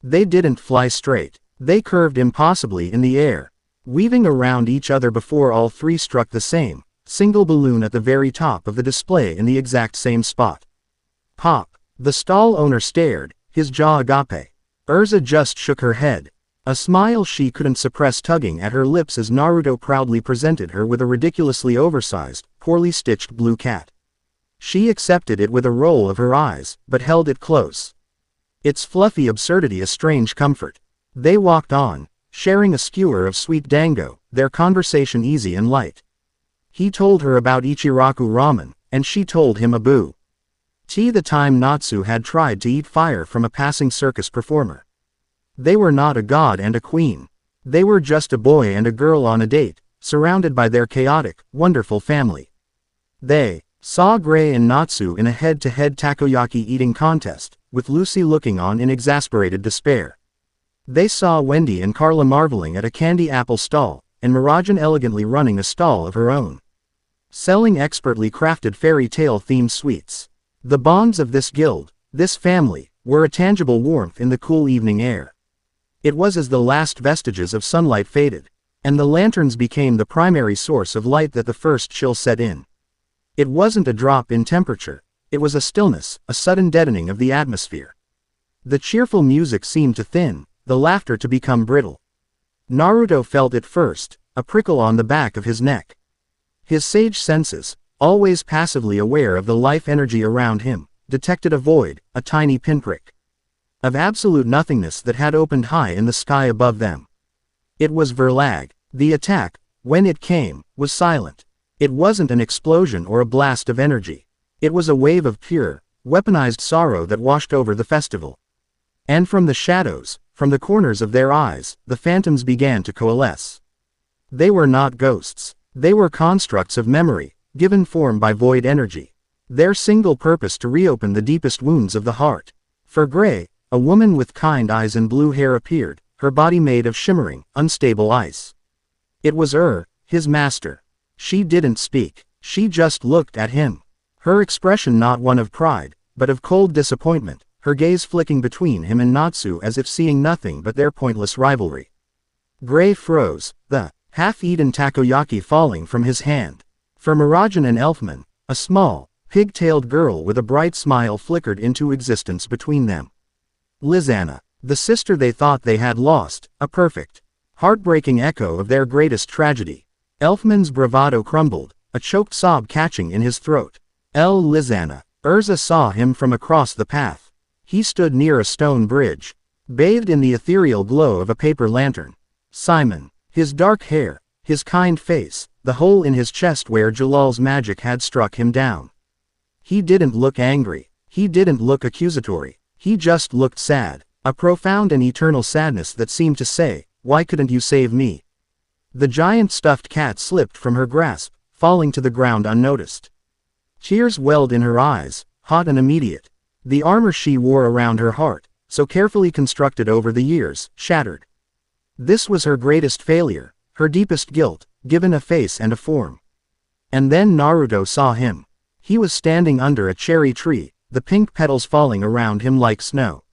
S1: They didn't fly straight. They curved impossibly in the air, weaving around each other before all 3 struck the same, single balloon at the very top of the display in the exact same spot. Pop! The stall owner stared, his jaw agape. Erza just shook her head. A smile she couldn't suppress tugging at her lips as Naruto proudly presented her with a ridiculously oversized, poorly stitched blue cat. She accepted it with a roll of her eyes, but held it close. Its fluffy absurdity a strange comfort. They walked on, sharing a skewer of sweet dango, their conversation easy and light. He told her about Ichiraku ramen, and she told him abu. The time Natsu had tried to eat fire from a passing circus performer. They were not a god and a queen. They were just a boy and a girl on a date, surrounded by their chaotic, wonderful family. They saw Gray and Natsu in a head-to-head takoyaki eating contest, with Lucy looking on in exasperated despair. They saw Wendy and Carla marveling at a candy apple stall, and Mirajan elegantly running a stall of her own, selling expertly crafted fairy tale-themed sweets. The bonds of this guild, this family, were a tangible warmth in the cool evening air. It was as the last vestiges of sunlight faded, and the lanterns became the primary source of light that the first chill set in. It wasn't a drop in temperature, it was a stillness, a sudden deadening of the atmosphere. The cheerful music seemed to thin, the laughter to become brittle. Naruto felt it first, a prickle on the back of his neck. His sage senses, always passively aware of the life energy around him, detected a void, a tiny pinprick of absolute nothingness that had opened high in the sky above them. It was Verlag. The attack, when it came, was silent. It wasn't an explosion or a blast of energy. It was a wave of pure, weaponized sorrow that washed over the festival. And from the shadows, from the corners of their eyes, the phantoms began to coalesce. They were not ghosts. They were constructs of memory, given form by void energy. Their single purpose to reopen the deepest wounds of the heart. For Gray, a woman with kind eyes and blue hair appeared, her body made of shimmering, unstable ice. It was his master. She didn't speak, she just looked at him. Her expression not one of pride, but of cold disappointment, her gaze flicking between him and Natsu as if seeing nothing but their pointless rivalry. Gray froze, the half-eaten takoyaki falling from his hand. For Mirajan and Elfman, a small, pig-tailed girl with a bright smile flickered into existence between them. Lizanna, the sister they thought they had lost, a perfect, heartbreaking echo of their greatest tragedy. Elfman's bravado crumbled, a choked sob catching in his throat. Lizanna. Erza saw him from across the path. He stood near a stone bridge, bathed in the ethereal glow of a paper lantern. Simon. His dark hair, his kind face, the hole in his chest where Jalal's magic had struck him down. He didn't look angry. He didn't look accusatory. He just looked sad. A profound and eternal sadness that seemed to say, "Why couldn't you save me?" The giant stuffed cat slipped from her grasp, falling to the ground unnoticed. Tears welled in her eyes, hot and immediate. The armor she wore around her heart, so carefully constructed over the years, shattered. This was her greatest failure, her deepest guilt, given a face and a form. And then Naruto saw him. He was standing under a cherry tree, the pink petals falling around him like snow.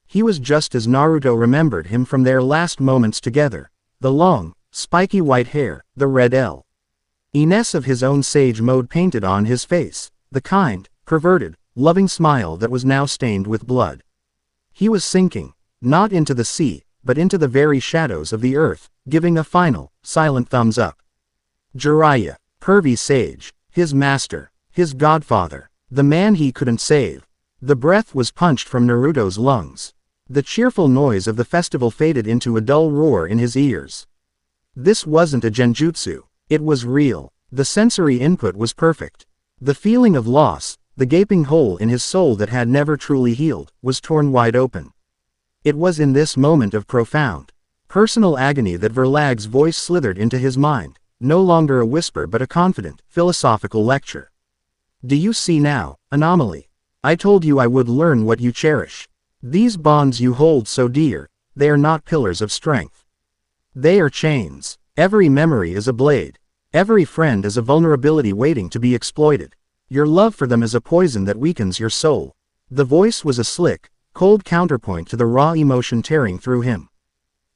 S1: He was just as Naruto remembered him from their last moments together. The long, spiky white hair, the red Ines of his own sage mode painted on his face, the kind, perverted, loving smile that was now stained with blood. He was sinking, not into the sea, but into the very shadows of the earth, giving a final, silent thumbs up. Jiraiya, pervy sage, his master, his godfather, the man he couldn't save. The breath was punched from Naruto's lungs. The cheerful noise of the festival faded into a dull roar in his ears. This wasn't a genjutsu, it was real. The sensory input was perfect. The feeling of loss, the gaping hole in his soul that had never truly healed, was torn wide open. It was in this moment of profound, personal agony that Verlag's voice slithered into his mind, no longer a whisper but a confident, philosophical lecture. Do you see now, anomaly? I told you I would learn what you cherish. These bonds you hold so dear, they are not pillars of strength. They are chains. Every memory is a blade. Every friend is a vulnerability waiting to be exploited. Your love for them is a poison that weakens your soul. The voice was a slick, cold counterpoint to the raw emotion tearing through him.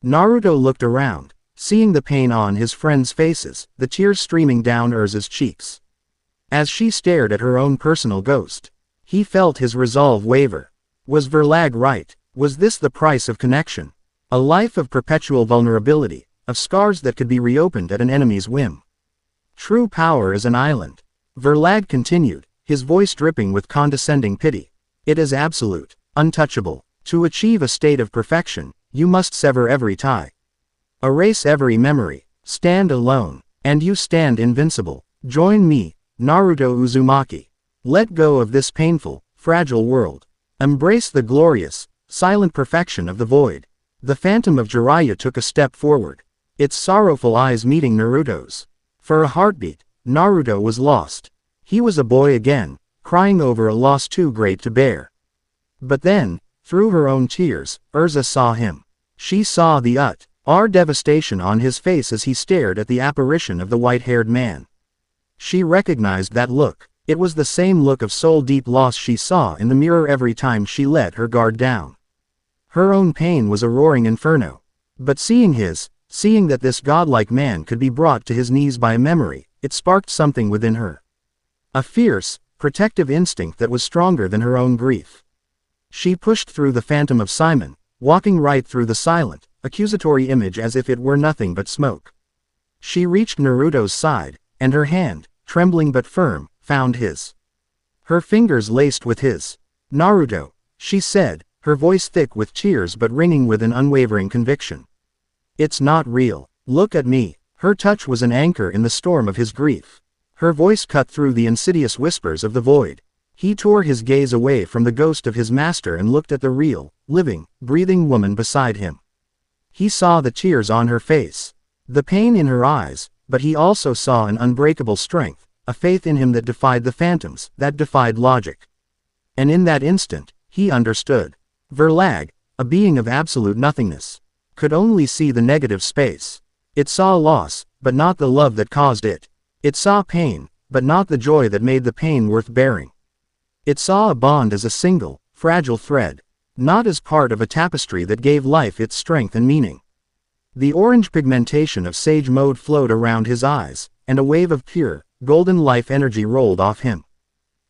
S1: Naruto looked around, seeing the pain on his friends' faces, the tears streaming down Erza's cheeks. As she stared at her own personal ghost, he felt his resolve waver. Was Verlag right? Was this the price of connection? A life of perpetual vulnerability, of scars that could be reopened at an enemy's whim. True power is an island. Verlag continued, his voice dripping with condescending pity. It is absolute, untouchable. To achieve a state of perfection, you must sever every tie. Erase every memory. Stand alone. And you stand invincible. Join me. Naruto Uzumaki. Let go of this painful, fragile world. Embrace the glorious, silent perfection of the void. The Phantom of Jiraiya took a step forward, its sorrowful eyes meeting Naruto's. For a heartbeat, Naruto was lost. He was a boy again, crying over a loss too great to bear. But then, through her own tears, Erza saw him. She saw the utter devastation on his face as he stared at the apparition of the white-haired man. She recognized that look. It was the same look of soul-deep loss she saw in the mirror every time she let her guard down. Her own pain was a roaring inferno. But seeing that this godlike man could be brought to his knees by a memory, it sparked something within her. A fierce, protective instinct that was stronger than her own grief. She pushed through the phantom of Simon, walking right through the silent, accusatory image as if it were nothing but smoke. She reached Naruto's side, and her hand, trembling but firm, found his. Her fingers laced with his. "Naruto," she said, her voice thick with tears but ringing with an unwavering conviction. "It's not real. Look at me." Her touch was an anchor in the storm of his grief. Her voice cut through the insidious whispers of the void. He tore his gaze away from the ghost of his master and looked at the real, living, breathing woman beside him. He saw the tears on her face, the pain in her eyes, but he also saw an unbreakable strength, a faith in him that defied the phantoms, that defied logic. And in that instant, he understood. Verlag, a being of absolute nothingness, could only see the negative space. It saw loss, but not the love that caused it. It saw pain, but not the joy that made the pain worth bearing. It saw a bond as a single, fragile thread, not as part of a tapestry that gave life its strength and meaning. The orange pigmentation of sage mode flowed around his eyes, and a wave of pure, golden life energy rolled off him.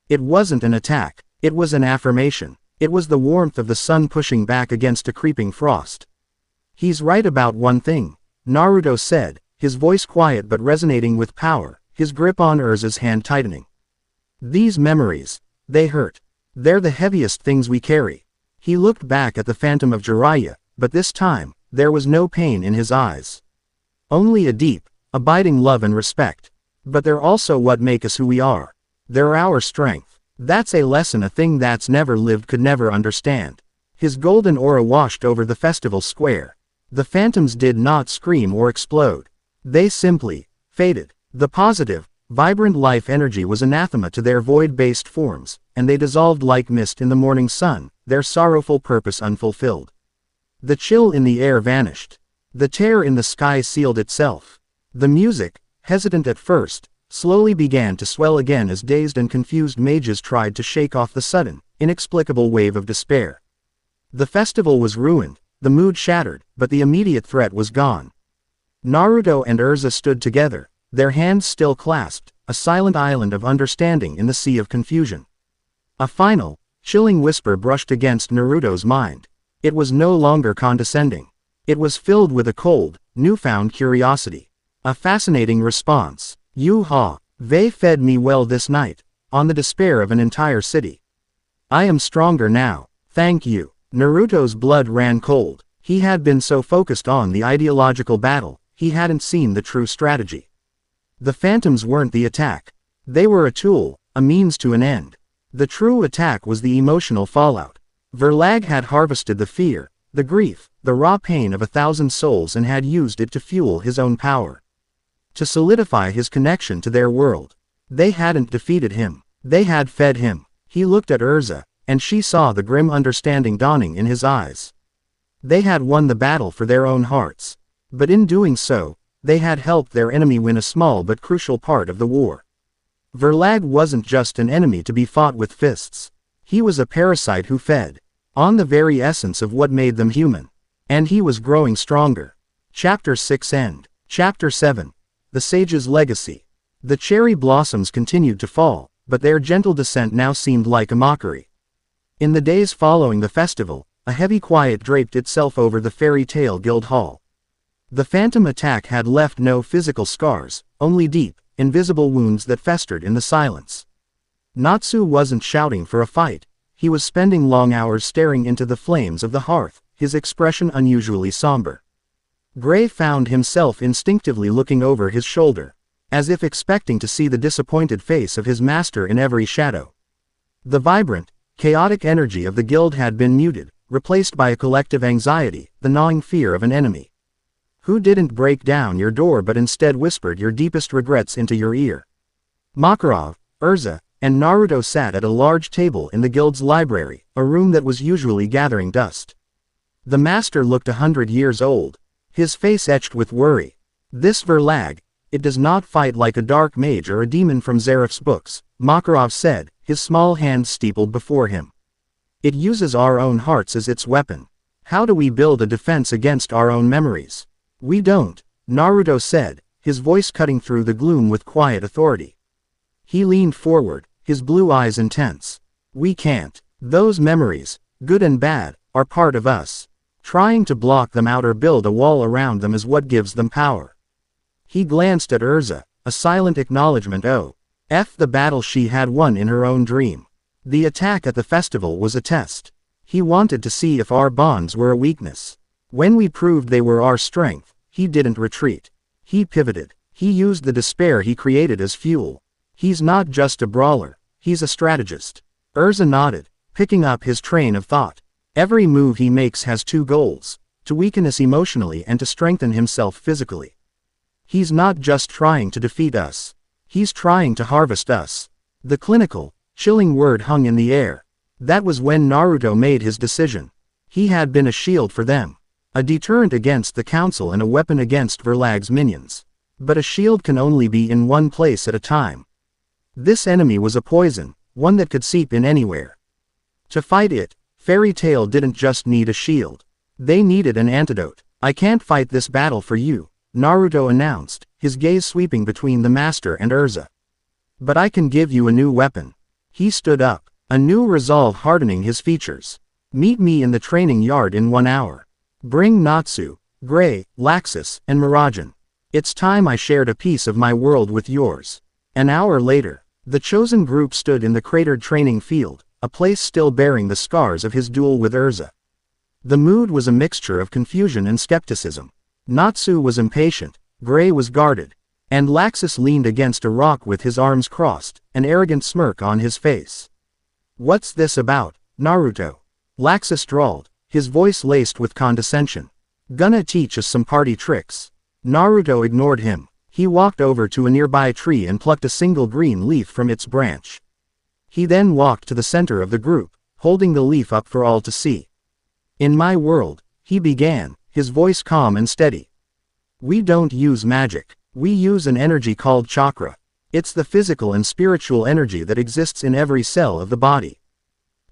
S1: It wasn't an attack, it was an affirmation. It was the warmth of the sun pushing back against a creeping frost. "He's right about one thing," Naruto said, his voice quiet but resonating with power, his grip on Erza's hand tightening. "These memories, they hurt. They're the heaviest things we carry." He looked back at the Phantom of Jiraiya, but this time, there was no pain in his eyes. Only a deep, abiding love and respect. "But they're also what make us who we are. They're our strength. That's a lesson a thing that's never lived could never understand." His golden aura washed over the festival square. The phantoms did not scream or explode. They simply faded. The positive, vibrant life energy was anathema to their void-based forms, and they dissolved like mist in the morning sun, their sorrowful purpose unfulfilled. The chill in the air vanished. The terror in the sky sealed itself. The music, hesitant at first, slowly began to swell again as dazed and confused mages tried to shake off the sudden, inexplicable wave of despair. The festival was ruined, the mood shattered, but the immediate threat was gone. Naruto and Erza stood together, their hands still clasped, a silent island of understanding in the sea of confusion. A final, chilling whisper brushed against Naruto's mind. It was no longer condescending. It was filled with a cold, newfound curiosity. A fascinating response. "You they fed me well this night, on the despair of an entire city. I am stronger now, thank you." Naruto's blood ran cold. He had been so focused on the ideological battle, he hadn't seen the true strategy. The phantoms weren't the attack. They were a tool, a means to an end. The true attack was the emotional fallout. Verlag had harvested the fear, the grief, the raw pain of 1,000 souls and had used it to fuel his own power. To solidify his connection to their world. They hadn't defeated him. They had fed him. He looked at Erza, and she saw the grim understanding dawning in his eyes. They had won the battle for their own hearts. But in doing so, they had helped their enemy win a small but crucial part of the war. Verlag wasn't just an enemy to be fought with fists. He was a parasite who fed on the very essence of what made them human. And he was growing stronger. Chapter 6 End. Chapter 7. The Sage's Legacy. The cherry blossoms continued to fall, but their gentle descent now seemed like a mockery. In the days following the festival, a heavy quiet draped itself over the fairy tale guild hall. The phantom attack had left no physical scars, only deep, invisible wounds that festered in the silence. Natsu wasn't shouting for a fight. He was spending long hours staring into the flames of the hearth, his expression unusually somber. Gray found himself instinctively looking over his shoulder. as if expecting to see the disappointed face of his master in every shadow. The vibrant, chaotic energy of the guild had been muted, replaced by a collective anxiety, the gnawing fear of an enemy. Who didn't break down your door but instead whispered your deepest regrets into your ear? Makarov, Erza, and Naruto sat at a large table in the guild's library, a room that was usually gathering dust. The master looked 100 years old, his face etched with worry. This Verlag, it does not fight like a dark mage or a demon from Zaref's books, Makarov said, his small hands steepled before him. It uses our own hearts as its weapon. How do we build a defense against our own memories? We don't, Naruto said, his voice cutting through the gloom with quiet authority. He leaned forward, his blue eyes intense. We can't. Those memories, good and bad, are part of us. Trying to block them out or build a wall around them is what gives them power. He glanced at Erza, a silent acknowledgement. The battle she had won in her own dream. The attack at the festival was a test. He wanted to see if our bonds were a weakness. When we proved they were our strength, he didn't retreat. He pivoted. He used the despair he created as fuel. He's not just a brawler, he's a strategist. Erza nodded, picking up his train of thought. Every move he makes has two goals, to weaken us emotionally and to strengthen himself physically. He's not just trying to defeat us. He's trying to harvest us. The clinical, chilling word hung in the air. That was when Naruto made his decision. He had been a shield for them. A deterrent against the council and a weapon against Verlag's minions. But a shield can only be in one place at a time. This enemy was a poison, one that could seep in anywhere. To fight it, Fairy Tail didn't just need a shield. They needed an antidote. I can't fight this battle for you, Naruto announced, his gaze sweeping between the master and Erza. But I can give you a new weapon. He stood up, a new resolve hardening his features. Meet me in the training yard in 1 hour. Bring Natsu, Gray, Laxus, and Mirajan. It's time I shared a piece of my world with yours. An hour later, the chosen group stood in the cratered training field, a place still bearing the scars of his duel with Erza. The mood was a mixture of confusion and skepticism. Natsu was impatient, Gray was guarded, and Laxus leaned against a rock with his arms crossed, an arrogant smirk on his face. What's this about, Naruto? Laxus drawled, his voice laced with condescension. Gonna teach us some party tricks. Naruto ignored him. He walked over to a nearby tree and plucked a single green leaf from its branch. He then walked to the center of the group, holding the leaf up for all to see. In my world, he began, his voice calm and steady. We don't use magic. We use an energy called chakra. It's the physical and spiritual energy that exists in every cell of the body.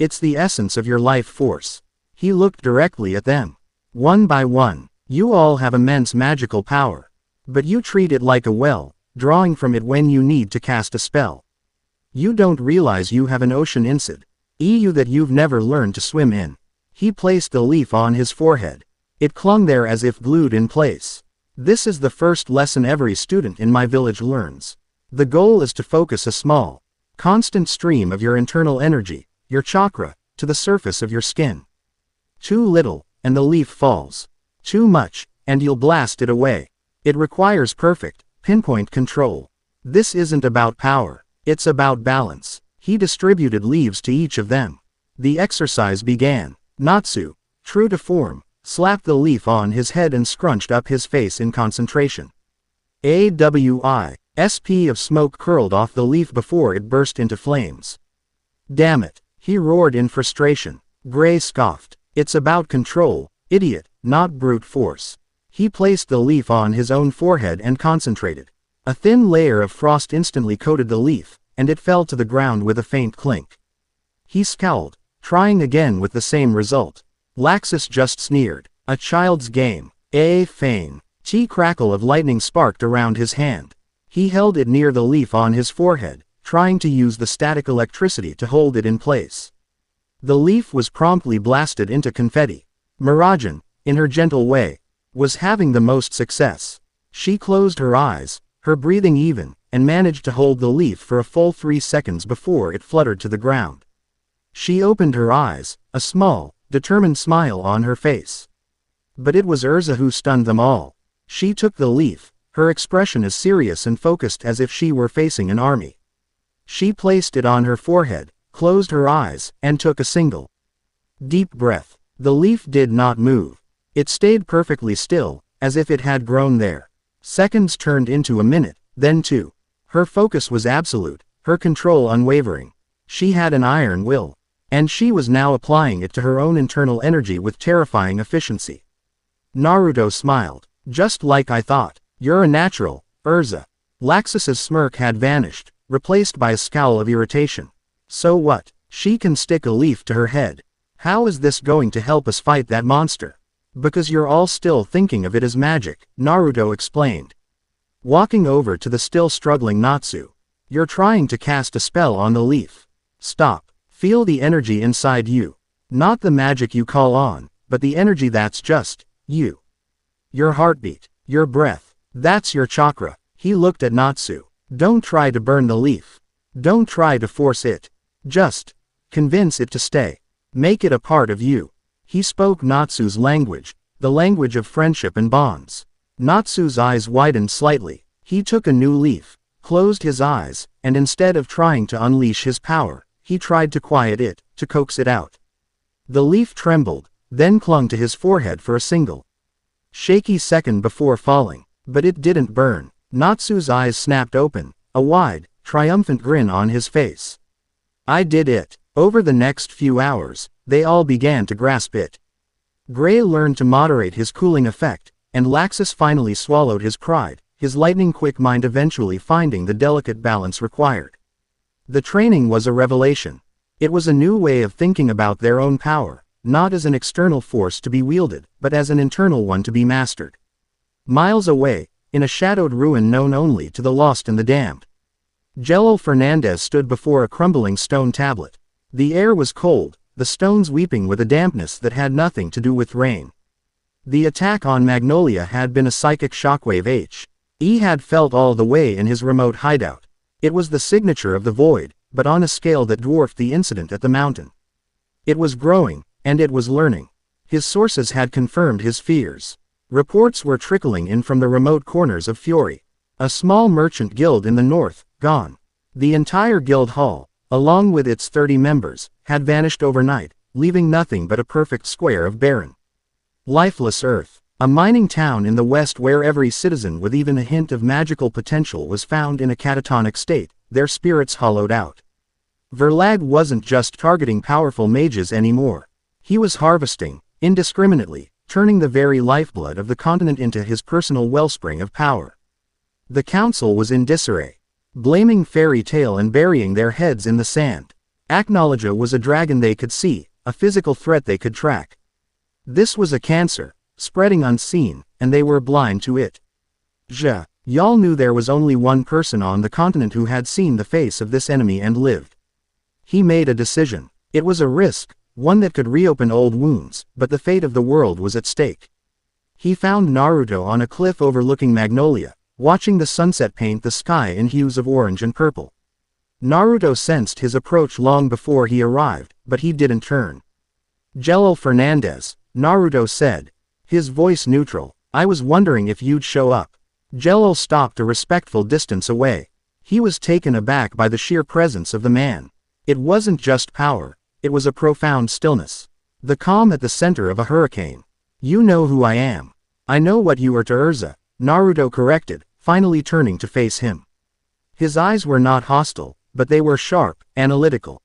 S1: It's the essence of your life force. He looked directly at them. One by one, you all have immense magical power. But you treat it like a well, drawing from it when you need to cast a spell. You don't realize you have an ocean inside you that you've never learned to swim in. He placed the leaf on his forehead. It clung there as if glued in place. This is the first lesson every student in my village learns. The goal is to focus a small, constant stream of your internal energy, your chakra, to the surface of your skin. Too little, and the leaf falls. Too much, and you'll blast it away. It requires perfect, pinpoint control. This isn't about power. It's about balance. He distributed leaves to each of them. The exercise began. Natsu, true to form, slapped the leaf on his head and scrunched up his face in concentration. AWI, of smoke curled off the leaf before it burst into flames. Damn it, he roared in frustration. Gray scoffed. It's about control, idiot, not brute force. He placed the leaf on his own forehead and concentrated. A thin layer of frost instantly coated the leaf, and it fell to the ground with a faint clink. He scowled, trying again with the same result. Laxus just sneered. A child's game. Fane. Crackle of lightning sparked around his hand. He held it near the leaf on his forehead, trying to use the static electricity to hold it in place. The leaf was promptly blasted into confetti. Mirajan, in her gentle way, was having the most success. She closed her eyes, her breathing even, and managed to hold the leaf for a full 3 seconds before it fluttered to the ground. She opened her eyes, a small, determined smile on her face. But it was Erza who stunned them all. She took the leaf, her expression as serious and focused as if she were facing an army. She placed it on her forehead, closed her eyes, and took a single deep breath. The leaf did not move. It stayed perfectly still, as if it had grown there. Seconds turned into a minute, then two. Her focus was absolute, her control unwavering. She had an iron will, and she was now applying it to her own internal energy with terrifying efficiency. Naruto smiled. Just like I thought. You're a natural, Erza. Laxus's smirk had vanished, replaced by a scowl of irritation. So what? She can stick a leaf to her head. How is this going to help us fight that monster? Because you're all still thinking of it as magic, Naruto explained. Walking over to the still struggling Natsu. You're trying to cast a spell on the leaf. Stop. Feel the energy inside you. Not the magic you call on, but the energy that's just you. Your heartbeat, your breath. That's your chakra. He looked at Natsu. Don't try to burn the leaf. Don't try to force it. Just convince it to stay. Make it a part of you. He spoke Natsu's language, the language of friendship and bonds. Natsu's eyes widened slightly. He took a new leaf, closed his eyes, and instead of trying to unleash his power, he tried to quiet it, to coax it out. The leaf trembled, then clung to his forehead for a single shaky second before falling. But it didn't burn. Natsu's eyes snapped open, a wide, triumphant grin on his face. I did it. Over the next few hours, they all began to grasp it. Gray learned to moderate his cooling effect, and Laxus finally swallowed his pride, his lightning-quick mind eventually finding the delicate balance required. The training was a revelation. It was a new way of thinking about their own power, not as an external force to be wielded, but as an internal one to be mastered. Miles away, in a shadowed ruin known only to the lost and the damned, Jello Fernandez stood before a crumbling stone tablet. The air was cold, the stones weeping with a dampness that had nothing to do with rain. The attack on Magnolia had been a psychic shockwave he had felt all the way in his remote hideout. It was the signature of the void, but on a scale that dwarfed the incident at the mountain. It was growing, and it was learning. His sources had confirmed his fears. Reports were trickling in from the remote corners of Fury. A small merchant guild in the north, gone. The entire guild hall, along with its 30 members, had vanished overnight, leaving nothing but a perfect square of barren, lifeless earth. A mining town in the west where every citizen with even a hint of magical potential was found in a catatonic state, their spirits hollowed out. Verlag wasn't just targeting powerful mages anymore. He was harvesting, indiscriminately, turning the very lifeblood of the continent into his personal wellspring of power. The council was in disarray, blaming Fairy Tail and burying their heads in the sand. Acknowledge was a dragon they could see, a physical threat they could track. This was a cancer, spreading unseen, and they were blind to it. Y'all knew there was only one person on the continent who had seen the face of this enemy and lived. He made a decision. It was a risk, one that could reopen old wounds, but the fate of the world was at stake. He found Naruto on a cliff overlooking Magnolia, watching the sunset paint the sky in hues of orange and purple. Naruto sensed his approach long before he arrived, but he didn't turn. Jello Fernandez, Naruto said, his voice neutral, I was wondering if you'd show up. Jello stopped a respectful distance away. He was taken aback by the sheer presence of the man. It wasn't just power, it was a profound stillness. The calm at the center of a hurricane. You know who I am. I know what you are to Erza, Naruto corrected, finally turning to face him. His eyes were not hostile, but they were sharp, analytical.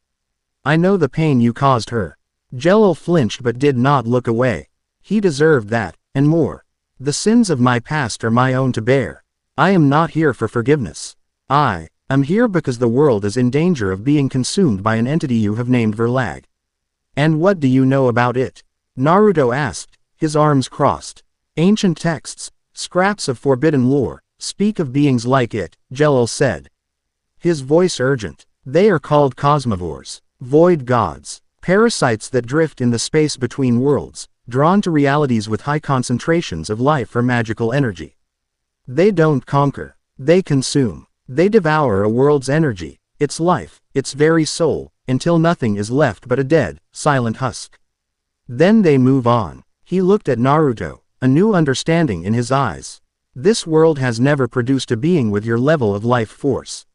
S1: I know the pain you caused her. Jello flinched but did not look away. He deserved that, and more. The sins of my past are my own to bear. I am not here for forgiveness. I am here because the world is in danger of being consumed by an entity you have named Verlag. And what do you know about it? Naruto asked, his arms crossed. Ancient texts, scraps of forbidden lore, speak of beings like it, Jello said. His voice urgent. They are called cosmivores, void gods, parasites that drift in the space between worlds, drawn to realities with high concentrations of life or magical energy. They don't conquer, they consume. They devour a world's energy, its life, its very soul, until nothing is left but a dead, silent husk. Then they move on. He looked at Naruto, a new understanding in his eyes. This world has never produced a being with your level of life force.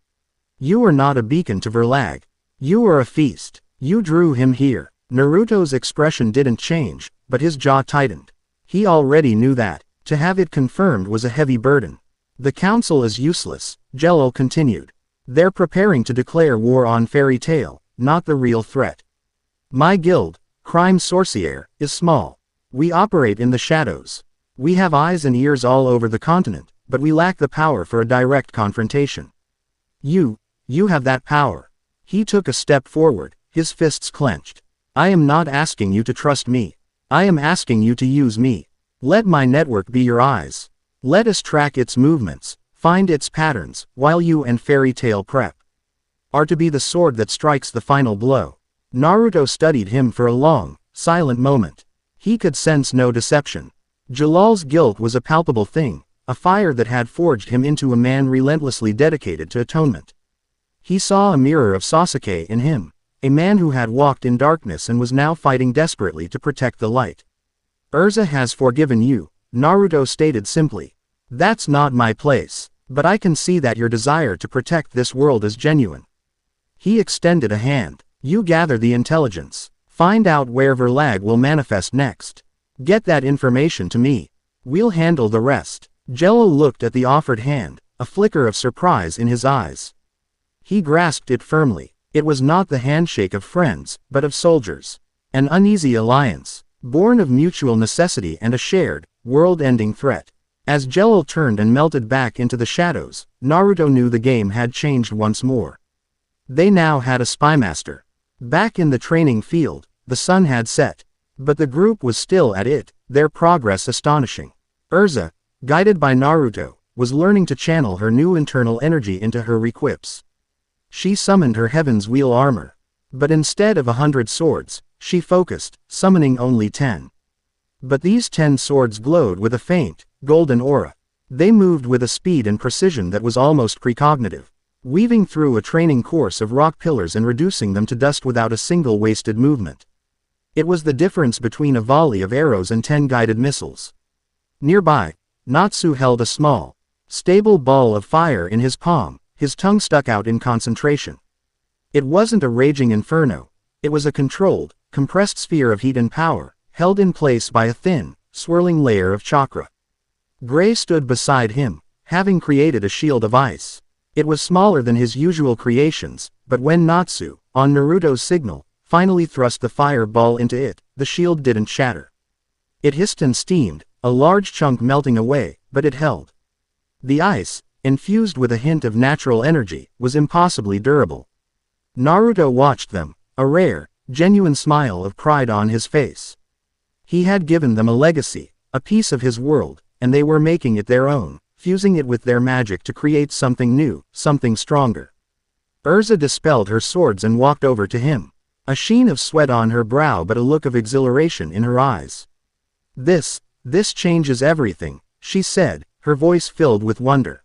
S1: You are not a beacon to Verlag. You are a feast. You drew him here. Naruto's expression didn't change, but his jaw tightened. He already knew that. To have it confirmed was a heavy burden. The council is useless, Jello continued. They're preparing to declare war on Fairy Tail, not the real threat. My guild, Crime Sorcier, is small. We operate in the shadows. We have eyes and ears all over the continent, but we lack the power for a direct confrontation. You have that power. He took a step forward, his fists clenched. I am not asking you to trust me. I am asking you to use me. Let my network be your eyes. Let us track its movements, find its patterns, while you and Fairy Tail prep. Are to be the sword that strikes the final blow. Naruto studied him for a long, silent moment. He could sense no deception. Jalal's guilt was a palpable thing, a fire that had forged him into a man relentlessly dedicated to atonement. He saw a mirror of Sasuke in him, a man who had walked in darkness and was now fighting desperately to protect the light. Erza has forgiven you, Naruto stated simply. That's not my place, but I can see that your desire to protect this world is genuine. He extended a hand. You gather the intelligence. Find out where Verlag will manifest next. Get that information to me. We'll handle the rest. Jello looked at the offered hand, a flicker of surprise in his eyes. He grasped it firmly. It was not the handshake of friends, but of soldiers. An uneasy alliance, born of mutual necessity and a shared, world-ending threat. As Jello turned and melted back into the shadows, Naruto knew the game had changed once more. They now had a spymaster. Back in the training field, the sun had set. But the group was still at it, their progress astonishing. Erza, guided by Naruto, was learning to channel her new internal energy into her equips. She summoned her Heaven's Wheel armor. But instead of 100 swords, she focused, summoning only 10. But these 10 swords glowed with a faint, golden aura. They moved with a speed and precision that was almost precognitive, weaving through a training course of rock pillars and reducing them to dust without a single wasted movement. It was the difference between a volley of arrows and 10 guided missiles. Nearby, Natsu held a small, stable ball of fire in his palm, his tongue stuck out in concentration. It wasn't a raging inferno. It was a controlled, compressed sphere of heat and power, held in place by a thin, swirling layer of chakra. Gray stood beside him, having created a shield of ice. It was smaller than his usual creations, but when Natsu, on Naruto's signal, finally thrust the fireball into it, the shield didn't shatter. It hissed and steamed, a large chunk melting away, but it held. The ice, infused with a hint of natural energy, was impossibly durable. Naruto watched them, a rare, genuine smile of pride on his face. He had given them a legacy, a piece of his world, and they were making it their own, fusing it with their magic to create something new, something stronger. Erza dispelled her swords and walked over to him. A sheen of sweat on her brow but a look of exhilaration in her eyes. This changes everything, she said, her voice filled with wonder.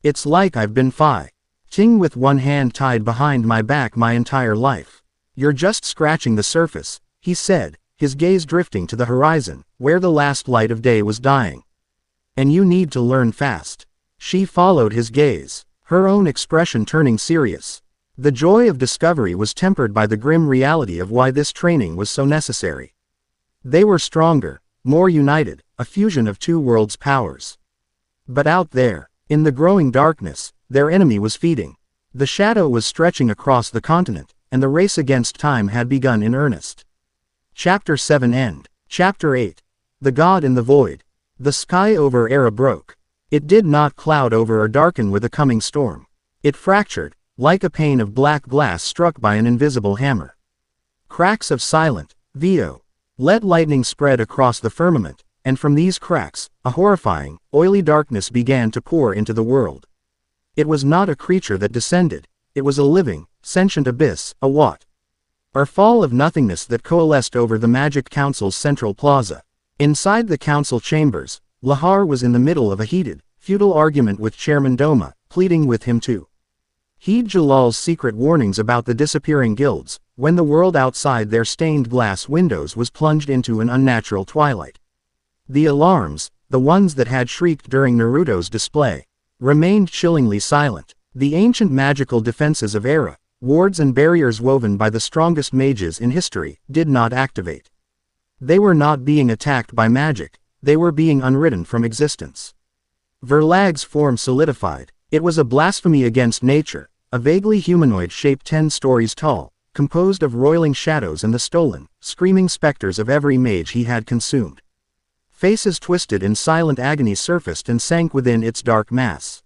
S1: It's like I've been fighting with one hand tied behind my back my entire life. You're just scratching the surface, he said, his gaze drifting to the horizon, where the last light of day was dying. And you need to learn fast. She followed his gaze, her own expression turning serious. The joy of discovery was tempered by the grim reality of why this training was so necessary. They were stronger, more united, a fusion of two worlds' powers. But out there, in the growing darkness, their enemy was feeding. The shadow was stretching across the continent, and the race against time had begun in earnest. Chapter 7 End. Chapter 8. The God in the Void. The sky over Era broke. It did not cloud over or darken with a coming storm. It fractured, like a pane of black glass struck by an invisible hammer. Cracks of silent, let lightning spread across the firmament, and from these cracks, a horrifying, oily darkness began to pour into the world. It was not a creature that descended, it was a living, sentient abyss, a fall of nothingness that coalesced over the Magic Council's central plaza. Inside the council chambers, Lahar was in the middle of a heated, futile argument with Chairman Doma, pleading with him to heed Jalal's secret warnings about the disappearing guilds, when the world outside their stained glass windows was plunged into an unnatural twilight. The alarms, the ones that had shrieked during Naruto's display, remained chillingly silent. The ancient magical defenses of Era, wards and barriers woven by the strongest mages in history, did not activate. They were not being attacked by magic, they were being unwritten from existence. Verlag's form solidified. It was a blasphemy against nature, a vaguely humanoid shape 10 stories tall, composed of roiling shadows and the stolen, screaming specters of every mage he had consumed. Faces twisted in silent agony surfaced and sank within its dark mass.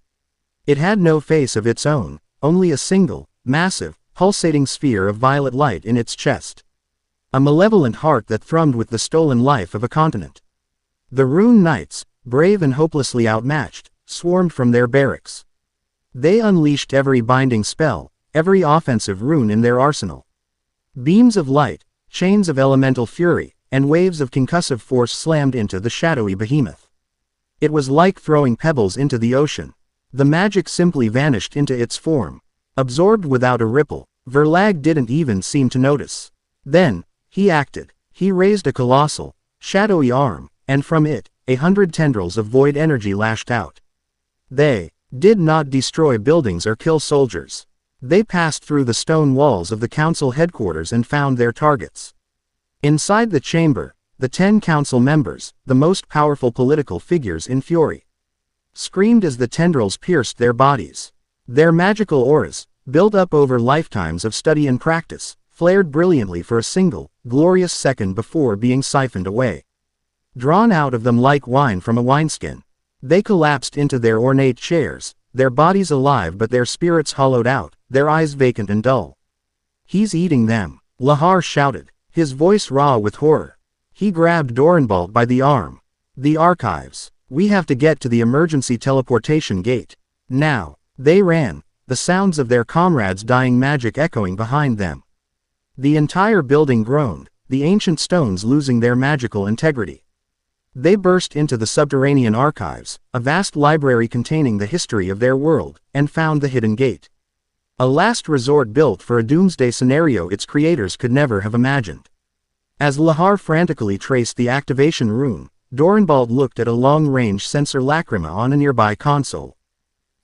S1: It had no face of its own, only a single, massive, pulsating sphere of violet light in its chest. A malevolent heart that thrummed with the stolen life of a continent. The Rune Knights, brave and hopelessly outmatched, swarmed from their barracks. They unleashed every binding spell, every offensive rune in their arsenal. Beams of light, chains of elemental fury, and waves of concussive force slammed into the shadowy behemoth. It was like throwing pebbles into the ocean. The magic simply vanished into its form. Absorbed without a ripple, Verlag didn't even seem to notice. Then, he acted. He raised a colossal, shadowy arm, and from it, 100 tendrils of void energy lashed out. They did not destroy buildings or kill soldiers. They passed through the stone walls of the council headquarters and found their targets. Inside the chamber, the 10 council members, the most powerful political figures in fury, screamed as the tendrils pierced their bodies. Their magical auras, built up over lifetimes of study and practice, flared brilliantly for a single, glorious second before being siphoned away. Drawn out of them like wine from a wineskin, they collapsed into their ornate chairs, their bodies alive but their spirits hollowed out, their eyes vacant and dull. "He's eating them," Lahar shouted, his voice raw with horror. He grabbed Dorenbalt by the arm. "The archives. We have to get to the emergency teleportation gate. Now." They ran, the sounds of their comrades' dying magic echoing behind them. The entire building groaned, the ancient stones losing their magical integrity. They burst into the subterranean archives, a vast library containing the history of their world, and found the hidden gate. A last resort built for a doomsday scenario its creators could never have imagined. As Lahar frantically traced the activation rune, Dorenbalt looked at a long-range sensor lacrima on a nearby console.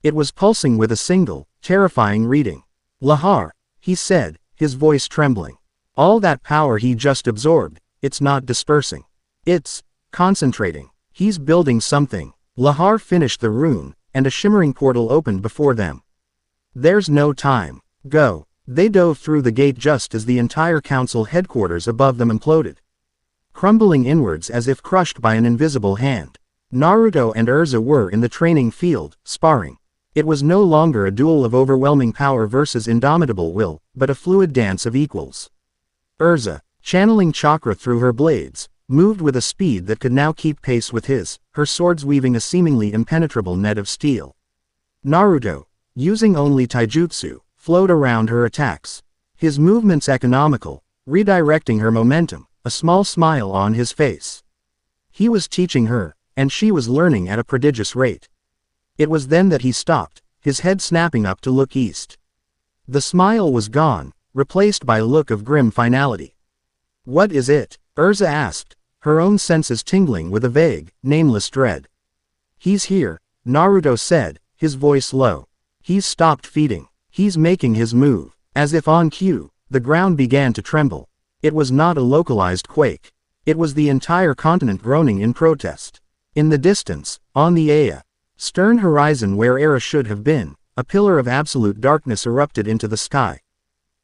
S1: It was pulsing with a single, terrifying reading. "Lahar," he said, his voice trembling. "All that power he just absorbed, it's not dispersing. It's concentrating. He's building something." Lahar finished the rune, and a shimmering portal opened before them. "There's no time. Go." They dove through the gate just as the entire council headquarters above them imploded, crumbling inwards as if crushed by an invisible hand. Naruto and Erza were in the training field, sparring. It was no longer a duel of overwhelming power versus indomitable will, but a fluid dance of equals. Erza, channeling chakra through her blades, moved with a speed that could now keep pace with his, her swords weaving a seemingly impenetrable net of steel. Naruto, using only taijutsu, flowed around her attacks. His movements economical, redirecting her momentum, a small smile on his face. He was teaching her, and she was learning at a prodigious rate. It was then that he stopped, his head snapping up to look east. The smile was gone, replaced by a look of grim finality. "What is it?" Erza asked, her own senses tingling with a vague, nameless dread. "He's here," Naruto said, his voice low. "He's stopped feeding. He's making his move." As if on cue, the ground began to tremble. It was not a localized quake. It was the entire continent groaning in protest. In the distance, on the Aya, stern horizon where Era should have been, a pillar of absolute darkness erupted into the sky.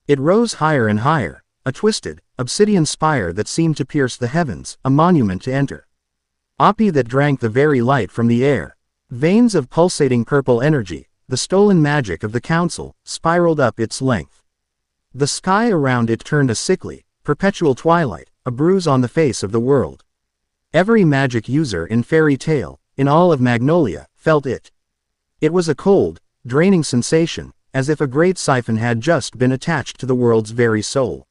S1: It rose higher and higher, a twisted, obsidian spire that seemed to pierce the heavens, a monument to enter. Oppi that drank the very light from the air. Veins of pulsating purple energy, the stolen magic of the council, spiraled up its length. The sky around it turned a sickly, perpetual twilight, a bruise on the face of the world. Every magic user in Fairy Tail, in all of Magnolia, felt it. It was a cold, draining sensation, as if a great siphon had just been attached to the world's very soul.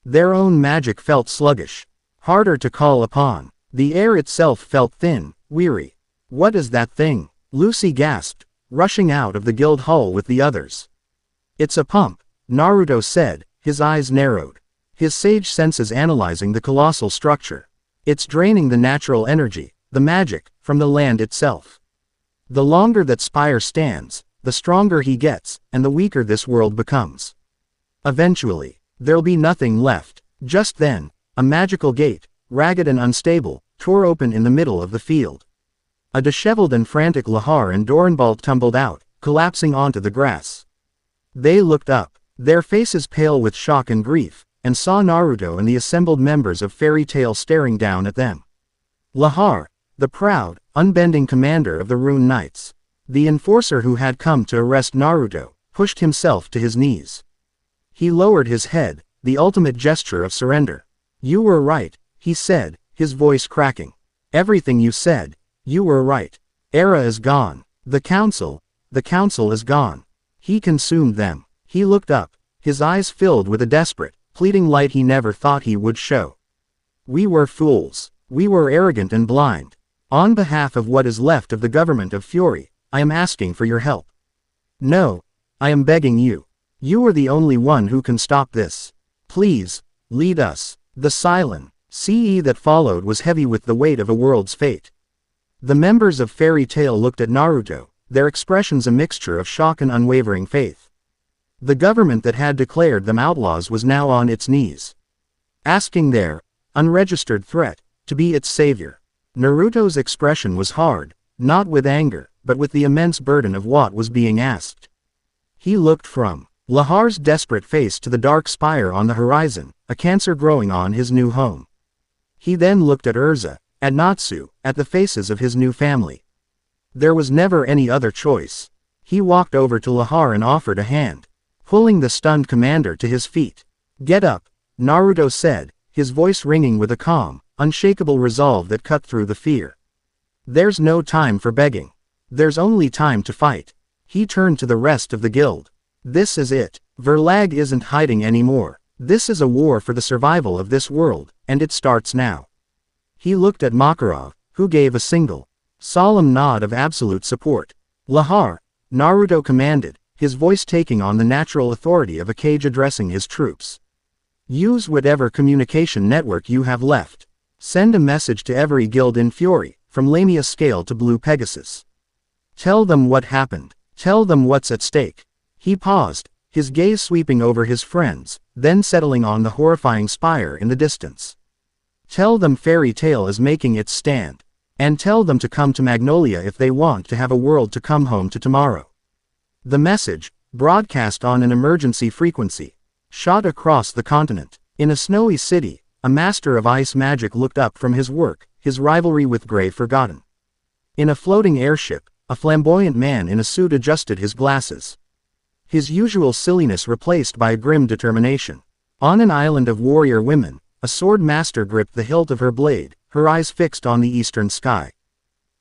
S1: Their own magic felt sluggish, harder to call upon. The air itself felt thin, weary. "What is that thing?" Lucy gasped, rushing out of the guild hall with the others. "It's a pump," Naruto said, his eyes narrowed, his sage senses analyzing the colossal structure. "It's draining the natural energy, the magic, from the land itself. The longer that spire stands, the stronger he gets, and the weaker this world becomes. Eventually, there'll be nothing left. Just then, a magical gate, ragged and unstable, tore open in the middle of the field. A disheveled and frantic Lahar and Doranbalt tumbled out, collapsing onto the grass. They looked up, their faces pale with shock and grief, and saw Naruto and the assembled members of Fairy Tail staring down at them. Lahar, the proud, unbending commander of the Rune Knights, the enforcer who had come to arrest Naruto, pushed himself to his knees. He lowered his head, the ultimate gesture of surrender. "You were right," he said, his voice cracking. "Everything you said, you were right. Erza is gone. The council is gone." He consumed them. He looked up, his eyes filled with a desperate, pleading light he never thought he would show. "We were fools. We were arrogant and blind. On behalf of what is left of the government of Fury, I am asking for your help. No, I am begging you. You are the only one who can stop this. Please, lead us." The silence that followed was heavy with the weight of a world's fate. The members of Fairy Tail looked at Naruto, their expressions a mixture of shock and unwavering faith. The government that had declared them outlaws was now on its knees, asking their unregistered threat to be its savior. Naruto's expression was hard, not with anger, but with the immense burden of what was being asked. He looked from Lahar's desperate face to the dark spire on the horizon, a cancer growing on his new home. He then looked at Erza, at Natsu, at the faces of his new family. There was never any other choice. He walked over to Lahar and offered a hand, pulling the stunned commander to his feet. "Get up," Naruto said, his voice ringing with a calm, unshakable resolve that cut through the fear. "There's no time for begging. There's only time to fight." He turned to the rest of the guild. "This is it. Verlag isn't hiding anymore. This is a war for the survival of this world, and it starts now." He looked at Makarov, who gave a single, solemn nod of absolute support. "Lahar," Naruto commanded, his voice taking on the natural authority of a cage addressing his troops. "Use whatever communication network you have left. Send a message to every guild in Fury, from Lamia Scale to Blue Pegasus. Tell them what happened. Tell them what's at stake." He paused, his gaze sweeping over his friends, then settling on the horrifying spire in the distance. "Tell them Fairy Tail is making its stand. And tell them to come to Magnolia if they want to have a world to come home to tomorrow." The message, broadcast on an emergency frequency, shot across the continent. In a snowy city, a master of ice magic looked up from his work, his rivalry with Grey forgotten. In a floating airship, a flamboyant man in a suit adjusted his glasses. His usual silliness replaced by a grim determination. On an island of warrior women, a sword master gripped the hilt of her blade, her eyes fixed on the eastern sky.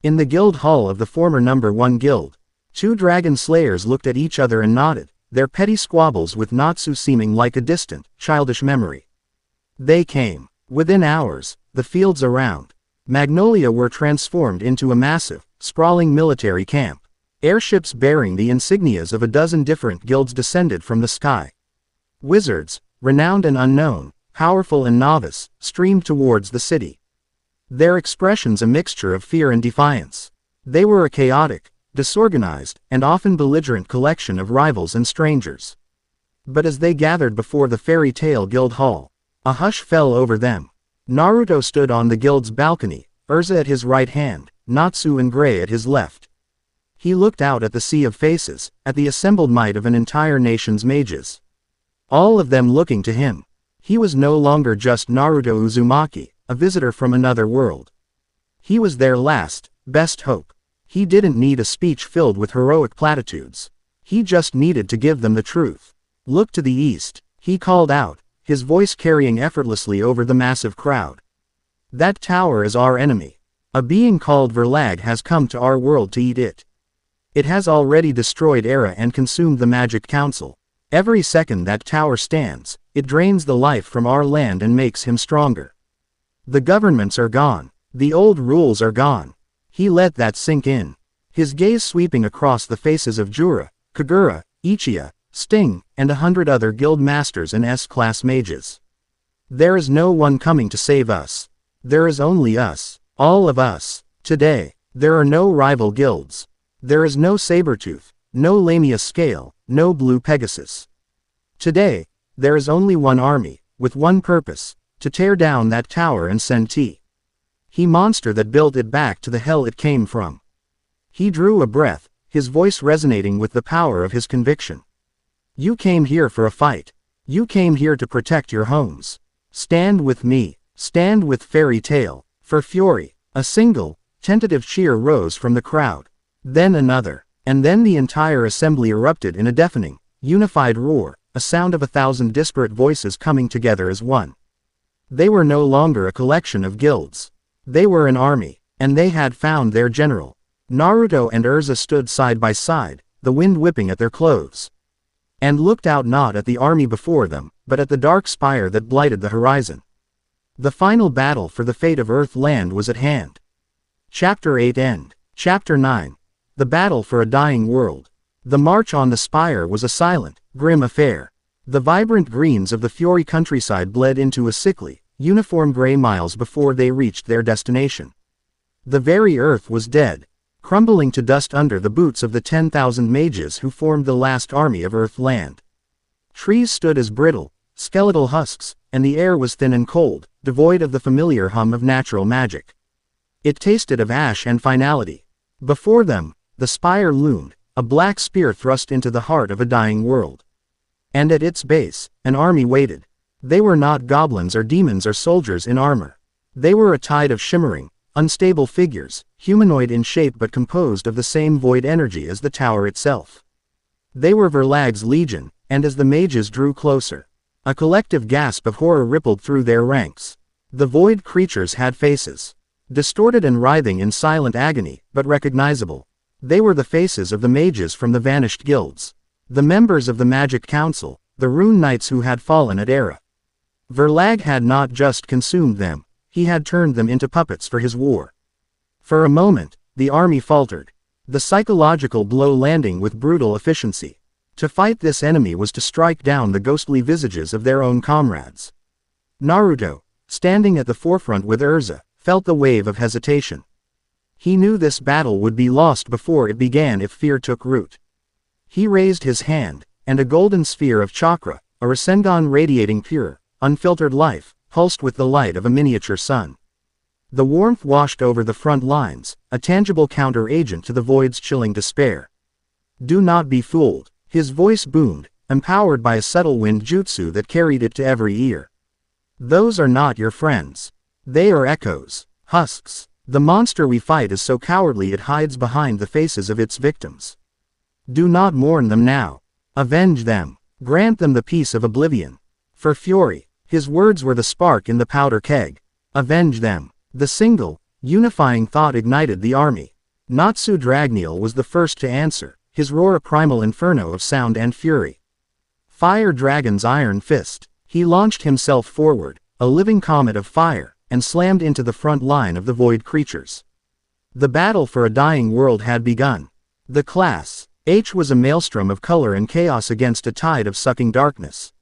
S1: In the guild hall of the former number 1 guild, 2 dragon slayers looked at each other and nodded, their petty squabbles with Natsu seeming like a distant, childish memory. They came. Within hours, the fields around Magnolia were transformed into a massive, sprawling military camp. Airships bearing the insignias of a dozen different guilds descended from the sky. Wizards, renowned and unknown, powerful and novice, streamed towards the city. Their expressions a mixture of fear and defiance. They were a chaotic, disorganized, and often belligerent collection of rivals and strangers. But as they gathered before the Fairy Tail Guild Hall, a hush fell over them. Naruto stood on the guild's balcony, Erza at his right hand, Natsu and Grey at his left. He looked out at the sea of faces, at the assembled might of an entire nation's mages. All of them looking to him. He was no longer just Naruto Uzumaki, a visitor from another world. He was their last, best hope. He didn't need a speech filled with heroic platitudes. He just needed to give them the truth. "Look to the east," he called out, his voice carrying effortlessly over the massive crowd. "That tower is our enemy. A being called Verlag has come to our world to eat it. It has already destroyed Erza and consumed the Magic Council. Every second that tower stands, it drains the life from our land and makes him stronger. The governments are gone. The old rules are gone." He let that sink in, his gaze sweeping across the faces of Jura, Kagura, Ichiya, Sting, and 100 other guild masters and S-class mages. "There is no one coming to save us. There is only us. All of us." Today, there are no rival guilds. There is no Sabertooth, no Lamia Scale, no Blue Pegasus. Today, there is only one army, with one purpose, to tear down that tower and send He monster that built it back to the hell it came from. He drew a breath, his voice resonating with the power of his conviction. You came here for a fight. You came here to protect your homes. Stand with me. Stand with Fairy Tail. For Fury. A single, tentative cheer rose from the crowd. Then another. And then the entire assembly erupted in a deafening, unified roar, a sound of 1,000 disparate voices coming together as one. They were no longer a collection of guilds. They were an army, and they had found their general. Naruto and Erza stood side by side, the wind whipping at their clothes. And looked out not at the army before them, but at the dark spire that blighted the horizon. The final battle for the fate of Earth-Land was at hand. Chapter 8 End. Chapter 9. The Battle for a Dying World. The march on the spire was a silent, grim affair. The vibrant greens of the Fury countryside bled into a sickly, uniform gray miles before they reached their destination. The very earth was dead, crumbling to dust under the boots of the 10,000 mages who formed the last army of Earth-Land. Trees stood as brittle, skeletal husks, and the air was thin and cold, devoid of the familiar hum of natural magic. It tasted of ash and finality. Before them, the spire loomed, a black spear thrust into the heart of a dying world. And at its base, an army waited. They were not goblins or demons or soldiers in armor. They were a tide of shimmering, unstable figures, humanoid in shape but composed of the same void energy as the tower itself. They were Verlag's legion, and as the mages drew closer, a collective gasp of horror rippled through their ranks. The void creatures had faces, distorted and writhing in silent agony, but recognizable. They were the faces of the mages from the vanished guilds, the members of the Magic Council, the Rune Knights who had fallen at Era. Verlag had not just consumed them, he had turned them into puppets for his war. For a moment, the army faltered, the psychological blow landing with brutal efficiency. To fight this enemy was to strike down the ghostly visages of their own comrades. Naruto, standing at the forefront with Erza, felt the wave of hesitation. He knew this battle would be lost before it began if fear took root. He raised his hand, and a golden sphere of chakra, a Rasengan radiating pure, unfiltered life, pulsed with the light of a miniature sun. The warmth washed over the front lines, a tangible counter-agent to the void's chilling despair. Do not be fooled, his voice boomed, empowered by a subtle wind jutsu that carried it to every ear. Those are not your friends. They are echoes, husks. The monster we fight is so cowardly it hides behind the faces of its victims. Do not mourn them now. Avenge them. Grant them the peace of oblivion. For Fury, his words were the spark in the powder keg. Avenge them. The single, unifying thought ignited the army. Natsu Dragneel was the first to answer, his roar a primal inferno of sound and fury. Fire Dragon's iron fist. He launched himself forward, a living comet of fire, and slammed into the front line of the void creatures. The battle for a dying world had begun. The class H was a maelstrom of color and chaos against a tide of sucking darkness.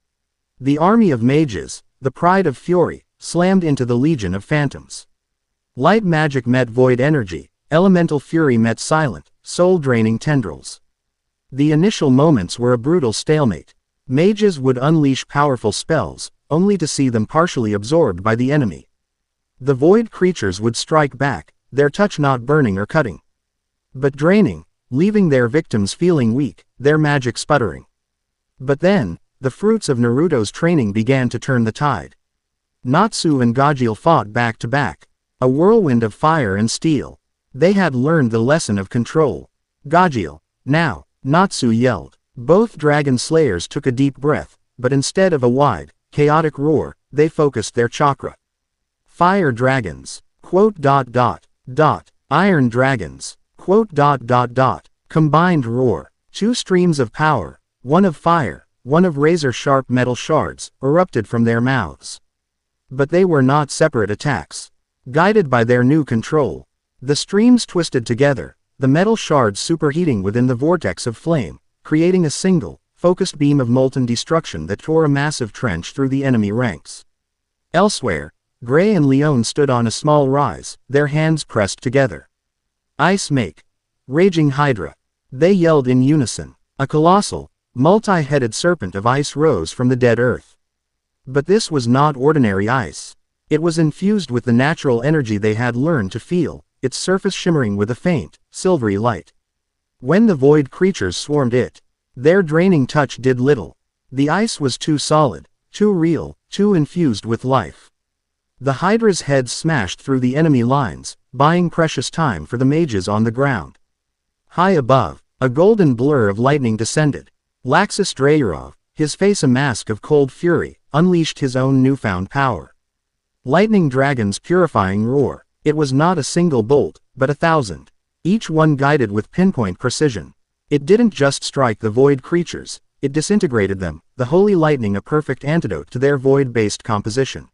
S1: The army of mages, the pride of Fury, slammed into the legion of phantoms. Light magic met void energy, elemental fury met silent, soul-draining tendrils. The initial moments were a brutal stalemate. Mages would unleash powerful spells, only to see them partially absorbed by the enemy. The void creatures would strike back, their touch not burning or cutting, but draining, leaving their victims feeling weak, their magic sputtering. But then, the fruits of Naruto's training began to turn the tide. Natsu and Godlike fought back to back, a whirlwind of fire and steel. They had learned the lesson of control. Godlike, now, Natsu yelled. Both dragon slayers took a deep breath, but instead of a wide, chaotic roar, they focused their chakra. Fire dragons, ... Iron dragons, ... Combined roar. Two streams of power, one of fire, one of razor-sharp metal shards, erupted from their mouths. But they were not separate attacks. Guided by their new control, the streams twisted together, the metal shards superheating within the vortex of flame, creating a single, focused beam of molten destruction that tore a massive trench through the enemy ranks. Elsewhere, Gray and Leon stood on a small rise, their hands pressed together. Ice Make. Raging Hydra. They yelled in unison. A colossal, multi-headed serpent of ice rose from the dead earth. But this was not ordinary ice. It was infused with the natural energy they had learned to feel, its surface shimmering with a faint, silvery light. When the void creatures swarmed it, their draining touch did little. The ice was too solid, too real, too infused with life. The Hydra's head smashed through the enemy lines, buying precious time for the mages on the ground. High above, a golden blur of lightning descended. Laxus Dreyarov, his face a mask of cold fury, unleashed his own newfound power. Lightning Dragon's purifying roar. It was not a single bolt, but 1,000. Each one guided with pinpoint precision. It didn't just strike the void creatures, it disintegrated them, the holy lightning a perfect antidote to their void-based composition.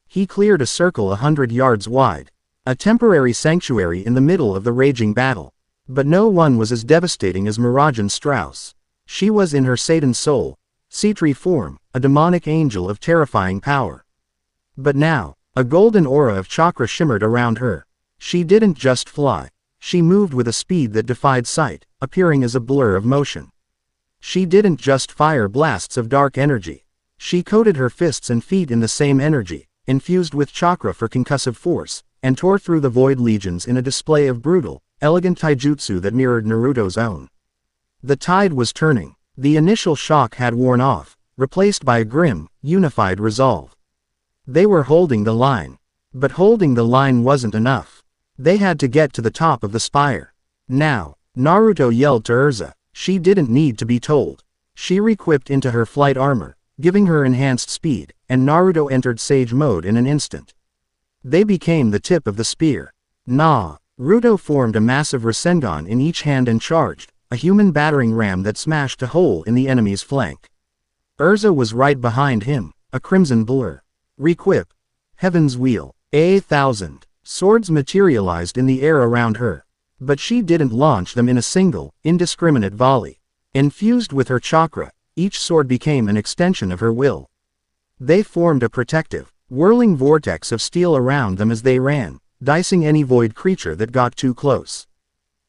S1: He cleared a circle 100 yards wide. A temporary sanctuary in the middle of the raging battle. But no one was as devastating as Mirajan Strauss. She was in her Satan soul, Cetri form, a demonic angel of terrifying power. But now, a golden aura of chakra shimmered around her. She didn't just fly. She moved with a speed that defied sight, appearing as a blur of motion. She didn't just fire blasts of dark energy. She coated her fists and feet in the same energy, infused with chakra for concussive force, and tore through the void legions in a display of brutal, elegant taijutsu that mirrored Naruto's own. The tide was turning. The initial shock had worn off, replaced by a grim, unified resolve. They were holding the line. But holding the line wasn't enough. They had to get to the top of the spire. Now, Naruto yelled to Erza. She didn't need to be told. She re-equipped into her flight armor, giving her enhanced speed, and Naruto entered Sage mode in an instant. They became the tip of the spear. Naruto formed a massive Rasengan in each hand and charged, a human battering ram that smashed a hole in the enemy's flank. Erza was right behind him, a crimson blur. Re-equip. Heaven's Wheel. 1,000 swords materialized in the air around her. But she didn't launch them in a single, indiscriminate volley. Infused with her chakra, each sword became an extension of her will. They formed a protective, whirling vortex of steel around them as they ran, dicing any void creature that got too close.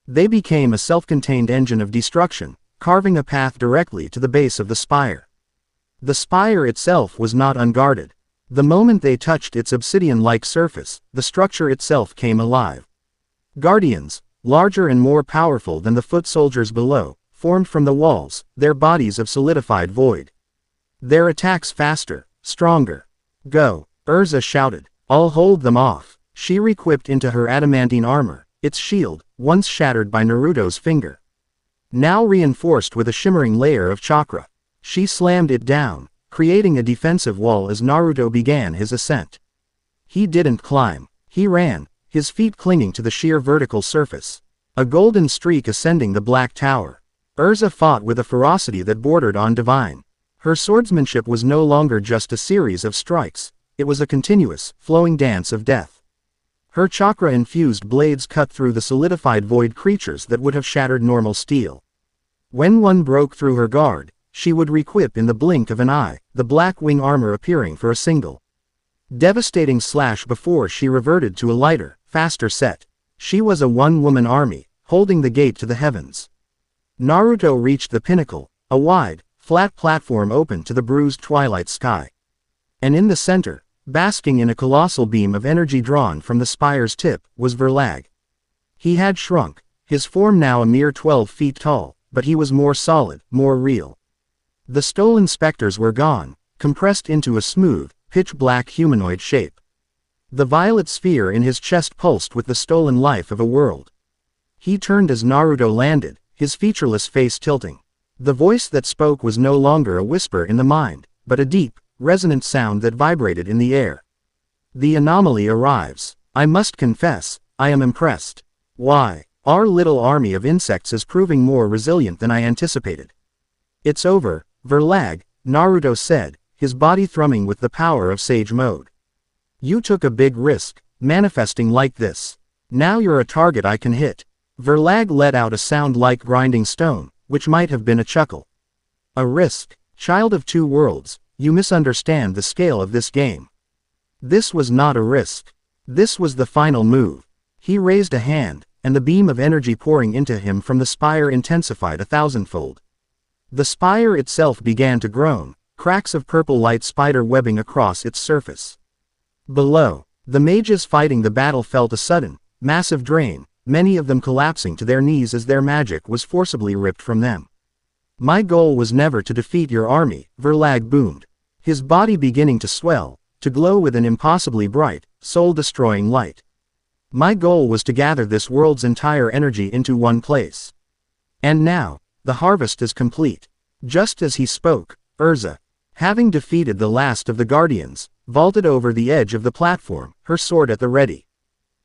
S1: They became a self-contained engine of destruction, carving a path directly to the base of the spire. The spire itself was not unguarded. The moment they touched its obsidian-like surface, the structure itself came alive. Guardians, larger and more powerful than the foot soldiers below, formed from the walls, their bodies of solidified void. Their attacks faster, stronger. Go, Erza shouted. I'll hold them off. She re-equipped into her adamantine armor, its shield, once shattered by Naruto's finger. Now reinforced with a shimmering layer of chakra. She slammed it down, creating a defensive wall as Naruto began his ascent. He didn't climb. He ran, his feet clinging to the sheer vertical surface. A golden streak ascending the black tower. Erza fought with a ferocity that bordered on divine. Her swordsmanship was no longer just a series of strikes, it was a continuous, flowing dance of death. Her chakra-infused blades cut through the solidified void creatures that would have shattered normal steel. When one broke through her guard, she would re-equip in the blink of an eye, the black wing armor appearing for a single devastating slash before she reverted to a lighter, faster set. She was a one-woman army, holding the gate to the heavens. Naruto reached the pinnacle, a wide, flat platform open to the bruised twilight sky. And in the center, basking in a colossal beam of energy drawn from the spire's tip, was Verlag. He had shrunk, his form now a mere 12 feet tall, but he was more solid, more real. The stolen specters were gone, compressed into a smooth, pitch-black humanoid shape. The violet sphere in his chest pulsed with the stolen life of a world. He turned as Naruto landed, his featureless face tilting. The voice that spoke was no longer a whisper in the mind, but a deep, resonant sound that vibrated in the air. The anomaly arrives. I must confess, I am impressed. Why? Our little army of insects is proving more resilient than I anticipated. It's over, Verlag, Naruto said, his body thrumming with the power of Sage mode. You took a big risk, manifesting like this. Now you're a target I can hit. Verlag let out a sound like grinding stone, which might have been a chuckle. A risk, child of two worlds, you misunderstand the scale of this game. This was not a risk. This was the final move. He raised a hand, and the beam of energy pouring into him from the spire intensified 1,000-fold. The spire itself began to groan, cracks of purple light spider webbing across its surface. Below, the mages fighting the battle felt a sudden, massive drain, many of them collapsing to their knees as their magic was forcibly ripped from them. My goal was never to defeat your army, Verlag boomed, his body beginning to swell, to glow with an impossibly bright, soul-destroying light. My goal was to gather this world's entire energy into one place. And now, the harvest is complete. Just as he spoke, Erza, having defeated the last of the guardians, vaulted over the edge of the platform, her sword at the ready.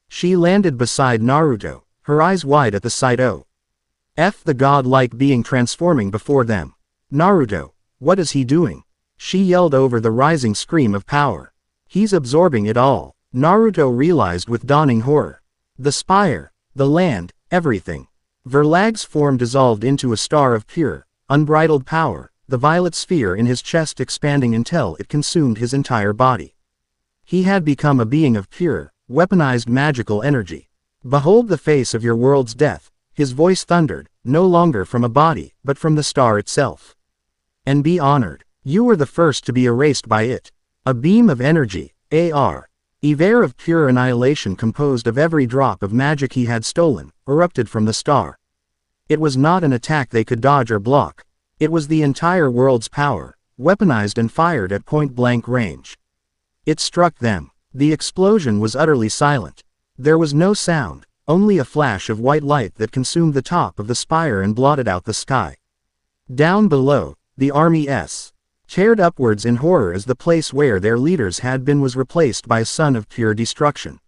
S1: She landed beside Naruto, her eyes wide at the sight of the godlike being transforming before them. Naruto, what is he doing? She yelled over the rising scream of power. He's absorbing it all, Naruto realized with dawning horror. The spire, the land, everything. Verlag's form dissolved into a star of pure, unbridled power, the violet sphere in his chest expanding until it consumed his entire body. He had become a being of pure, weaponized magical energy. Behold the face of your world's death, his voice thundered, no longer from a body, but from the star itself. And be honored, you were the first to be erased by it. A beam of energy, Ever of pure annihilation composed of every drop of magic he had stolen, erupted from the star. It was not an attack they could dodge or block. It was the entire world's power, weaponized and fired at point-blank range. It struck them. The explosion was utterly silent. There was no sound, only a flash of white light that consumed the top of the spire and blotted out the sky. Down below, the army teared upwards in horror as the place where their leaders had been was replaced by a sun of pure destruction.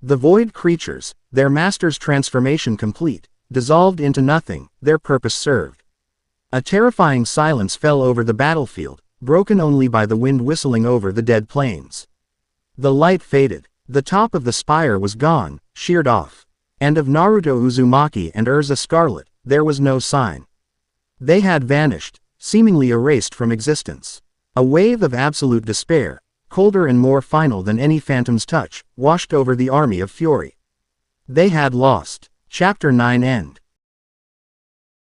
S1: The void creatures, their master's transformation complete, dissolved into nothing, their purpose served. A terrifying silence fell over the battlefield, broken only by the wind whistling over the dead plains. The light faded, the top of the spire was gone, sheared off. And of Naruto Uzumaki and Erza Scarlet, there was no sign. They had vanished, seemingly erased from existence. A wave of absolute despair, colder and more final than any phantom's touch, washed over the army of fury. They had lost. Chapter 9 End.